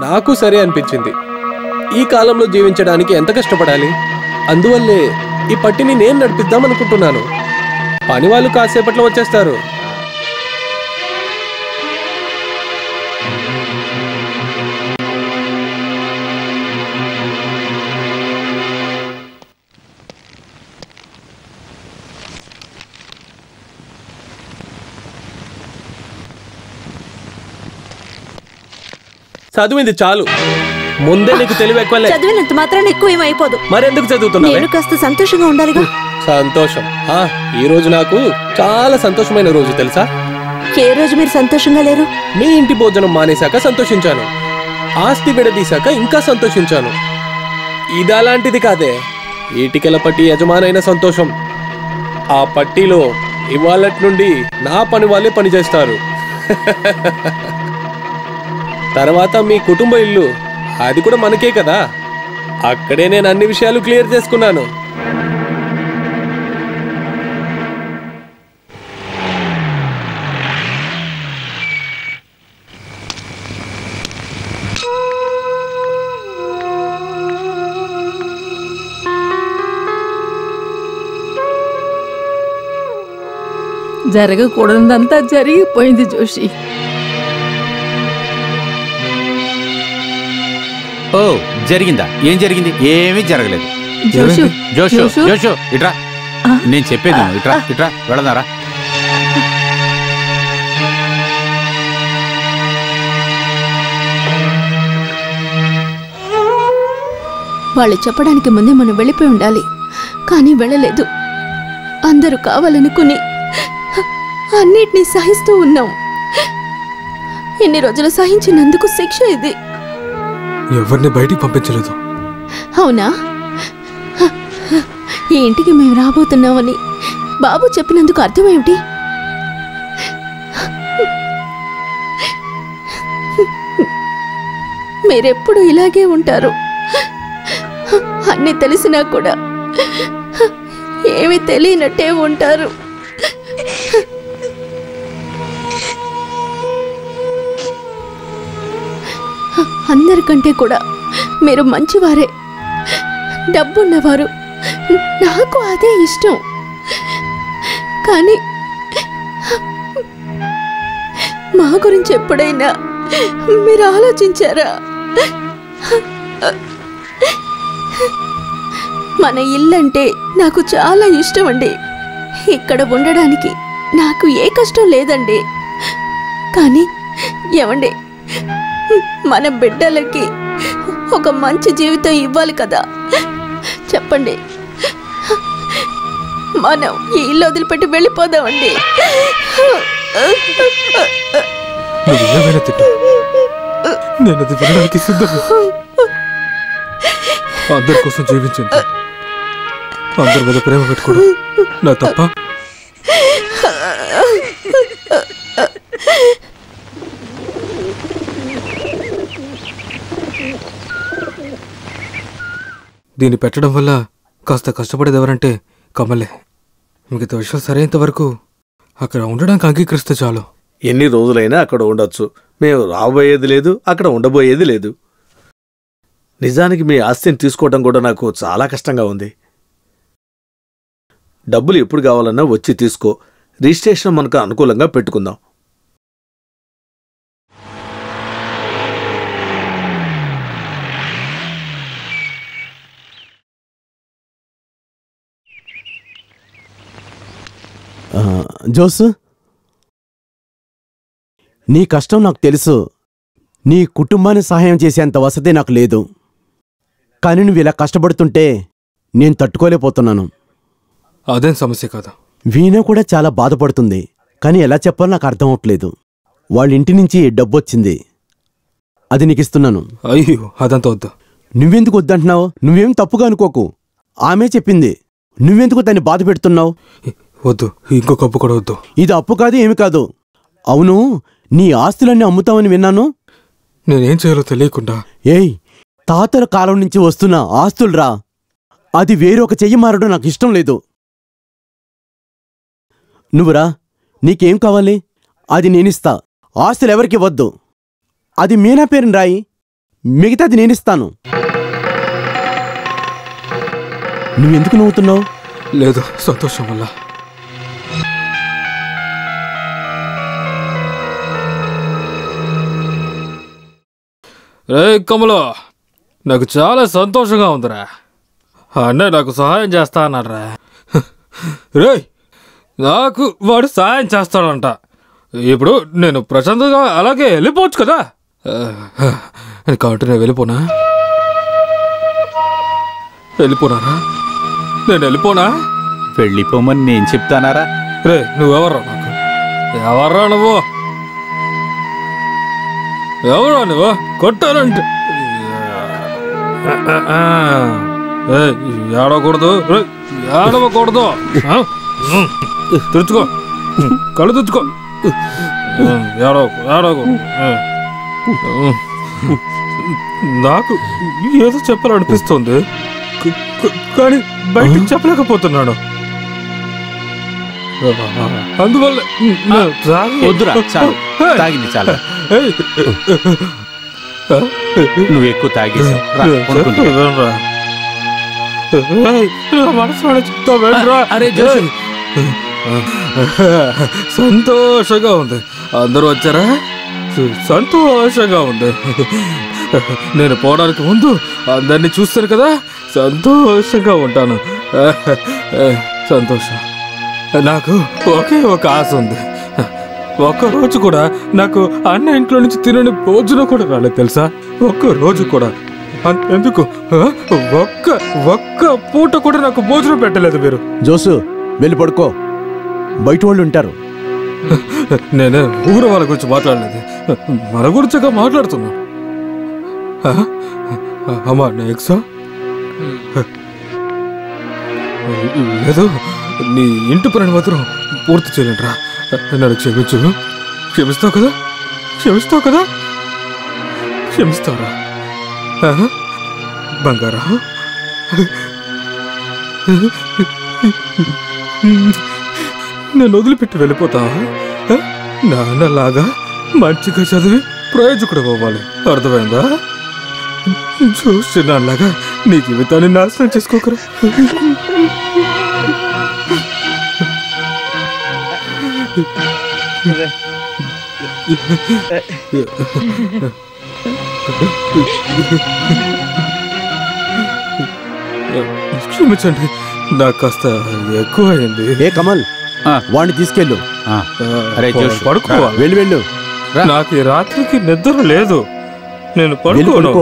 నాకు సరే అనిపించింది. ఈ కాలంలో జీవించడానికి ఎంత కష్టపడాలి. అందువల్లే ఈ పట్టిని నేను నడిపిద్దామనుకుంటున్నాను. పని వాళ్ళు కాసేపట్లో వచ్చేస్తారు. చదివింది చాలు. ముందే నీకు తెలివి ఎక్కువలే. చదివినంత మాత్రం ఎక్కువ ఏమైపోదు. మరెందుకు చదువుతున్నావు? నేను కాస్త సంతోషంగా ఉండాలిగా. సంతోషం? ఈ రోజు నాకు చాలా సంతోషమైన రోజు తెలుసా? ఏ రోజు మీరు సంతోషంగా లేరు? మీ ఇంటి భోజనం మానేశాక సంతోషించాను, ఆస్తి విడదీశాక ఇంకా సంతోషించాను. ఇది అలాంటిది కాదే, ఈటికెల పట్టి యజమానైన సంతోషం. ఆ పట్టీలో ఇవాళటి నుండి నా పని వాళ్ళే పనిచేస్తారు. తర్వాత మీ కుటుంబ ఇల్లు, అది కూడా మనకే కదా. అక్కడే నేను అన్ని విషయాలు క్లియర్ చేసుకున్నాను. జరగకూడదంతా జరిగిపోయింది జోషి. ఓ జరిగిందా? ఏం జరిగింది? ఏమీ జరగలేదు. జోషు, జోషు జోషు. జోషు ఇట్రా, నేను చెప్పేది విను. ఇట్రా ఇట్రా, వెళదారా. వాళ్ళు చెప్పడానికి ముందే మనం వెళ్ళిపోయి ఉండాలి, కానీ వెళ్ళలేదు. అందరూ కావాలనుకుని అన్నిటినీ సహిస్తూ ఉన్నాం. ఎన్ని రోజులు సహించినందుకు శిక్ష ఇది. ఎవరిని బయటికి పంపించలేదు. అవునా? ఈ ఇంటికి మేము రాబోతున్నామని బాబు చెప్పినందుకు అర్థమేమిటి? మీరెప్పుడు ఇలాగే ఉంటారు. అన్నీ తెలిసినా కూడా ఏమీ తెలియనట్టే ఉంటారు. అందరికంటే కూడా మీరు మంచివారే, డబ్బున్నవారు. నాకు అదే ఇష్టం. కానీ మా గురించి ఎప్పుడైనా మీరు ఆలోచించారా? మన ఇల్లంటే నాకు చాలా ఇష్టం అండి. ఇక్కడ ఉండడానికి నాకు ఏ కష్టం లేదండి. కానీ ఏమండి, మన బిడ్డలకి ఒక మంచి జీవితం ఇవ్వాలి కదా. చెప్పండి, మనం ఈ ఇల్లు వదిలిపెట్టి వెళ్ళిపోదామండి. నేను అది వినడానికి సిద్ధం. అందరి కోసం జీవించండి, అందరి మీద ప్రేమ పెట్టుకోవడం నా తప్ప? దీన్ని పెట్టడం వల్ల కాస్త కష్టపడేది ఎవరంటే కమలే. మిగతా విషయం సరైనంత వరకు అక్కడ ఉండడానికి అంగీకరిస్తే చాలు. ఎన్ని రోజులైనా అక్కడ ఉండొచ్చు. మేము రాబోయేది లేదు, అక్కడ ఉండబోయేది లేదు. నిజానికి మీ ఆస్తిని తీసుకోవడం కూడా నాకు చాలా కష్టంగా ఉంది. డబ్బులు ఎప్పుడు కావాలన్నా వచ్చి తీసుకో. రిజిస్ట్రేషన్ మనకు అనుకూలంగా పెట్టుకుందాం. జోసు, నీ కష్టం నాకు తెలుసు. నీ కుటుంబాన్ని సహాయం చేసేంత వసతి నాకు లేదు. కానీ నువ్వు ఇలా కష్టపడుతుంటే నేను తట్టుకోలేకపోతున్నాను. అదేం సమస్య కాదా? వీణ కూడా చాలా బాధపడుతుంది. కానీ ఎలా చెప్పాలో నాకు అర్థం అవట్లేదు. వాళ్ళ ఇంటి నుంచి డబ్బు వచ్చింది, అది నీకు ఇస్తున్నాను. అయ్యో, అదంతా వద్దు. నువ్వెందుకు వద్దంటున్నావు? నువ్వేం తప్పుగా అనుకోకు. ఆమె చెప్పింది. నువ్వెందుకు దాన్ని బాధ పెడుతున్నావు? వద్దు, ఇంకొక అప్పు కూడా వద్దు. ఇది అప్పు కాదు, ఏమి కాదు. అవును, నీ ఆస్తులన్నీ అమ్ముతావని విన్నాను. నేనేం చేయాలో తెలియకుండా. ఏయ్, తాతల కాలం నుంచి వస్తున్న ఆస్తులురా. అది వేరొక చెయ్యి మారడం నాకు ఇష్టం లేదు. నువ్వురా, నీకేం కావాలి? అది నేనిస్తా. ఆస్తులు ఎవరికి వద్దు. అది మీనా పేరుని రాయి, మిగతాది నేనిస్తాను. నువ్వెందుకు నవ్వుతున్నావు? లేదు, సంతోషం వల్ల. రే కమలో, నాకు చాలా సంతోషంగా ఉందిరా. అన్నయ్య నాకు సహాయం చేస్తా అన్నారా. రే, నాకు వాడు సహాయం చేస్తాడంట. ఇప్పుడు నేను ప్రశాంతంగా అలాగే వెళ్ళిపోవచ్చు కదా. కాబట్టి నేను వెళ్ళిపోనా? వెళ్ళిపోనారా? నేను వెళ్ళిపోనా? వెళ్ళిపోమని నేను చెప్తానారా? రే నువ్వెవర్రా? నాకు ఎవర్రా నువ్వు? ఎవరా నువ్వు? కొట్టానంటే ఏడవకూడదు, ఏడవకూడదు. తెచ్చుకో, కళ్ళు తెచ్చుకో. ఏడవకూడదు. నాకు ఏదో చెప్పాలనిపిస్తుంది, కానీ బయటికి చెప్పలేకపోతున్నాడు. అందువల్ల వద్దురా, చాలు, తాగింది చాలా. నువ్వు ఎక్కువ తాగేసావు. సంతోషంగా ఉంది. అందరూ వచ్చారా? సంతోషంగా ఉంది. నేను పోవడానికి ముందు అందరినీ చూస్తాను కదా, సంతోషంగా ఉంటాను. సంతోషం. నాకు ఒకే ఒక ఆశ ఉంది. ఒక్కరోజు కూడా నాకు అన్న ఇంట్లో నుంచి తినని భోజనం కూడా రాలేదు తెలుసా? ఒక్కరోజు కూడా. ఎందుకు ఒక్క పూట కూడా నాకు భోజనం పెట్టలేదు మీరు. జోసు వెళ్ళి పడుకో, బయట వాళ్ళు ఉంటారు. నేనే ఊరు వాళ్ళ గురించి మాట్లాడలేదు, మన గురించిగా మాట్లాడుతున్నా. అమ్మా నెక్సా లేదు, నీ ఇంటి పని మాత్రం పూర్తి చేయలేంట్రా. నన్ను క్షమించు. క్షమిస్తావు కదా? క్షమిస్తావు కదా? క్షమిస్తావురా బంగారా? నేను వదిలిపెట్టి వెళ్ళిపోతావా? నాన్నలాగా మంచిగా చదివి ప్రయోజకుడు అవ్వాలి, అర్థమైందా? చూసి నాన్నలాగా నీ జీవితాన్ని నాశనం చేసుకోకరా. క్షమించండి, నాకు కాస్త ఎక్కువ అయింది. ఏ కమల్, వాడిని తీసుకెళ్ళు. పడుకోవాలి. వెళ్ళు వెళ్ళు. నాకు ఈ రాత్రికి నిద్ర లేదు, నేను పడుకోను.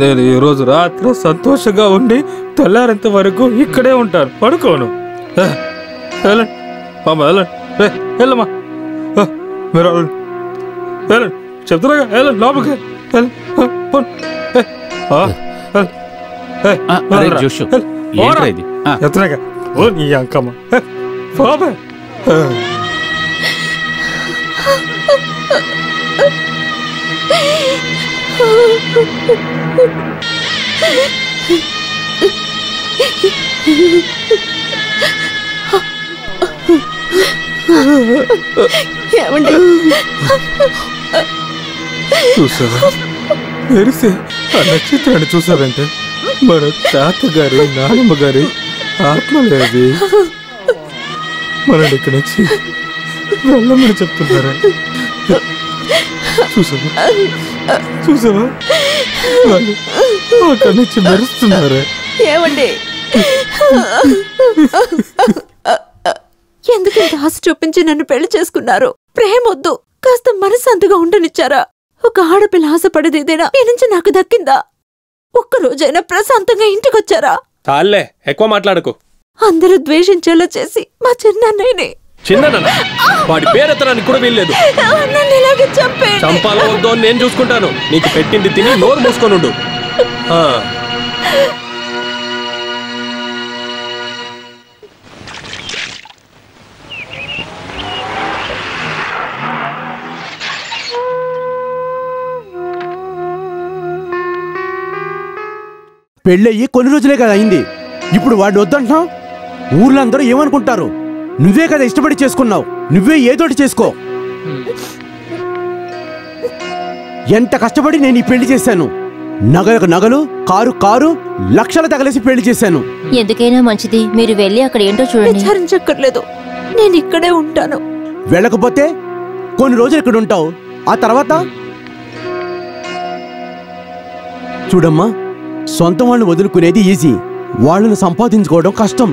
నేను ఈ రోజు రాత్రి సంతోషంగా ఉండి తెల్లారేంత వరకు ఇక్కడే ఉంటాను, పడుకోను. వెళ్ళండి అమ్మా, వెళ్ళండి. వెళ్ళమ్మా, మీరు వెళ్ళండి. వెళ్ళండి, చెప్తున్నాగా, వెళ్ళండి లోపలికి. చెప్తున్నాగా ఓ నీ అంకమ్మ బాబా. చూసావా మెరిసే ఆ నక్షత్రాన్ని చూసావంటే మన తాతగారి నానమ్మ గారి ఆత్మలేది. మనల్ని ఇక్కడి నుంచి వెళ్ళమని చెప్తున్నారా? చూసావా చూసావా వాళ్ళు అక్కడి నుంచి మెరుస్తున్నారా? ఏమండి, ఎందుకు ఇంత ఆశ చూపించి నన్ను పెళ్లి చేసుకున్నారు? ప్రేమొద్దు, కాస్త మనశాంతిగా ఉండనిచ్చారా? ఒక ఆడపిల్ల ఆశపడేది ఏదైనా ఈ నుంచి నాకు దక్కిందా? ఒక్కరోజైనా ప్రశాంతంగా ఇంటికొచ్చారా? చాలే, ఎక్కువ మాట్లాడకు. అందరూ ద్వేషించేలా చేసి మా చిన్నన్నయ్యని. చిన్న వాడి పేరెత్తడానికి కూడా వీల్లేదు. చంపాలో వద్దో నేను చూసుకుంటాను. నీకు పెట్టింది తిని నోరు మూసుకొనుండు. పెళ్ళయ్యి కొన్ని రోజులే కదా అయింది, ఇప్పుడు వాడిని వద్దంటున్నావు? ఊర్లో అందరూ ఏమనుకుంటారు? నువ్వే కదా ఇష్టపడి చేసుకున్నావు, నువ్వే ఏదోటి చేసుకో. ఎంత కష్టపడి నేను ఈ పెళ్లి చేశాను. నగలకు నగలు, కారు కారు, లక్షలు తగలేసి పెళ్లి చేశాను. ఎందుకైనా మంచిది మీరు వెళ్ళి అక్కడ ఏంటో చూడండి. విచారించక్కర్లేదు, నేను ఇక్కడే ఉంటాను. వెళ్ళకపోతే కొన్ని రోజులు ఇక్కడ ఉంటావు, ఆ తర్వాత చూడమ్మా, సొంత వాళ్ళని వదులుకునేది ఈజీ, వాళ్ళని సంపాదించుకోవడం కష్టం.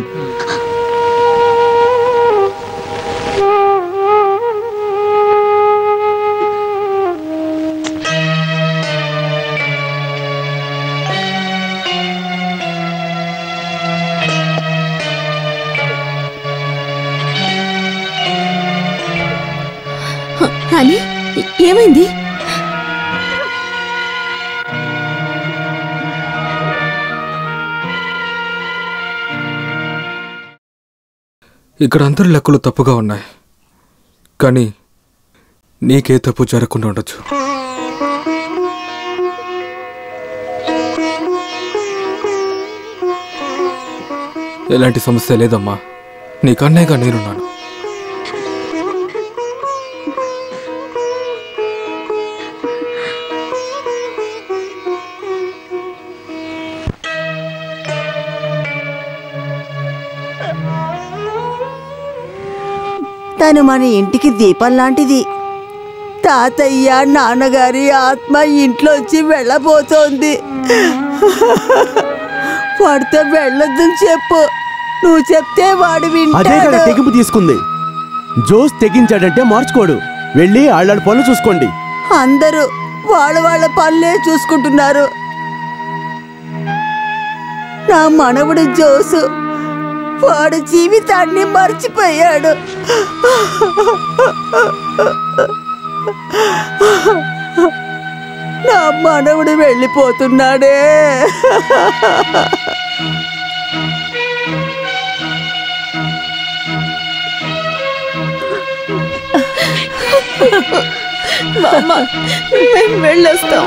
కానీ ఏమైంది? ఇక్కడ అందరి లెక్కలు తప్పుగా ఉన్నాయి, కానీ నీకే తప్పు జరగకుండా ఉండొచ్చు. ఎలాంటి సమస్య లేదమ్మా, నీకన్నయ్యగా నేనున్నాను. తను మన ఇంటికి దీపం లాంటిది. తాతయ్య నాన్నగారి ఆత్మ ఇంట్లోంచి వెళ్ళబోతోంది. వాడితో వెళ్ళొద్దని చెప్పు. నువ్వు చెప్తే వాడు అదే కదా వింటాడు. తెగింపు తీసుకుంది. జోస్ తెగించాడంటే మార్చుకోడు. వెళ్ళి ఆళ్ళ పనులు చూసుకోండి. అందరూ వాళ్ళ పనులే చూసుకుంటున్నారు. నా మనవడు జోసు వాడు జీవితాన్ని మర్చిపోయాడు. నా మనవడు వెళ్ళిపోతున్నాడే. మేము వెళ్ళొస్తాం.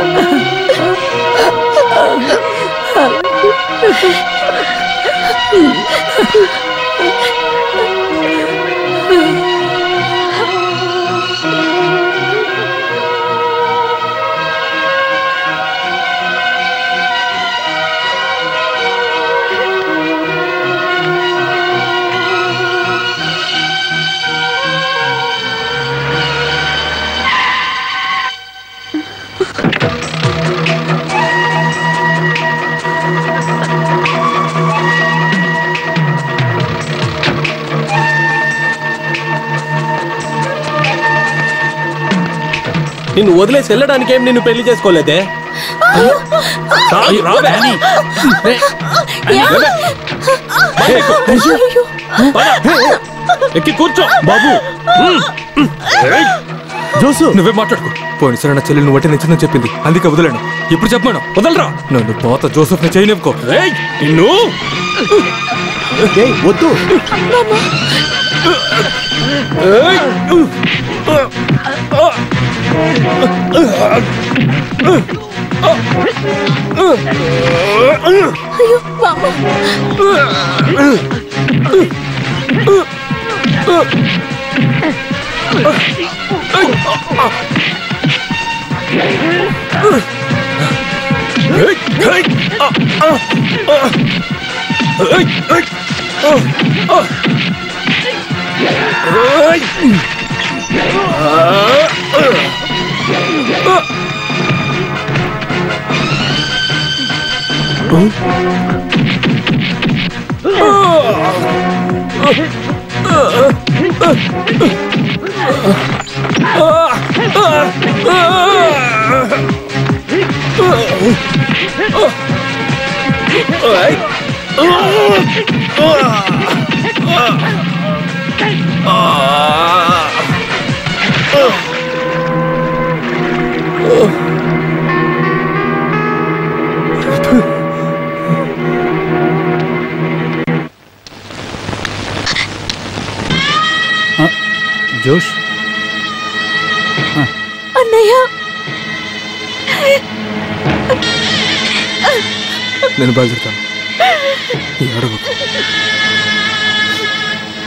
నిన్ను వదిలేసి వెళ్ళడానికి ఏం నిన్ను పెళ్లి చేసుకోలేదే. ఎక్కి కూర్చో బాబు. జోసు నువ్వే మాట్లాడుకో. పోనీ సరే, నా చెల్లెలు నువ్వు నచ్చిందని చెప్పింది, అందుకే వదిలేను. ఇప్పుడు చెప్పాను వదలరా. నన్ను పాత జోసెఫ్ ని చేయనివ్వకో. నిన్ను వద్దు. అయ్యో బామ్మ. జోష్ అన్నయ్య, నేను బయలుదేరుతాను.